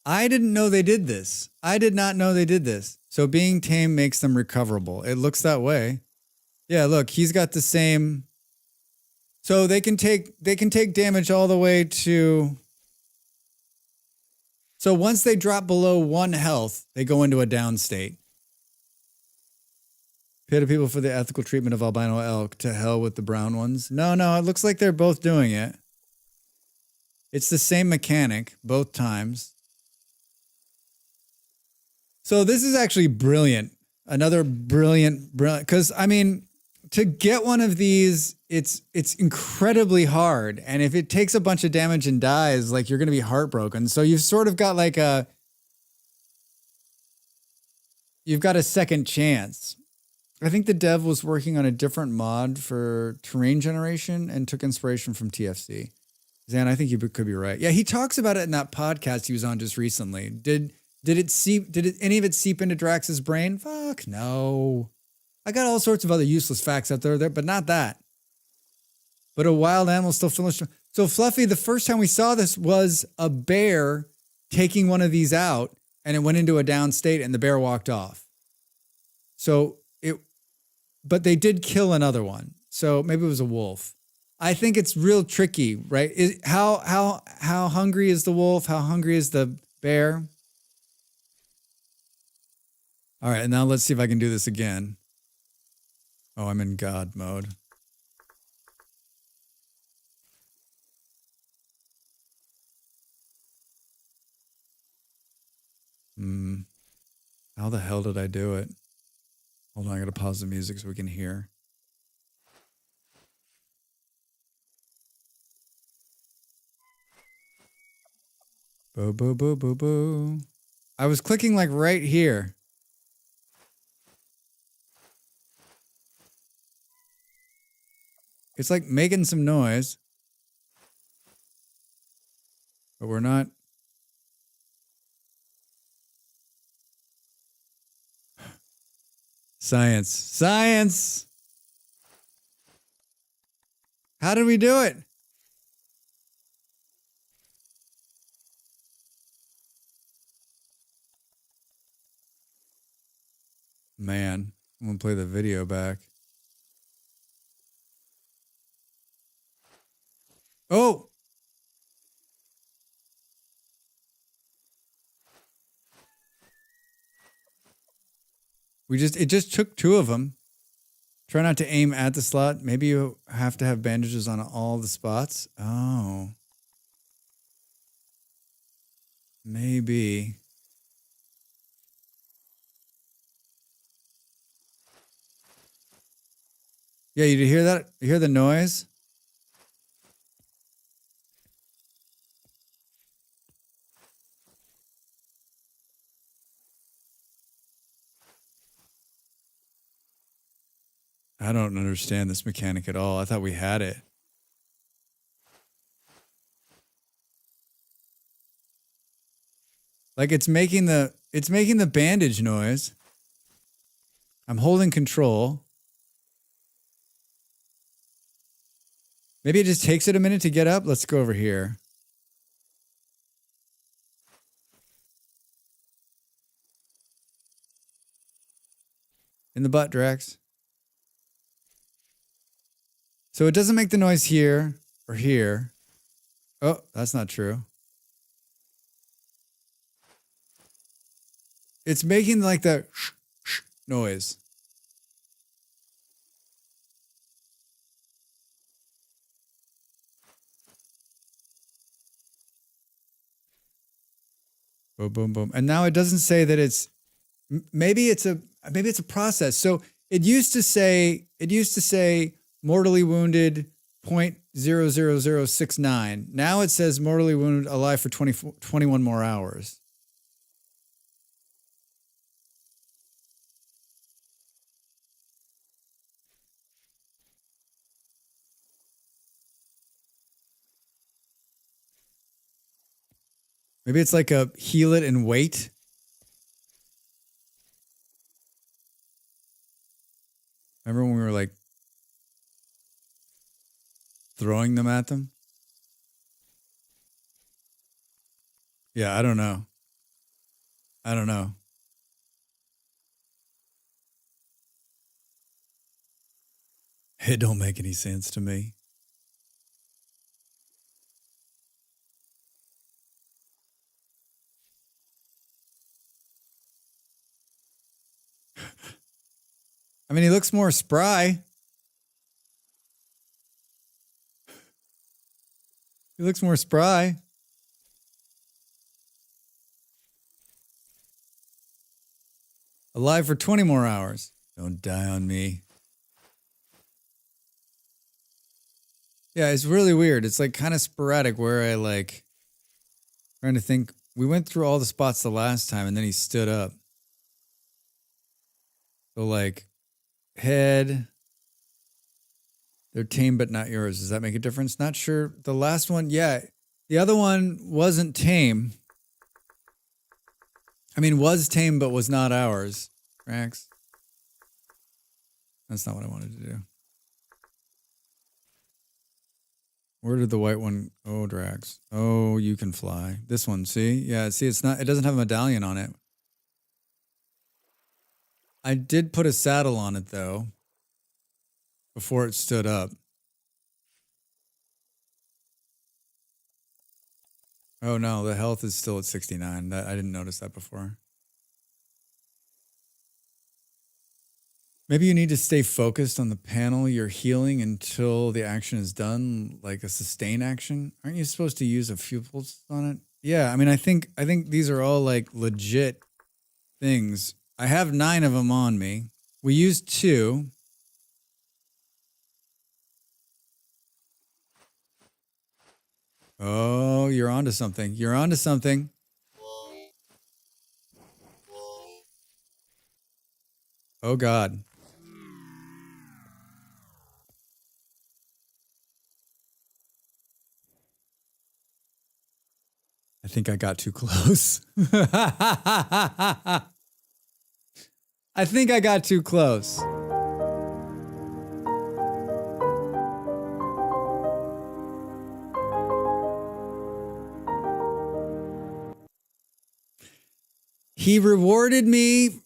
I didn't know they did this. I did not know they did this. So being tame makes them recoverable. It looks that way. Yeah, look, he's got the same. So they can take damage all the way to. So once they drop below 1 health, they go into a down state. Pay to people for the ethical treatment of albino elk. To hell with the brown ones. No, it looks like they're both doing it. It's the same mechanic both times. So this is actually brilliant. Another brilliant, because I mean, to get one of these, it's incredibly hard. And if it takes a bunch of damage and dies, like you're going to be heartbroken. So you've sort of got like you've got a second chance. I think the dev was working on a different mod for terrain generation and took inspiration from TFC. Zan, I think you could be right. Yeah, he talks about it in that podcast he was on just recently. Did any of it seep into Drax's brain? Fuck no. I got all sorts of other useless facts out there, but not that. But a wild animal still feeling strong. So Fluffy, the first time we saw this was a bear taking one of these out, and it went into a down state, and the bear walked off. But they did kill another one. So maybe it was a wolf. I think it's real tricky, right? How hungry is the wolf? How hungry is the bear? All right, and now let's see if I can do this again. Oh, I'm in God mode. How the hell did I do it? Hold on, I gotta pause the music so we can hear. Boo, boo, boo, boo, boo. I was clicking like right here. It's like making some noise. But we're not. Science. How did we do it? Man, I'm gonna play the video back. Oh! It just took 2 of them. Try not to aim at the slot. Maybe you have to have bandages on all the spots. Oh. Maybe. Yeah, you hear that? You hear the noise? I don't understand this mechanic at all. I thought we had it. Like it's making the bandage noise. I'm holding control. Maybe it just takes it a minute to get up. Let's go over here. In the butt, Drax. So it doesn't make the noise here or here. Oh, that's not true. It's making like the noise. Boom, boom, boom. And now it doesn't say that it's, maybe it's a process. So it used to say mortally wounded 00069. Now it says mortally wounded, alive for 21 more hours. Maybe it's like a heal it and wait. Remember when we were like throwing them at them? Yeah, I don't know. I don't know. It don't make any sense to me. I mean, he looks more spry. He looks more spry. Alive for 20 more hours. Don't die on me. Yeah, it's really weird. It's like kind of sporadic where I like trying to think. We went through all the spots the last time and then he stood up. So like head, they're tame but not yours. Does that make a difference? Not sure. The last one, yeah. The other one wasn't tame. I mean, was tame but was not ours. Rax. That's not what I wanted to do. Where did the white one? Oh, Drax. Oh, you can fly. This one, see? Yeah, see, it's not, it doesn't have a medallion on it. I did put a saddle on it, though, before it stood up. Oh, no, the health is still at 69. I didn't notice that before. Maybe you need to stay focused on the panel you're healing until the action is done, like a sustain action. Aren't you supposed to use a few pulses on it? Yeah, I mean, I think these are all like legit things. I have 9 of them on me. We used 2. Oh, you're onto something. You're onto something. Oh, God. I think I got too close. I think I got too close. He rewarded me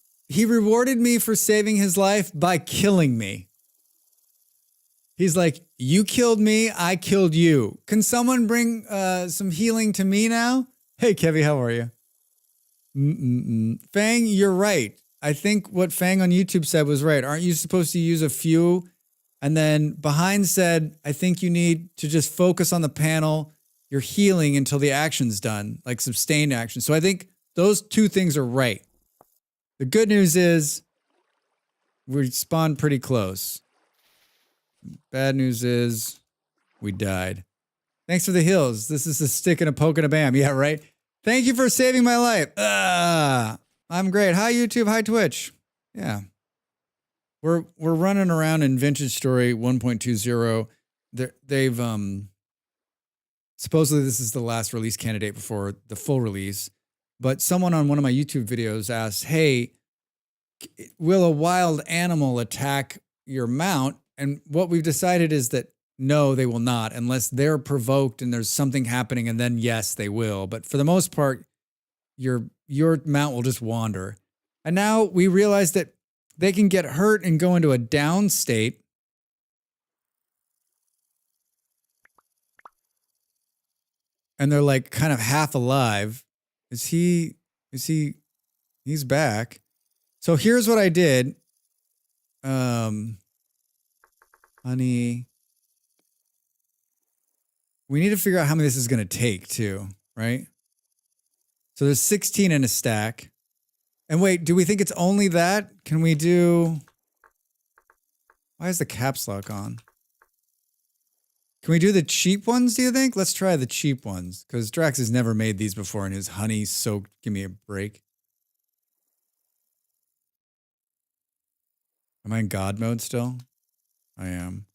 for saving his life by killing me. He's like, you killed me, I killed you. Can someone bring some healing to me now? Hey, Kevy, how are you? Fang, you're right. I think what Fang on YouTube said was right. Aren't you supposed to use a few? And then Behind said, I think you need to just focus on the panel. You're healing until the action's done, like sustained action. So I think those 2 things are right. The good news is we spawned pretty close. Bad news is we died. Thanks for the heals. This is a stick and a poke and a bam. Yeah, right? Thank you for saving my life. I'm great. Hi, YouTube. Hi, Twitch. Yeah. We're running around in Vintage Story 1.20. They've supposedly this is the last release candidate before the full release. But someone on one of my YouTube videos asked, hey, will a wild animal attack your mount? And what we've decided is that no, they will not, unless they're provoked and there's something happening, and then yes, they will. But for the most part, your mount will just wander. And now we realize that they can get hurt and go into a down state. And they're like kind of half alive. He's back. So here's what I did. Honey. We need to figure out how many this is going to take too, right? So there's 16 in a stack. And wait, do we think it's only that? Can we do... Why is the caps lock on? Can we do the cheap ones, do you think? Let's try the cheap ones. Because Drax has never made these before in his honey-soaked... Give me a break. Am I in God mode still? I am.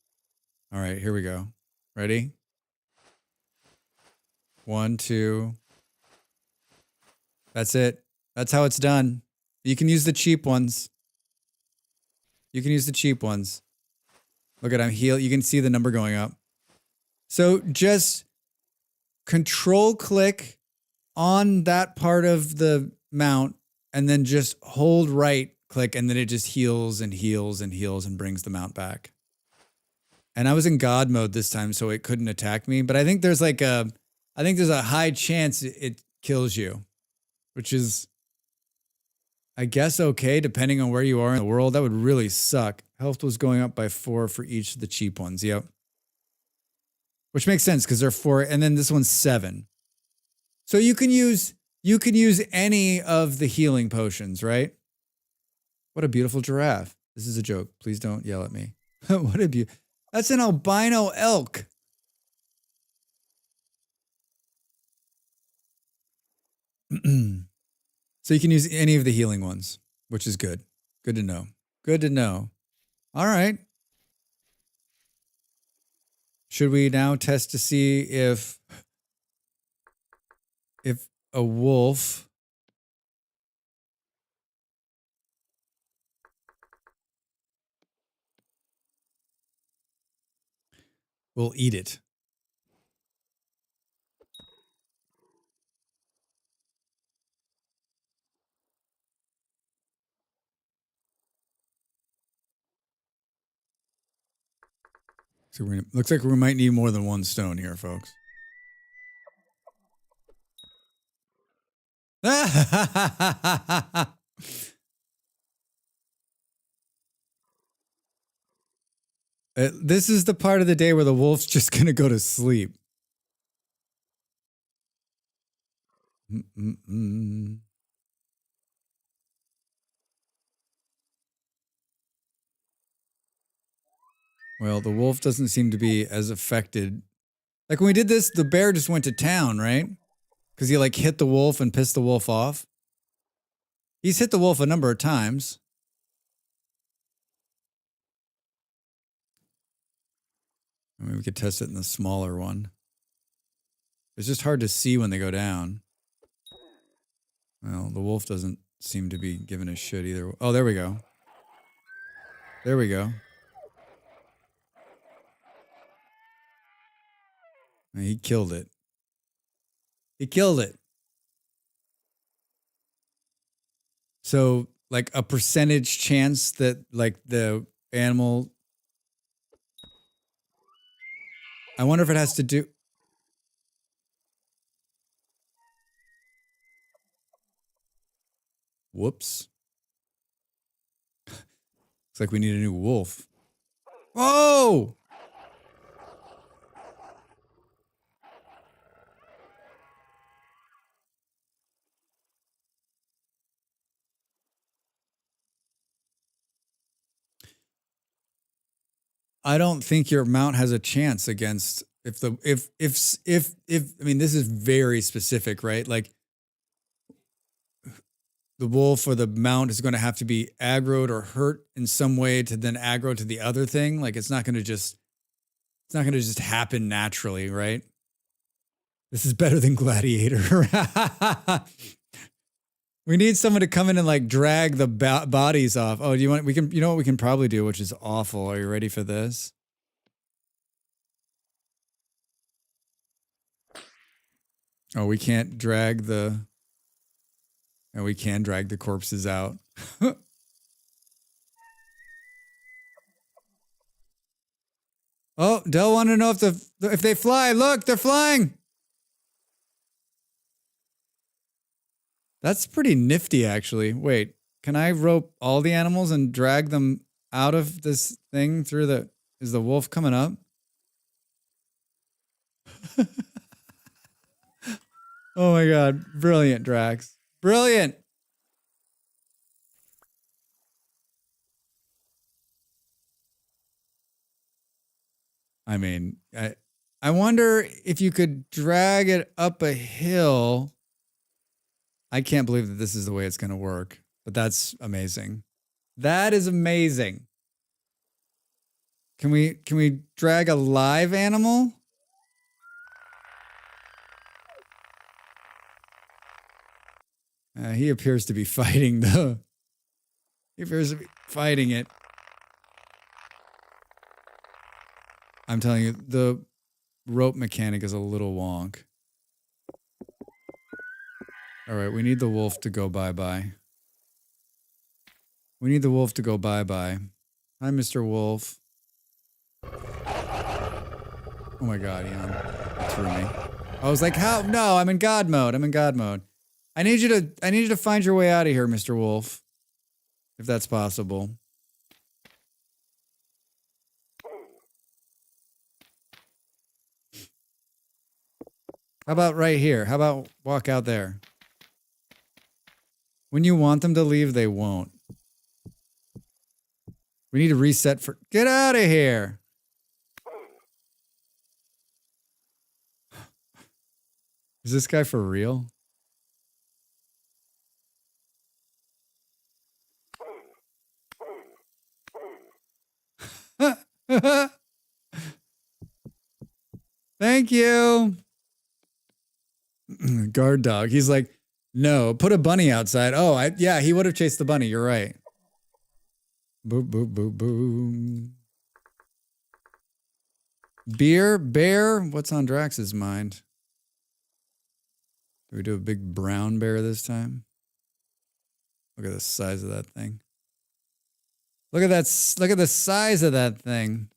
All right, here we go. Ready? 1, 2. That's it. That's how it's done. You can use the cheap ones. You can use the cheap ones. Look at I'm heal. You can see the number going up. So just control click on that part of the mount and then just hold right click and then it just heals and heals and heals and brings the mount back. And I was in God mode this time, so it couldn't attack me. But I think there's like a high chance it kills you, which is, I guess, okay, depending on where you are in the world. That would really suck. Health was going up by 4 for each of the cheap ones. Yep. Which makes sense because they're 4, and then this one's 7. So you can use any of the healing potions, right? What a beautiful giraffe. This is a joke. Please don't yell at me. What a beautiful... That's an albino elk. So you can use any of the healing ones, which is good. Good to know. Good to know. All right. Should we now test to see if a wolf will eat it? So looks like we might need more than one stone here, folks. This is the part of the day where the wolf's just going to go to sleep. Well, the wolf doesn't seem to be as affected. Like when we did this, the bear just went to town, right? Because he like hit the wolf and pissed the wolf off. He's hit the wolf a number of times. I mean, we could test it in the smaller one. It's just hard to see when they go down. Well, the wolf doesn't seem to be giving a shit either. Oh, there we go. There we go. He killed it. He killed it. So, like a percentage chance that like the animal... I wonder if it has to do... Whoops. Looks like we need a new wolf. Whoa! I don't think your mount has a chance against if I mean, this is very specific, right? Like the wolf or the mount is going to have to be aggroed or hurt in some way to then aggro to the other thing. Like it's not going to just happen naturally, right? This is better than Gladiator. We need someone to come in and like drag the bodies off. Oh, do you want, you know what we can probably do, which is awful. Are you ready for this? Oh, we can't drag the, and we can drag the corpses out. Oh, Del wanted to know if they fly. Look, they're flying. That's pretty nifty, actually. Wait, can I rope all the animals and drag them out of this thing through the... Is the wolf coming up? Oh my god. Brilliant, Drax. Brilliant. I mean, I wonder if you could drag it up a hill. I can't believe that this is the way it's going to work, but that's amazing. That is amazing. Can we drag a live animal? He appears to be fighting the. He appears to be fighting it. I'm telling you, the rope mechanic is a little wonk. All right, we need the wolf to go bye-bye. We need the wolf to go bye-bye. Hi, Mr. Wolf. Oh my God, Ian. That threw me. I was like, how? No, I'm in God mode. I'm in God mode. I need you to find your way out of here, Mr. Wolf. If that's possible. How about right here? How about walk out there? When you want them to leave, they won't. We need to reset for... Get out of here! Is this guy for real? Thank you. Guard dog. He's like, no, put a bunny outside. Oh, yeah, he would have chased the bunny. You're right. Boop, boop, boop, boom. Bear? What's on Drax's mind? Do we do a big brown bear this time? Look at the size of that thing. Look at that. Look at the size of that thing.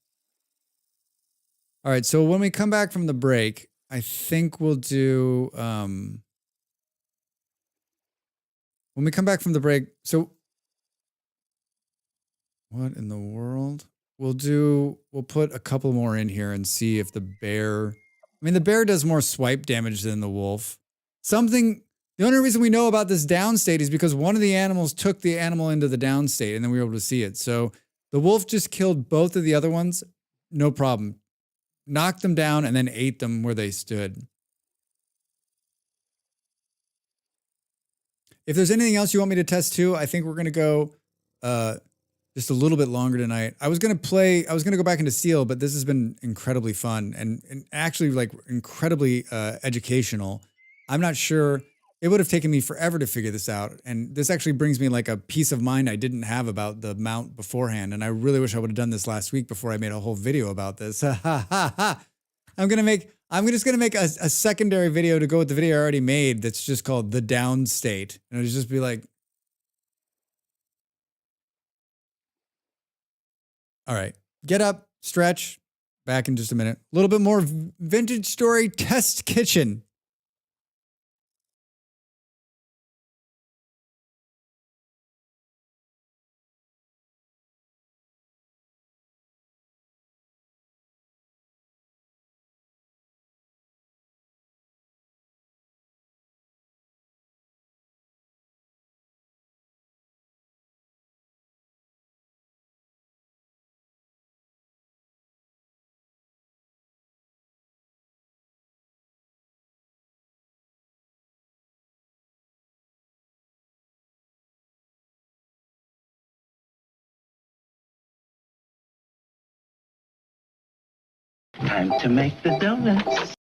All right, so when we come back from the break, I think we'll do... when we come back from the break, so... What in the world? We'll put a couple more in here and see if the bear... I mean, the bear does more swipe damage than the wolf. The only reason we know about this down state is because one of the animals took the animal into the down state and then we were able to see it. So the wolf just killed both of the other ones. No problem. Knocked them down and then ate them where they stood. If there's anything else you want me to test too, I think we're going to go just a little bit longer tonight. I was going to go back into Steel, but this has been incredibly fun and actually like incredibly educational. I'm not sure. It would have taken me forever to figure this out. And this actually brings me like a peace of mind I didn't have about the mount beforehand. And I really wish I would have done this last week before I made a whole video about this. I'm just gonna make a secondary video to go with the video I already made that's just called The Down State. And it'll just be like, all right, get up, stretch, back in just a minute. A little bit more Vintage Story Test Kitchen. Time to make the donuts.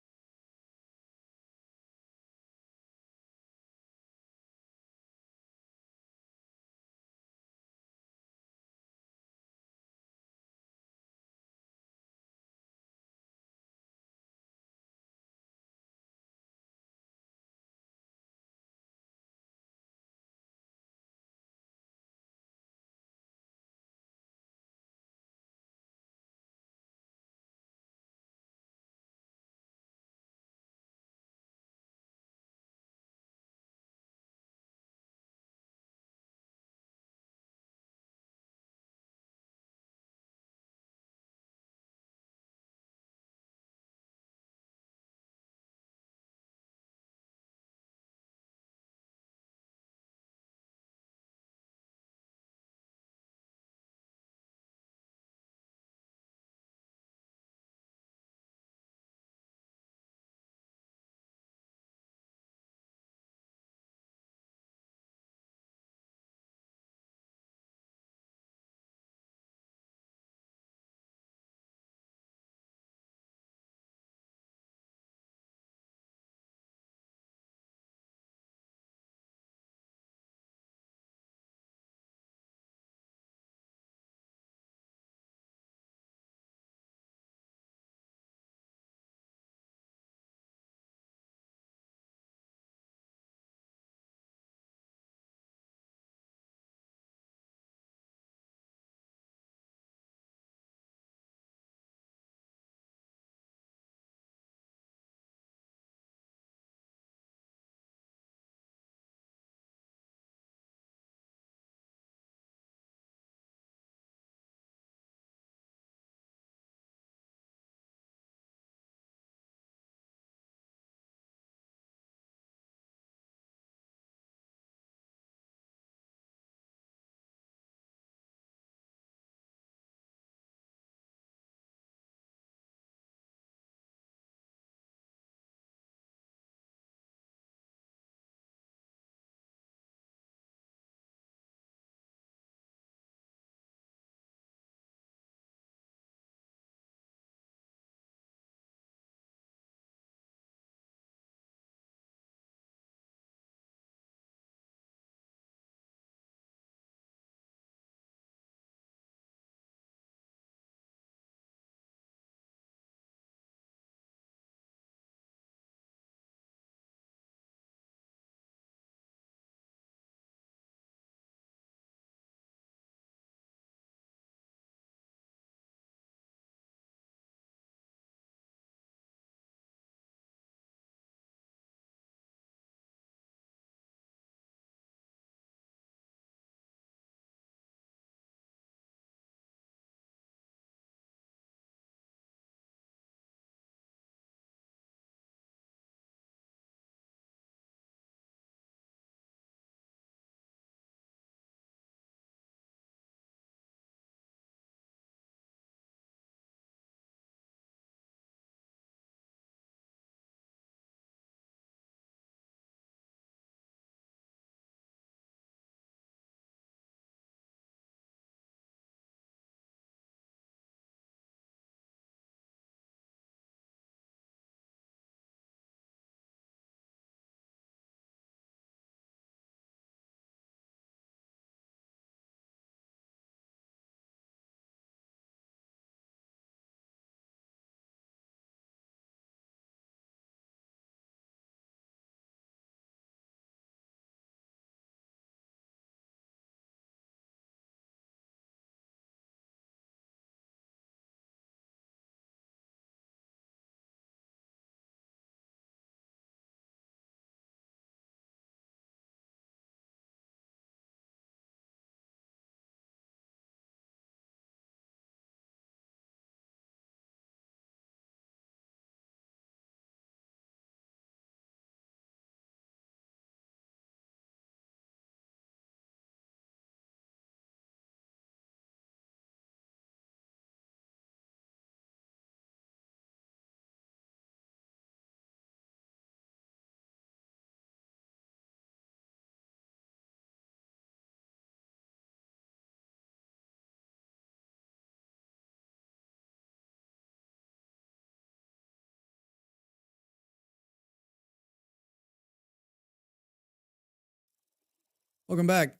Welcome back.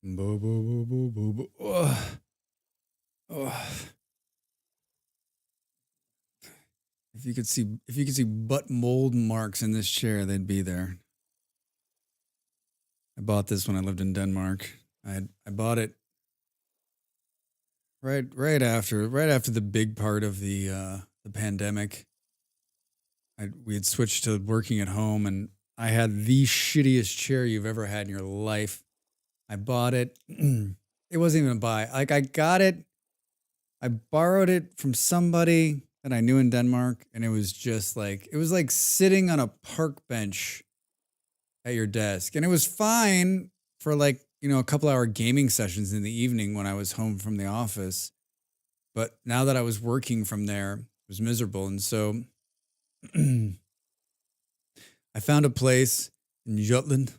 Boo, boo, boo, boo, boo, boo. Oh. Oh. If you could see butt mold marks in this chair, they'd be there. I bought this when I lived in Denmark. I bought it right after the big part of the pandemic. We had switched to working at home, and I had the shittiest chair you've ever had in your life. I bought it. It wasn't even a buy. Like, I got it. I borrowed it from somebody that I knew in Denmark, and it was like sitting on a park bench at your desk. And it was fine for like, a couple hour gaming sessions in the evening when I was home from the office. But now that I was working from there, it was miserable. And so I found a place in Jutland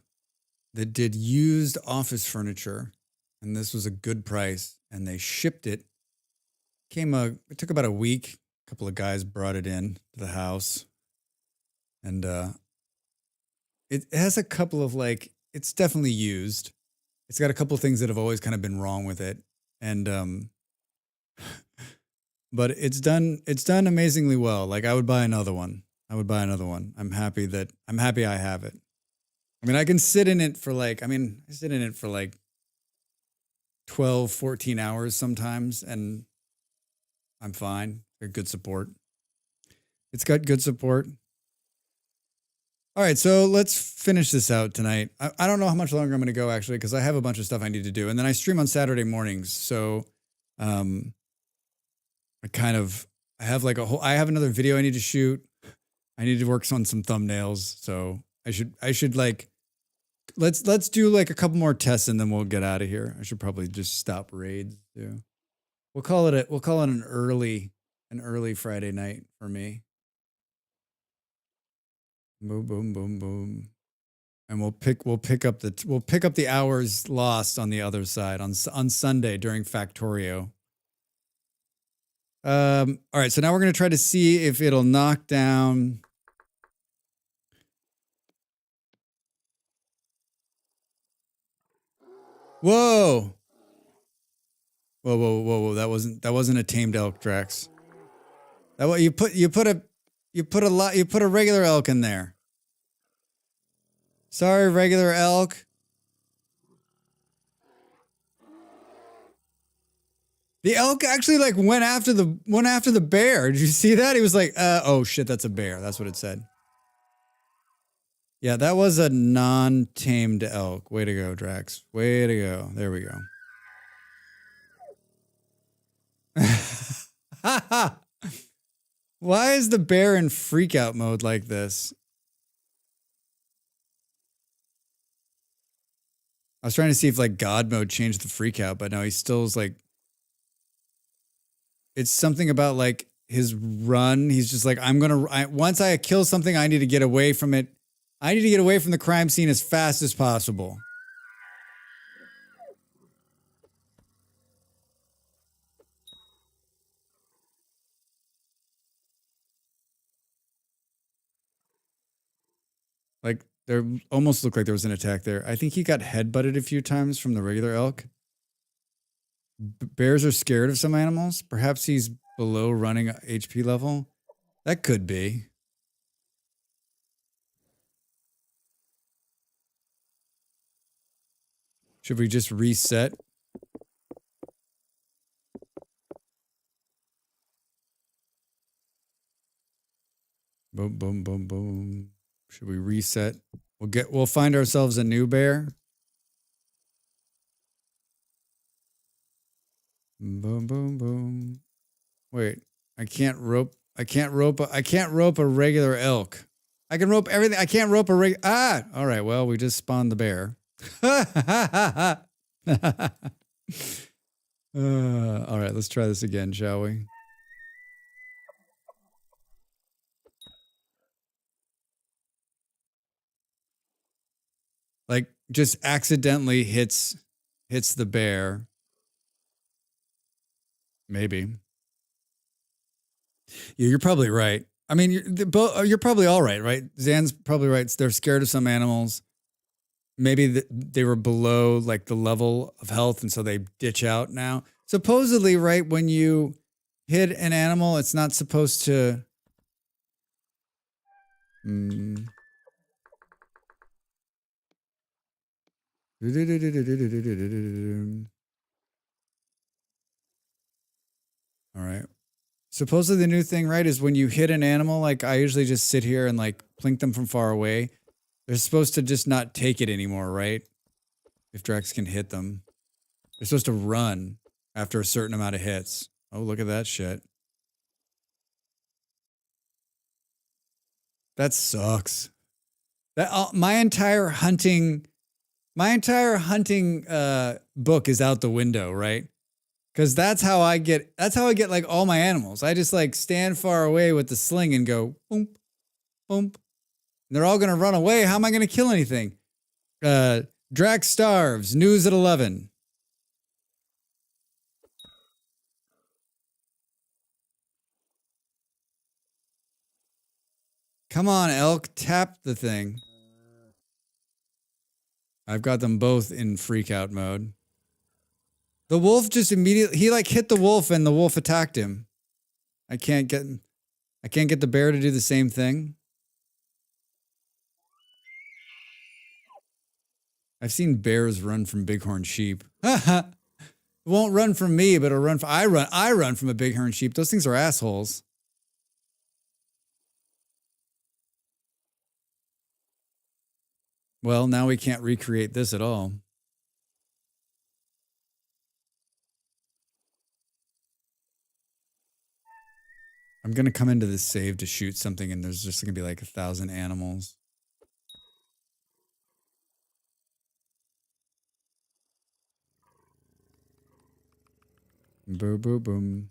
that did used office furniture, and this was a good price, and they shipped it. It took about a week. A couple of guys brought it in to the house, and it has a couple of it's definitely used. It's got a couple of things that have always kind of been wrong with it, and but it's done amazingly well. Like, I would buy another one. I'm happy I have it. I mean, I can sit in it for I sit in it for 12, 14 hours sometimes, and I'm fine. Got good support. It's got good support. All right, so let's finish this out tonight. I don't know how much longer I'm going to go, actually, because I have a bunch of stuff I need to do. And then I stream on Saturday mornings. So I have I have another video I need to shoot. I need to work on some thumbnails. So I should let's do a couple more tests and then we'll get out of here. I should probably just stop raids too. We'll call it an early Friday night for me. Boom, boom, boom, boom. And we'll pick up the hours lost on the other side on Sunday during Factorio. All right, so now we're going to try to see if it'll knock down. Whoa. Whoa, whoa, whoa, whoa. That wasn't a tamed elk, Drax. That what you put a regular elk in there. Sorry, regular elk. The elk actually went after the bear. Did you see that? He was like, oh shit, that's a bear. That's what it said. Yeah, that was a non-tamed elk. Way to go, Drax. Way to go. There we go. Why is the bear in freak out mode like this? I was trying to see if God mode changed the freak out, but no, he still is it's something about his run. He's just once I kill something, I need to get away from it. I need to get away from the crime scene as fast as possible. There almost looked like there was an attack there. I think he got headbutted a few times from the regular elk. Bears are scared of some animals. Perhaps he's below running HP level. That could be. Should we just reset? Boom, boom, boom, boom. Should we reset? We'll find ourselves a new bear. Boom, boom, boom. Wait, I can't rope a regular elk. I can rope everything. I can't rope a all right, well, we just spawned the bear. All right, let's try this again, shall we? Just accidentally hits the bear. Maybe. Yeah, you're probably right. I mean, you're probably all right, right? Zan's probably right. They're scared of some animals. maybe they were below like the level of health, and so they ditch out now. Supposedly, right, when you hit an animal, it's not supposed to. All right. Supposedly the new thing, right, is when you hit an animal, like I usually just sit here and like plink them from far away. They're supposed to just not take it anymore, right? If Drex can hit them. They're supposed to run after a certain amount of hits. Oh, look at that shit. That sucks. That my entire hunting book is out the window, right? Because that's how I get like all my animals. I just like stand far away with the sling and go boom, boom. And they're all gonna run away. How am I gonna kill anything? Drax starves. News at 11. Come on, elk, tap the thing. I've got them both in freak out mode. The wolf just immediately, he like hit the wolf and the wolf attacked him. I can't get the bear to do the same thing. I've seen bears run from bighorn sheep. It won't run from me, but it'll run from, I run from a bighorn sheep. Those things are assholes. Well, now we can't recreate this at all. I'm going to come into this save to shoot something, and there's just going to be like 1,000 animals. Boom, boom, boom.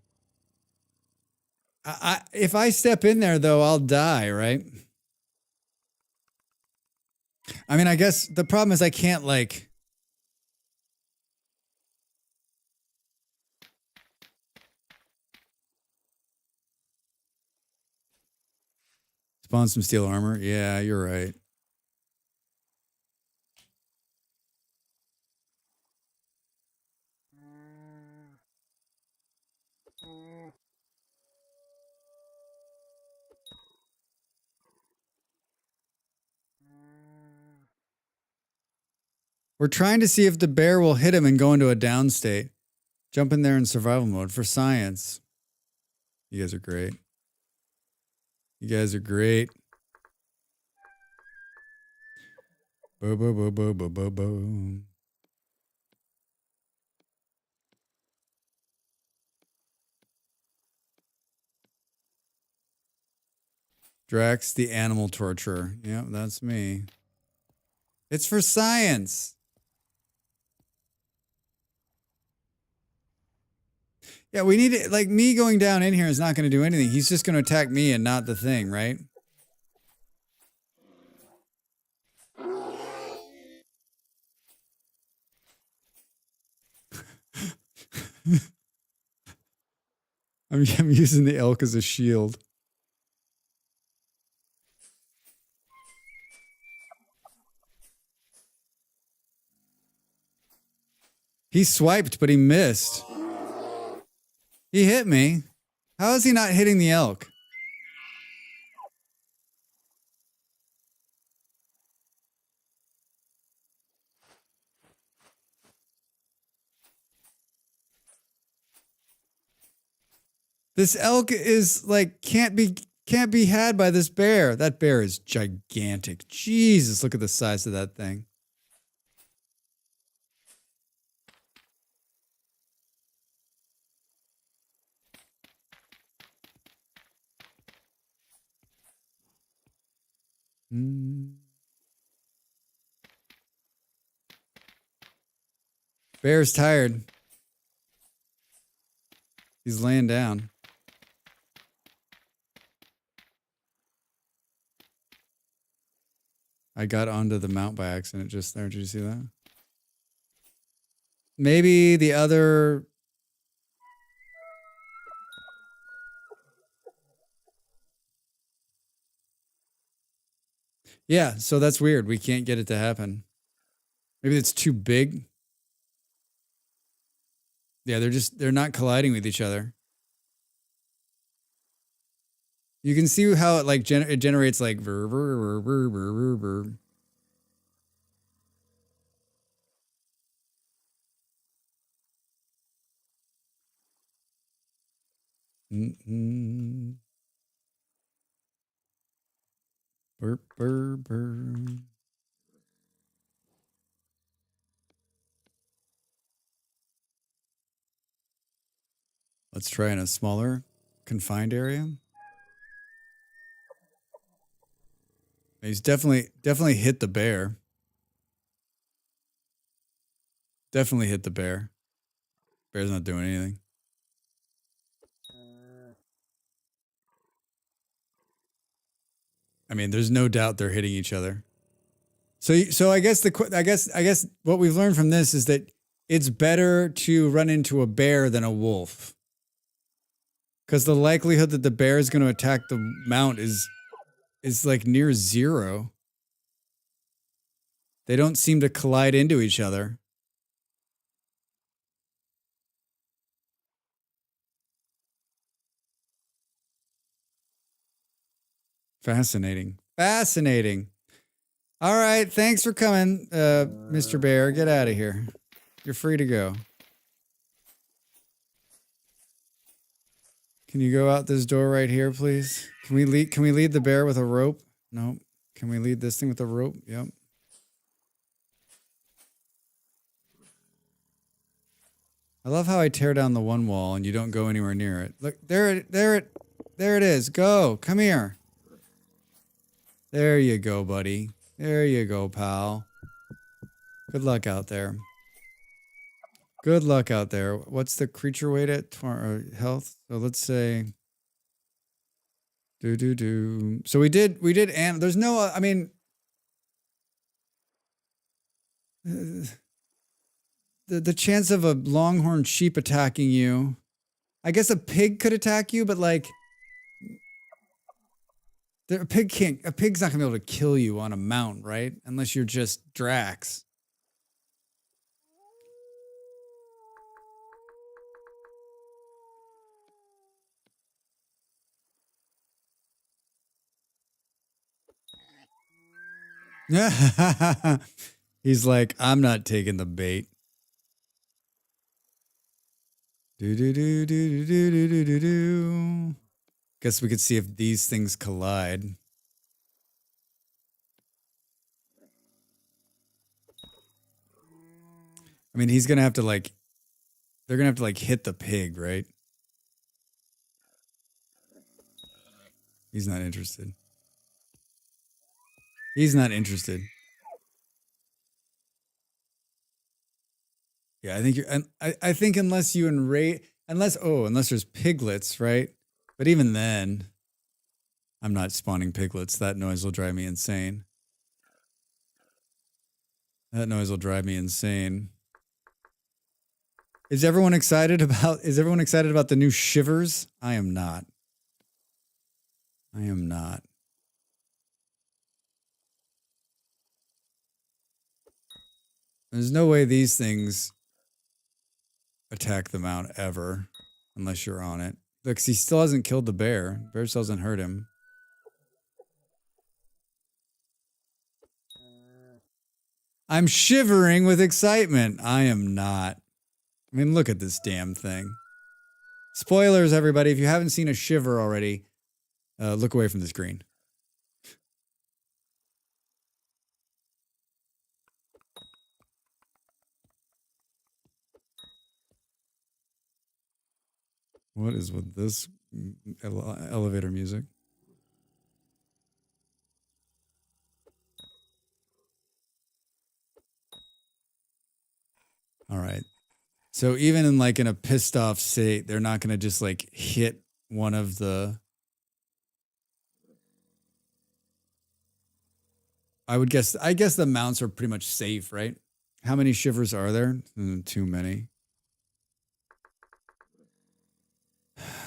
If I step in there, though, I'll die, right? I mean, I guess the problem is I can't, like... Spawn some steel armor? Yeah, you're right. We're trying to see if the bear will hit him and go into a down state. Jump in there in survival mode for science. You guys are great. You guys are great. Bo bo bo bo bo bo bo. Drax the animal torturer. Yep, that's me. It's for science. Yeah, we need it. Like, me going down in here is not going to do anything. He's just going to attack me and not the thing, right? I'm using the elk as a shield. He swiped, but he missed. He hit me. How is he not hitting the elk? This elk is like can't be had by this bear. That bear is gigantic. Jesus, look at the size of that thing. Bear's tired. He's laying down. I got onto the mount by accident just there. Did you see that? Maybe the other... Yeah, so that's weird. We can't get it to happen. Maybe it's too big. Yeah, they're not colliding with each other. You can see how it like it generates like ver, ver, ver, ver, ver, ver, ver. Mm-mm. Burr, burr, burr. Let's try in a smaller, confined area. He's definitely hit the bear. Definitely hit the bear. Bear's not doing anything. I mean, there's no doubt they're hitting each other. So I guess I guess what we've learned from this is that it's better to run into a bear than a wolf. Because the likelihood that the bear is going to attack the mount is like near zero. They don't seem to collide into each other. Fascinating. Fascinating. All right. Thanks for coming, Mr. Bear. Get out of here. You're free to go. Can you go out this door right here, please? Can we lead the bear with a rope? No. Can we lead this thing with a rope? Yep. I love how I tear down the one wall and you don't go anywhere near it. Look, there it is. Go. Come here. There you go, buddy. There you go, pal. Good luck out there. Good luck out there. What's the creature weight at health? So let's say So we did and there's no I mean the chance of a longhorn sheep attacking you. I guess a pig could attack you, but like a pig's not gonna be able to kill you on a mount, right? Unless you're just Drax. He's like, I'm not taking the bait. Do. Guess we could see if these things collide. I mean, he's gonna have to like, they're gonna have to like hit the pig, right? He's not interested. He's not interested. Yeah, I think you're. I think unless you unless there's piglets, right? But even then, I'm not spawning piglets. That noise will drive me insane. That noise will drive me insane. Is everyone excited about the new shivers? I am not. I am not. There's no way these things attack the mount ever unless you're on it. Look, he still hasn't killed the bear. Bear still hasn't hurt him. I'm shivering with excitement. I am not. I mean, look at this damn thing. Spoilers, everybody. If you haven't seen a shiver already, look away from the screen. What is with this elevator music? All right. So even in a pissed off state, they're not going to just like hit one of the. I guess the mounts are pretty much safe, right? How many shivers are there? Too many.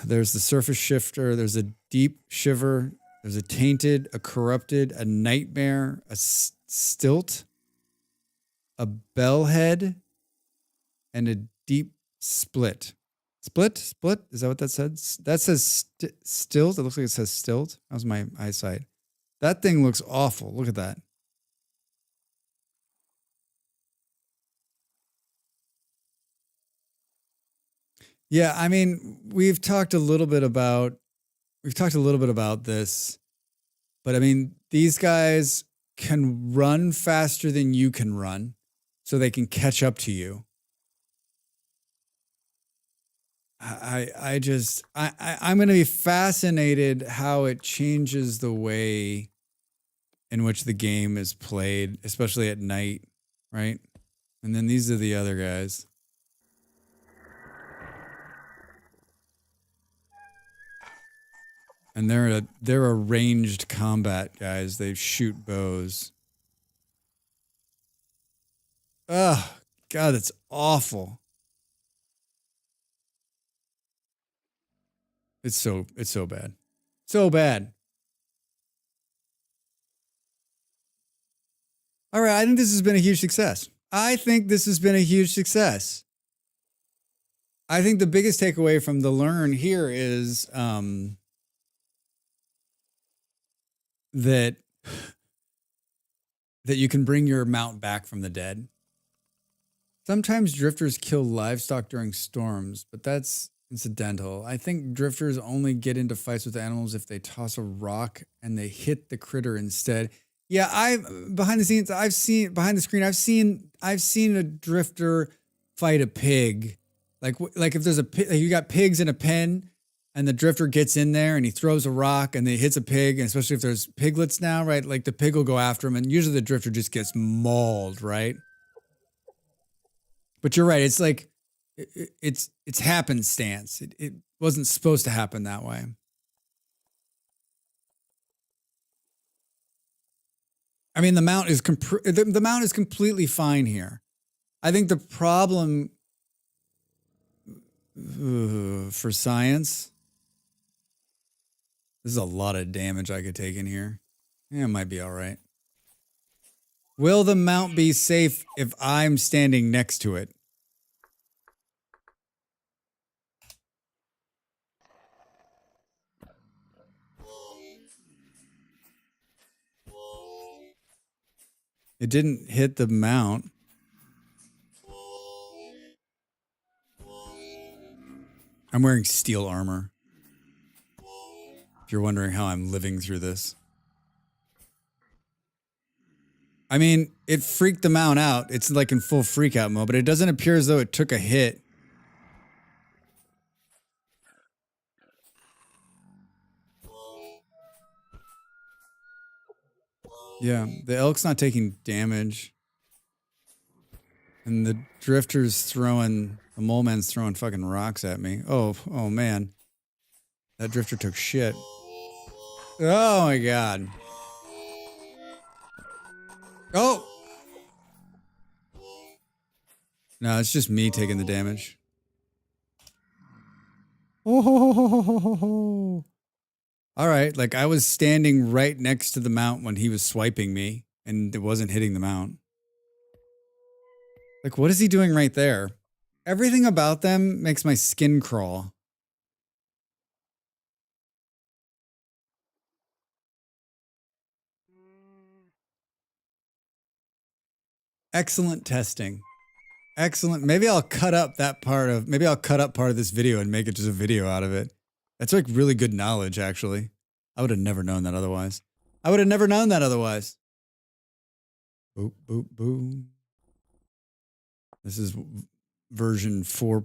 There's the surface shifter. There's a deep shiver. There's a tainted, a corrupted, a nightmare, a stilt. a bell head, and a deep split. Split? Is that what that says? That says stilt. It looks like it says stilt. How's my eyesight? That thing looks awful. Look at that. Yeah, I mean, we've talked a little bit about this, but I mean, these guys can run faster than you can run, so they can catch up to you. I'm going to be fascinated how it changes the way in which the game is played, especially at night, right? And then these are the other guys. And they're a ranged combat guys. They shoot bows. Oh, God, that's awful. It's so bad. So bad. All right, I think this has been a huge success. I think the biggest takeaway from the learn here is that you can bring your mount back from the dead. Sometimes drifters kill livestock during storms, but that's incidental. I think drifters only get into fights with animals if they toss a rock and they hit the critter instead. Yeah, behind the screen, I've seen a drifter fight a pig. Like if there's you got pigs in a pen and the drifter gets in there and he throws a rock and he hits a pig, and especially if there's piglets now, right? Like the pig will go after him, and usually the drifter just gets mauled, right? But you're right. It's like it's happenstance. It wasn't supposed to happen that way. I mean, the mount is completely fine here. I think the problem for science, this is a lot of damage I could take in here. Yeah, it might be all right. Will the mount be safe if I'm standing next to it? It didn't hit the mount. I'm wearing steel armor. If you're wondering how I'm living through this. I mean, it freaked the mount out. It's like in full freak out mode, but it doesn't appear as though it took a hit. Yeah, the elk's not taking damage. And the the mole man's throwing fucking rocks at me. Oh man. That drifter took shit. Oh my God. Oh! No, it's just me taking the damage. Oh. All right, like I was standing right next to the mount when he was swiping me, and it wasn't hitting the mount. Like, what is he doing right there? Everything about them makes my skin crawl. Excellent testing. Excellent. Maybe I'll cut up part of this video and make it just a video out of it. That's like really good knowledge, actually. I would have never known that otherwise. Boop, boop, boom. This is version 4.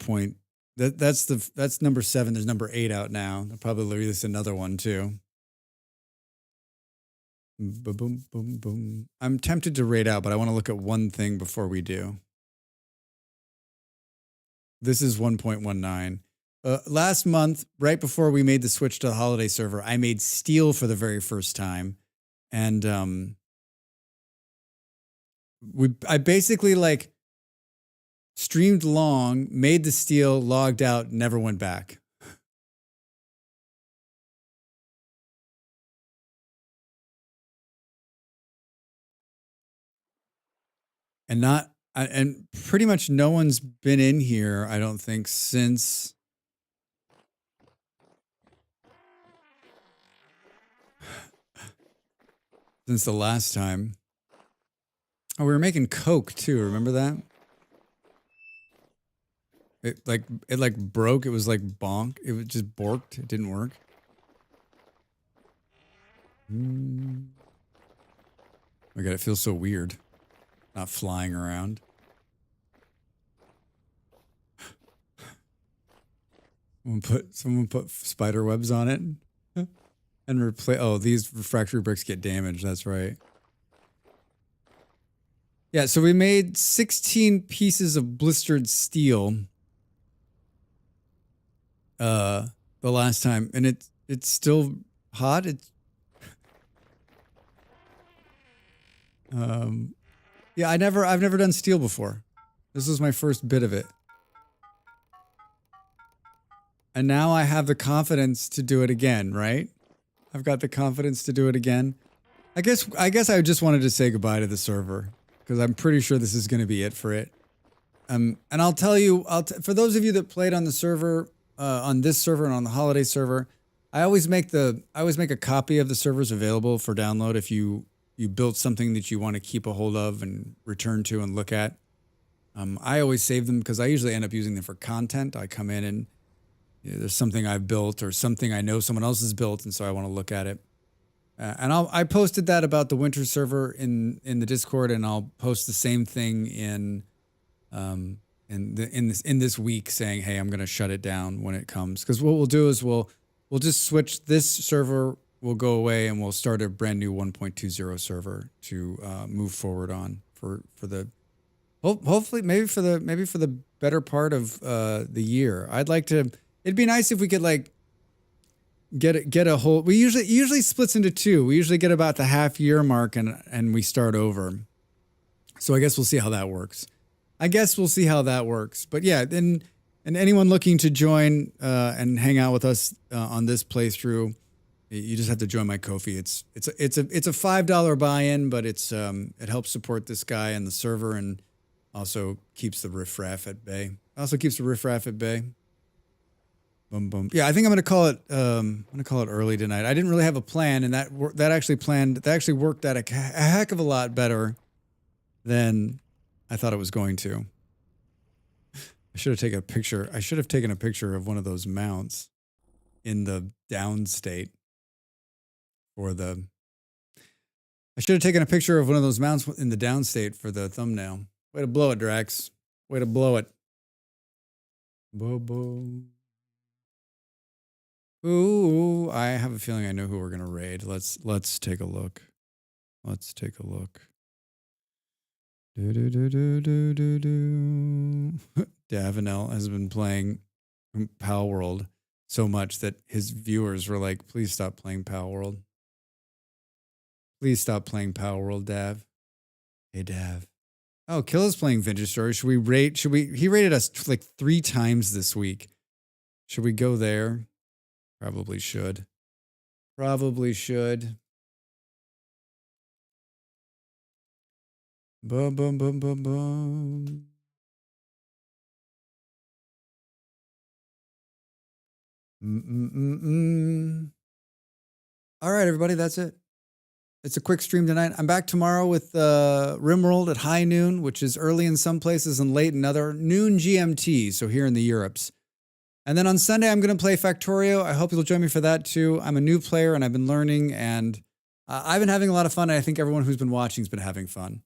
That's number 7. There's number 8 out now. They'll probably release another one too. Boom, boom, boom, boom. I'm tempted to raid out, but I want to look at one thing before we do. This is 1.19. Last month, right before we made the switch to the holiday server, I made steel for the very first time. And I basically like streamed long, made the steel, logged out, never went back. And not and pretty much no one's been in here, I don't think, since the last time. Oh, we were making Coke too. Remember that? It like broke. It was like bonk. It was just borked. It didn't work. Oh my God, it feels so weird. Not flying around. Someone put spider webs on it and replace. Oh, these refractory bricks get damaged. That's right. Yeah, so we made 16 pieces of blistered steel the last time, and it's still hot. It's yeah, I've never done steel before. This was my first bit of it. And now I have the confidence to do it again, right? I've got the confidence to do it again. I guess I just wanted to say goodbye to the server because I'm pretty sure this is going to be it for it. And I'll tell you, for those of you that played on the server, on this server and on the holiday server, I always make a copy of the servers available for download if you built something that you want to keep a hold of and return to and look at. I always save them because I usually end up using them for content. I come in and there's something I've built or something I know someone else has built, and so I want to look at it. And I posted that about the winter server in the Discord, and I'll post the same thing in this week, saying, hey, I'm going to shut it down when it comes. Because what we'll do is we'll just switch this server. We'll go away and we'll start a brand new 1.20 server to move forward on for the hopefully maybe for the better part of the year. I'd like to. It'd be nice if we could like get a whole. We usually splits into two. We usually get about the half year mark and we start over. So I guess we'll see how that works. But yeah, and anyone looking to join and hang out with us on this playthrough, you just have to join my Ko-fi. It's a $5 buy-in, but it helps support this guy and the server, and also keeps the riffraff at bay. Boom, boom. Yeah, I think I'm gonna call it early tonight. I didn't really have a plan, and that actually worked out a heck of a lot better than I thought it was going to. I should have taken a picture. I should have taken a picture of one of those mounts in the down state for the. I should have taken a picture of one of those mounts in the down state for the thumbnail. Way to blow it, Drax. Way to blow it. Bobo. Ooh, I have a feeling I know who we're gonna raid. Let's take a look. Davinel has been playing Pal World so much that his viewers were like, "Please stop playing Pal World. Please stop playing Pal World, Dav." Hey, Dav. Oh, Killa's playing Vintage Story. Should we rate? He rated us like 3 times this week. Should we go there? Probably should. Bum, bum, bum, bum, bum. All right, everybody, that's it. It's a quick stream tonight. I'm back tomorrow with Rimworld at high noon, which is early in some places and late in other. Noon GMT, so here in the Europes. And then on Sunday, I'm going to play Factorio. I hope you'll join me for that too. I'm a new player and I've been learning, and I've been having a lot of fun. And I think everyone who's been watching has been having fun.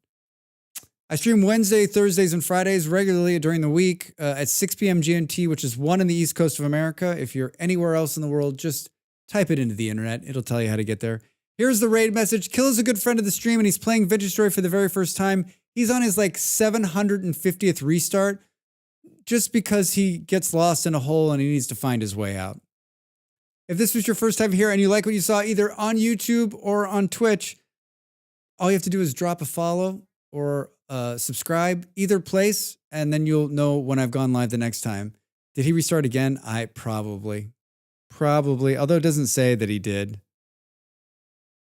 I stream Wednesday, Thursdays, and Fridays regularly during the week at 6 p.m. GMT, which is 1 in the East Coast of America. If you're anywhere else in the world, just type it into the internet. It'll tell you how to get there. Here's the raid message. Killa's a good friend of the stream, and he's playing Vintage Story for the very first time. He's on his like 750th restart just because he gets lost in a hole and he needs to find his way out. If this was your first time here and you like what you saw either on YouTube or on Twitch, all you have to do is drop a follow or subscribe, either place, and then you'll know when I've gone live the next time. Did he restart again? Probably, although it doesn't say that he did.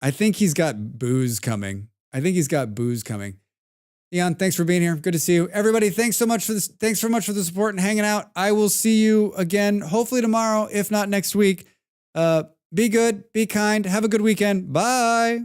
I think he's got booze coming. Eon, thanks for being here. Good to see you. Everybody, thanks so much for this. Thanks so much for the support and hanging out. I will see you again, hopefully tomorrow, if not next week. Be good, be kind, have a good weekend. Bye.